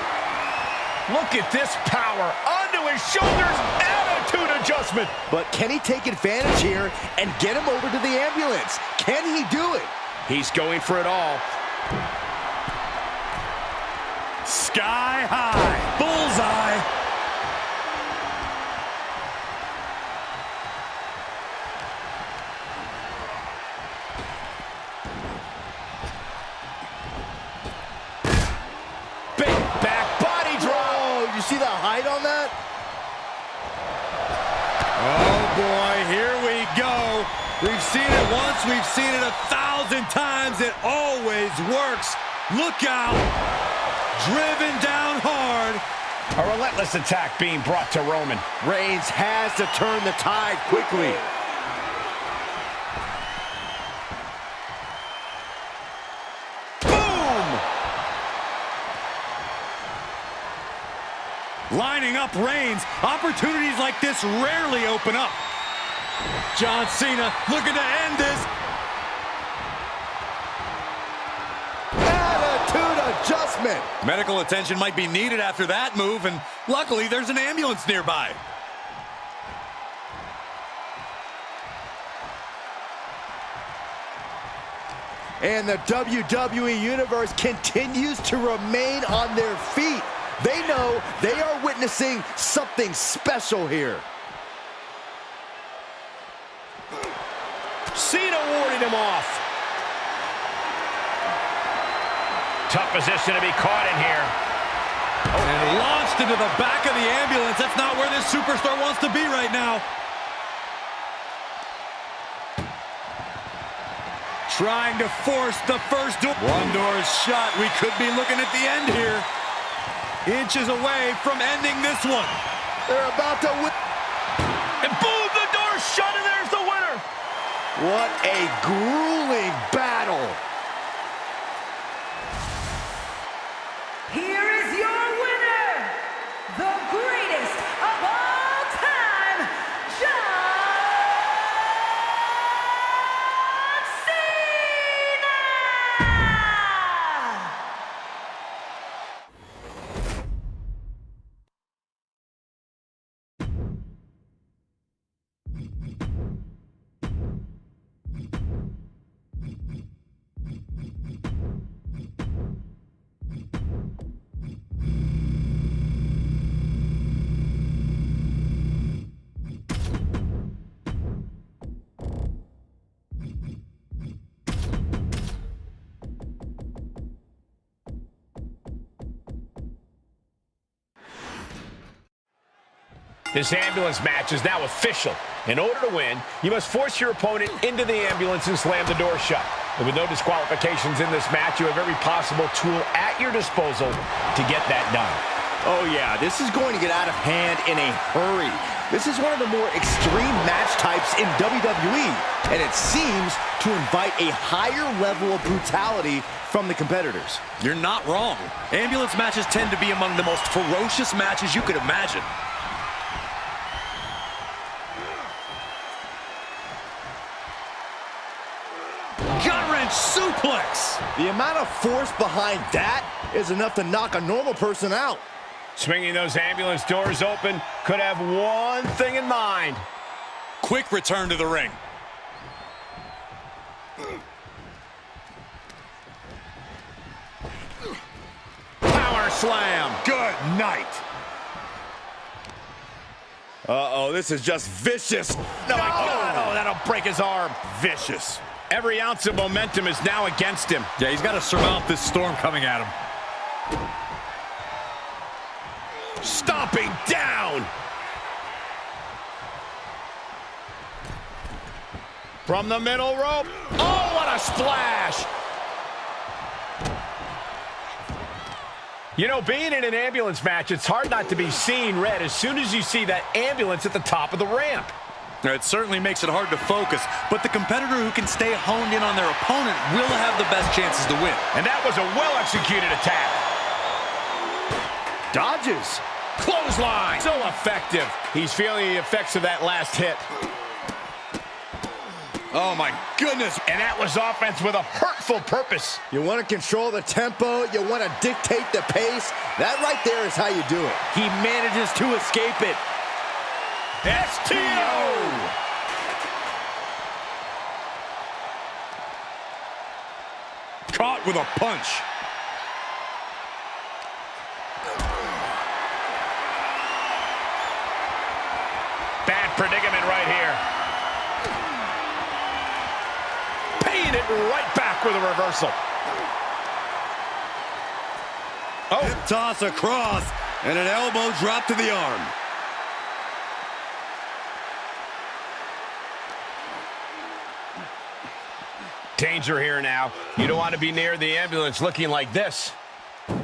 look at this power. Onto his shoulders, attitude adjustment. But can he take advantage here and get him over to the ambulance? Can he do it? He's going for it all. Sky high, bullseye. See the height on that? Oh boy, here we go. We've seen it once, we've seen it 1,000 times. It always works. Look out. Driven down hard. A relentless attack being brought to Roman. Reigns has to turn the tide quickly. Lining up Reigns. Opportunities like this rarely open up. John Cena looking to end this. Attitude adjustment. Medical attention might be needed after that move, and luckily there's an ambulance nearby. And the WWE Universe continues to remain on their feet. They know they are witnessing something special here. Cena warded him off. Tough position to be caught in here. And launched into the back of the ambulance. That's not where this superstar wants to be right now. Trying to force the first door. One door is shut. We could be looking at the end here. Inches away from ending this one. They're about to win. And boom, the door's shut, and there's the winner. What a grueling battle. Here is your winner, the greatest of all time, Jhon Cena! This ambulance match is now official. In order to win, you must force your opponent into the ambulance and slam the door shut. And with no disqualifications in this match, you have every possible tool at your disposal to get that done. Oh yeah, this is going to get out of hand in a hurry. This is one of the more extreme match types in WWE, and it seems to invite a higher level of brutality from the competitors. You're not wrong. Ambulance matches tend to be among the most ferocious matches you could imagine. Suplex. The amount of force behind that is enough to knock a normal person out. Swinging those ambulance doors open could have one thing in mind. Quick return to the ring. Power slam. Good night. Uh-oh, this is just vicious. No, my God. Oh, that'll break his arm. Vicious. Every ounce of momentum is now against him. Yeah, he's got to surmount this storm coming at him. Stomping down. From the middle rope. Oh, what a splash. You know, being in an ambulance match, it's hard not to be seeing red as soon as you see that ambulance at the top of the ramp. It certainly makes it hard to focus, but the competitor who can stay honed in on their opponent will have the best chances to win. And that was a well-executed attack. Dodges. Clothesline. So effective. He's feeling the effects of that last hit. Oh, my goodness. And that was offense with a hurtful purpose. You want to control the tempo. You want to dictate the pace. That right there is how you do it. He manages to escape it. STO. Caught with a punch. Bad predicament right here. Paying it right back with a reversal. Oh. Hip toss across, and an elbow drop to the arm. Danger here now. You don't want to be near the ambulance looking like this. Boom!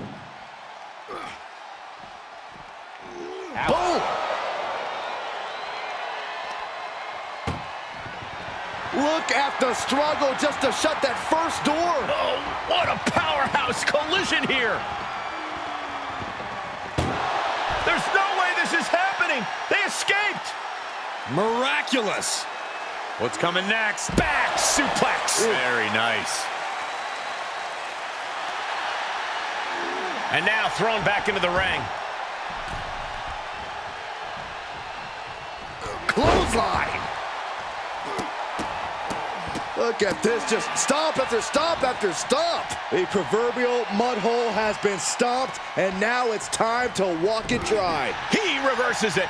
Look at the struggle just to shut that first door. Oh, what a powerhouse collision here. There's no way this is happening. They escaped. Miraculous. What's coming next? Back suplex. Very nice. And now thrown back into the ring. Clothesline. Look at this, just stomp after stomp after stomp. The proverbial mud hole has been stomped, and now it's time to walk it dry. He reverses it.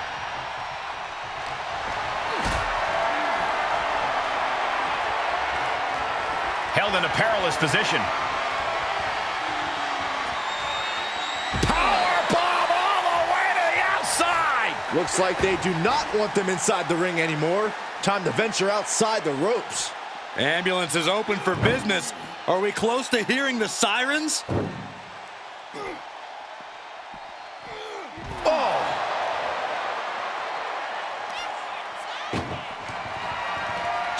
Held in a perilous position. Powerbomb all the way to the outside. Looks like they do not want them inside the ring anymore. Time to venture outside the ropes. Ambulance is open for business. Are we close to hearing the sirens? Oh.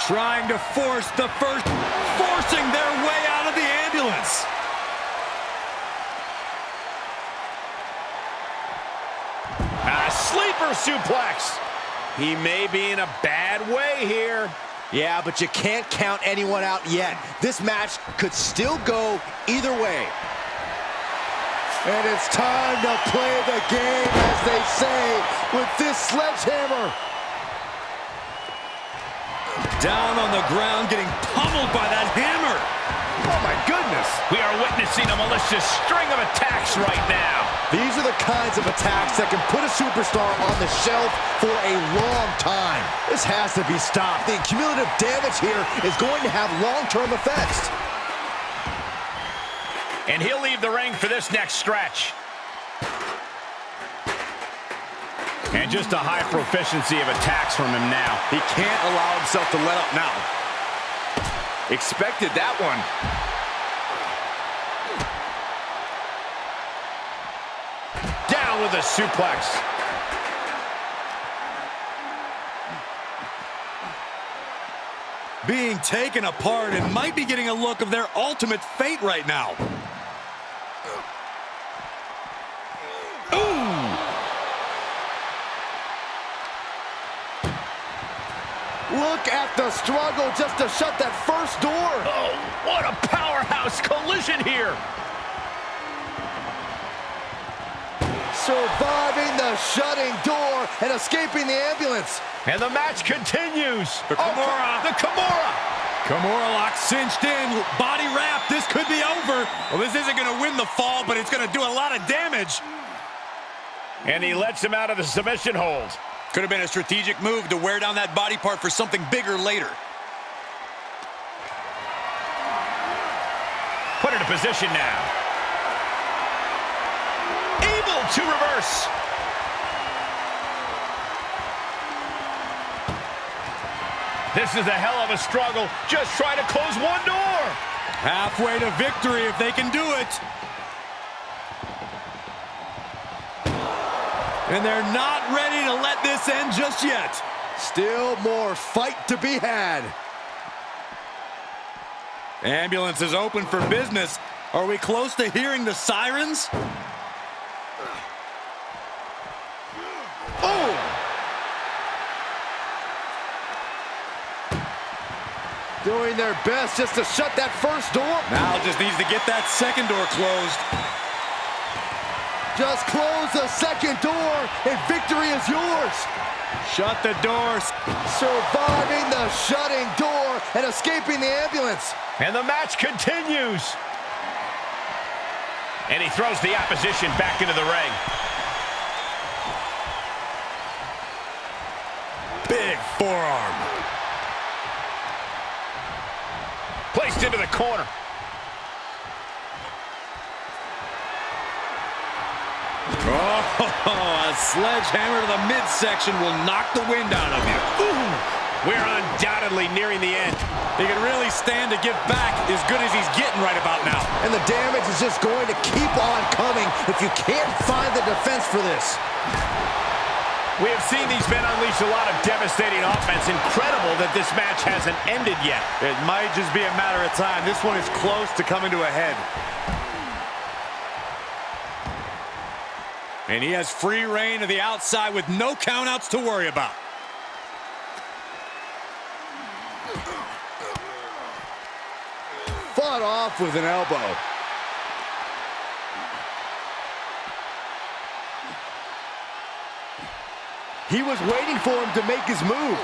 Trying to force the first, forcing their way out of the ambulance. A sleeper suplex. He may be in a bad way here. Yeah, but you can't count anyone out yet. This match could still go either way. And it's time to play the game, as they say, with this sledgehammer. Down on the ground, getting pummeled by that hammer. Oh, my goodness. We are witnessing a malicious string of attacks right now. These are the kinds of attacks that can put a superstar on the shelf for a long time. This has to be stopped. The cumulative damage here is going to have long-term effects. And he'll leave the ring for this next stretch. And just a high proficiency of attacks from him now. He can't allow himself to let up now. Expected that one. Down with a suplex. Being taken apart and might be getting a look of their ultimate fate right now. Look at the struggle just to shut that first door. Oh, what a powerhouse collision here. Surviving the shutting door and escaping the ambulance. And the match continues. The Kimura. The Kimura. Kimura lock cinched in, body wrap. This could be over. Well, this isn't going to win the fall, but it's going to do a lot of damage. And he lets him out of the submission hold. Could have been a strategic move to wear down that body part for something bigger later. Put into position now. Able to reverse. This is a hell of a struggle. Just try to close one door. Halfway to victory if they can do it. And they're not ready to let this end just yet. Still more fight to be had. Ambulance is open for business. Are we close to hearing the sirens? Doing their best just to shut that first door. Now just needs to get that second door closed. Just close the second door, and victory is yours. Shut the doors. Surviving the shutting door and escaping the ambulance. And the match continues. And he throws the opposition back into the ring. Big forearm. Placed into the corner. Oh, a sledgehammer to the midsection will knock the wind out of you. Ooh, we're undoubtedly nearing the end. He can really stand to give back as good as he's getting right about now. And the damage is just going to keep on coming if you can't find the defense for this. We have seen these men unleash a lot of devastating offense. Incredible that this match hasn't ended yet. It might just be a matter of time. This one is close to coming to a head. And he has free reign to the outside with no countouts to worry about. Fought off with an elbow. He was waiting for him to make his move.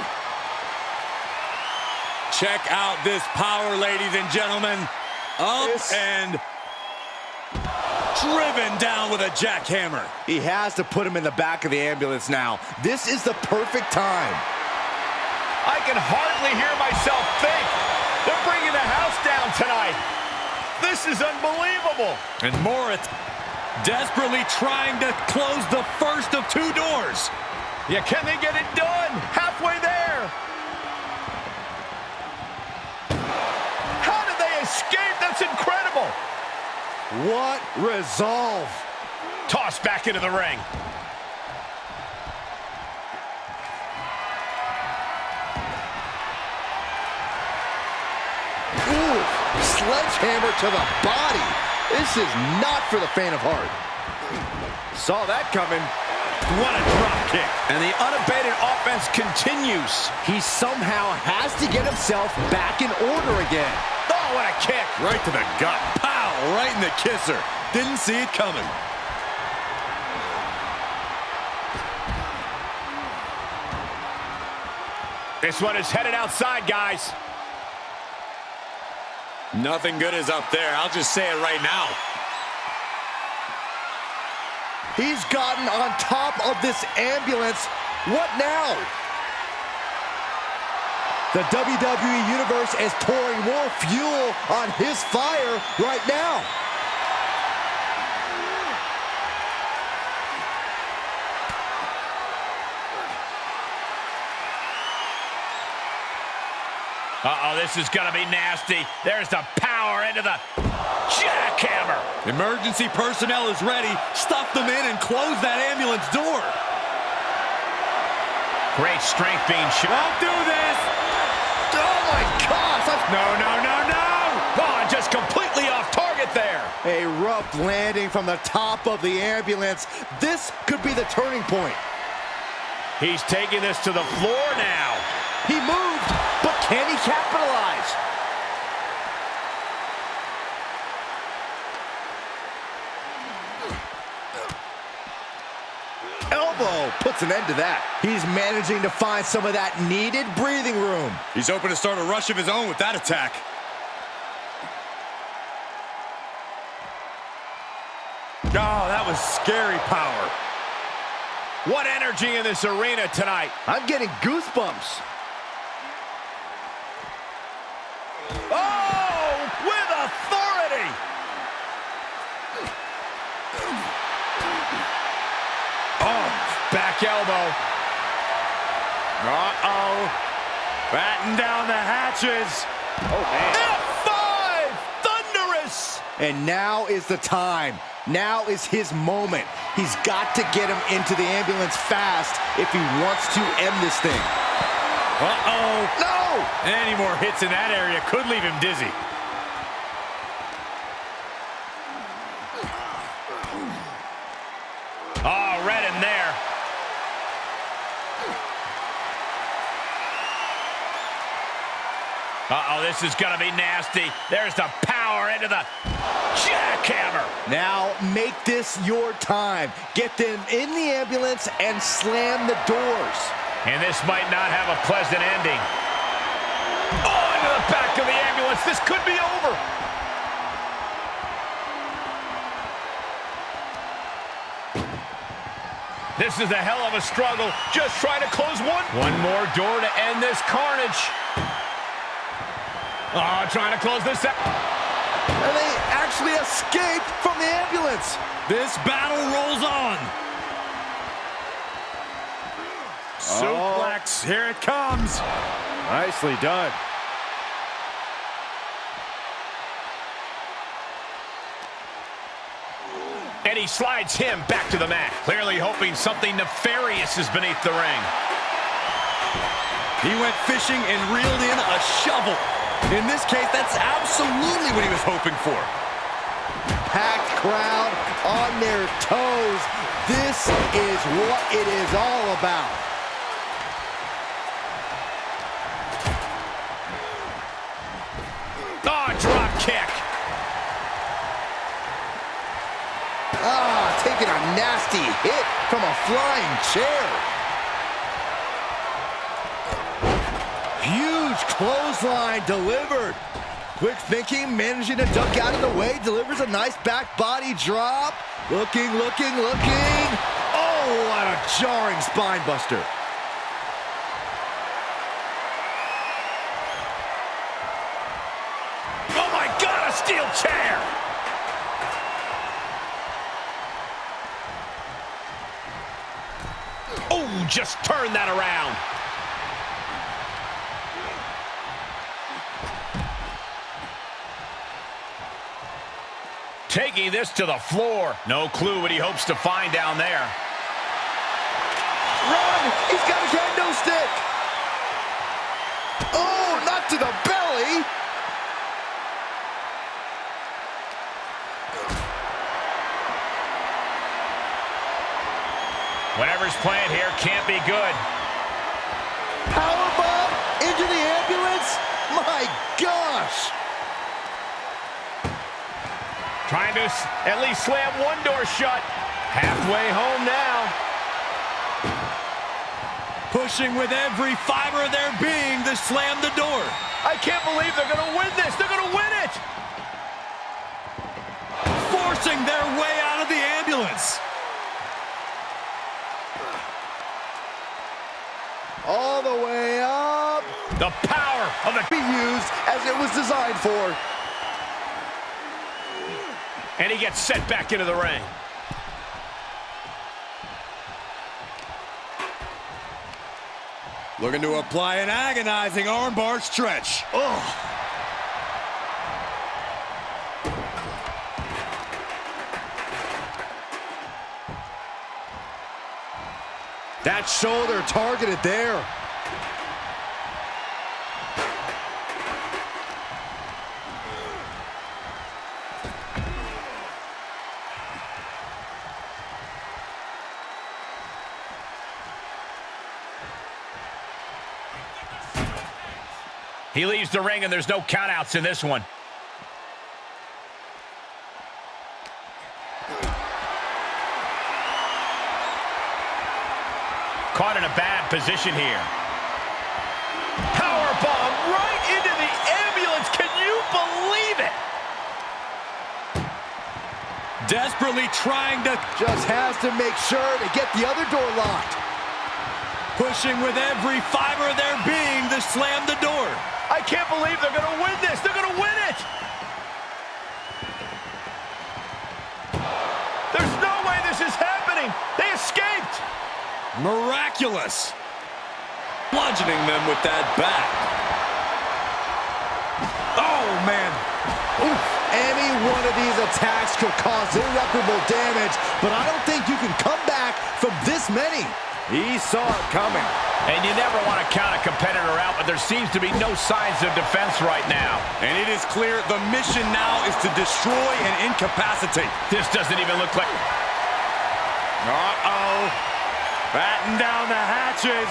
Check out this power, ladies and gentlemen. Up and driven down with a jackhammer. He has to put him in the back of the ambulance now. This is the perfect time. I can hardly hear myself think. They're bringing the house down tonight. This is unbelievable. And Moritz desperately trying to close the first of two doors. Yeah, can they get it done? Halfway there. How did they escape? That's incredible. What resolve. Tossed back into the ring. Ooh, sledgehammer to the body. This is not for the faint of heart. Saw that coming. What a drop kick. And the unabated offense continues. He somehow has to get himself back in order again. Oh, what a kick. Right to the gut. Pow, right in the kisser. Didn't see it coming. This one is headed outside, guys. Nothing good is up there. I'll just say it right now. He's gotten on top of this ambulance. What now? The WWE Universe is pouring more fuel on his fire right now. Uh-oh, this is going to be nasty. There's the power into the jackhammer. Emergency personnel is ready. Stuff them in and close that ambulance door. Great strength being shown. Don't do this. Oh my gosh! No. Oh, just completely off target there. A rough landing from the top of the ambulance. This could be the turning point. He's taking this to the floor now. He moved, but can he capitalize? Elbow puts an end to that. He's managing to find some of that needed breathing room. He's hoping to start a rush of his own with that attack. Oh, that was scary power. What energy in this arena tonight. I'm getting goosebumps. Oh, with authority. Oh, back elbow. Uh-oh. Batten down the hatches. Oh, man. F5! Thunderous! And now is the time. Now is his moment. He's got to get him into the ambulance fast if he wants to end this thing. Uh-oh. No! Any more hits in that area could leave him dizzy. Oh, read him there. Uh-oh, this is going to be nasty. There's the power into the jackhammer. Now make this your time. Get them in the ambulance and slam the doors. And this might not have a pleasant ending. Oh, into the back of the ambulance. This could be over. This is a hell of a struggle. Just trying to close one more door to end this carnage. Oh, trying to close this out. And they actually escaped from the ambulance. This battle rolls on. Suplex, here it comes. Nicely done. And he slides him back to the mat, clearly hoping something nefarious is beneath the ring. He went fishing and reeled in a shovel. In this case, that's absolutely what he was hoping for. Packed crowd on their toes. This is what it is all about. Oh, drop kick. Ah, taking a nasty hit from a flying chair. Huge clothesline delivered. Quick thinking, managing to duck out of the way, delivers a nice back body drop. Looking. Oh, what a jarring spine buster. Oh my God, a steel chair. Oh, just turn that around. Taking this to the floor. No clue what he hopes to find down there. Run! He's got a kendo stick! Oh, not to the belly! Whatever's playing here can't be good. Powerbomb into the ambulance? My gosh! Trying to at least slam one door shut. Halfway home now. Pushing with every fiber of their being to slam the door. I can't believe they're going to win this. They're going to win it. Forcing their way out of the ambulance. All the way up. The power of the... Be used as it was designed for. And he gets set back into the ring. Looking to apply an agonizing armbar stretch. Oh. That shoulder targeted there. He leaves the ring, and there's no countouts in this one. Caught in a bad position here. Powerbomb right into the ambulance. Can you believe it? Desperately trying to... Just has to make sure to get the other door locked. Pushing with every fiber of their being to slam the door. I can't believe they're going to win this. They're going to win it. There's no way this is happening. They escaped. Miraculous. Bludgeoning them with that bat. Oh, man. Oof. Any one of these attacks could cause irreparable damage, but I don't think you can come back from this many. He saw it coming. And you never want to count a competitor out, but there seems to be no signs of defense right now. And it is clear the mission now is to destroy and incapacitate. This doesn't even look like... Uh-oh. Batten down the hatches.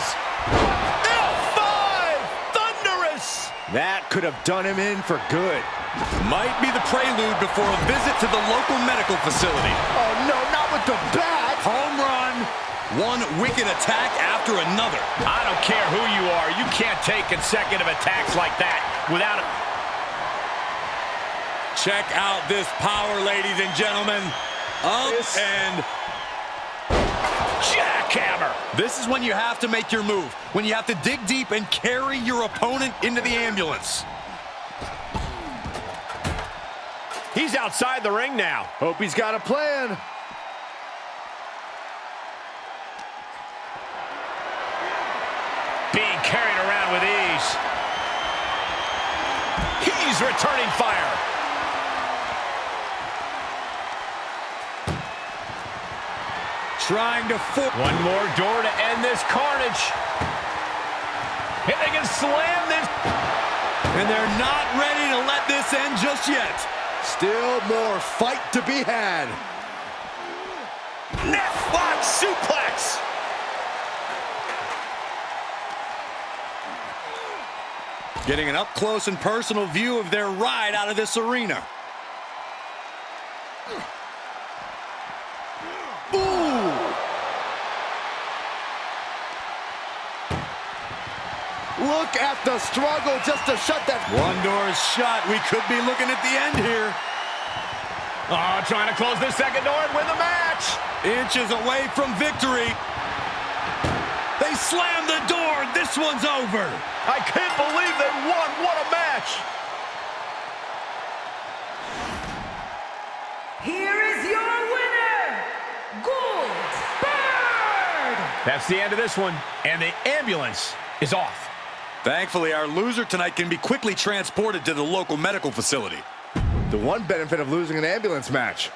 F5! Thunderous! That could have done him in for good. Might be the prelude before a visit to the local medical facility. Oh, no, not with the bat. Home run. One wicked attack after another. I don't care who you are. You can't take consecutive attacks like that without it. Check out this power, ladies and gentlemen. And jackhammer. this is when you have to make your move. When you have to dig deep and carry your opponent into the ambulance. He's outside the ring now. Hope he's got a plan. Being carried around with ease. He's returning fire. Trying to force. One more door to end this carnage. And they can slam this. And they're not ready to let this end just yet. Still more fight to be had. Necklock suplex. Getting an up-close and personal view of their ride out of this arena. Ooh! Look at the struggle just to shut that. One door is shut. We could be looking at the end here. Oh, trying to close this second door and win the match. Inches away from victory. They slam the door. This one's over. I can't believe they won. What a match. Here is your winner, Goldberg! That's the end of this one, and the ambulance is off. Thankfully, our loser tonight can be quickly transported to the local medical facility. The one benefit of losing an ambulance match.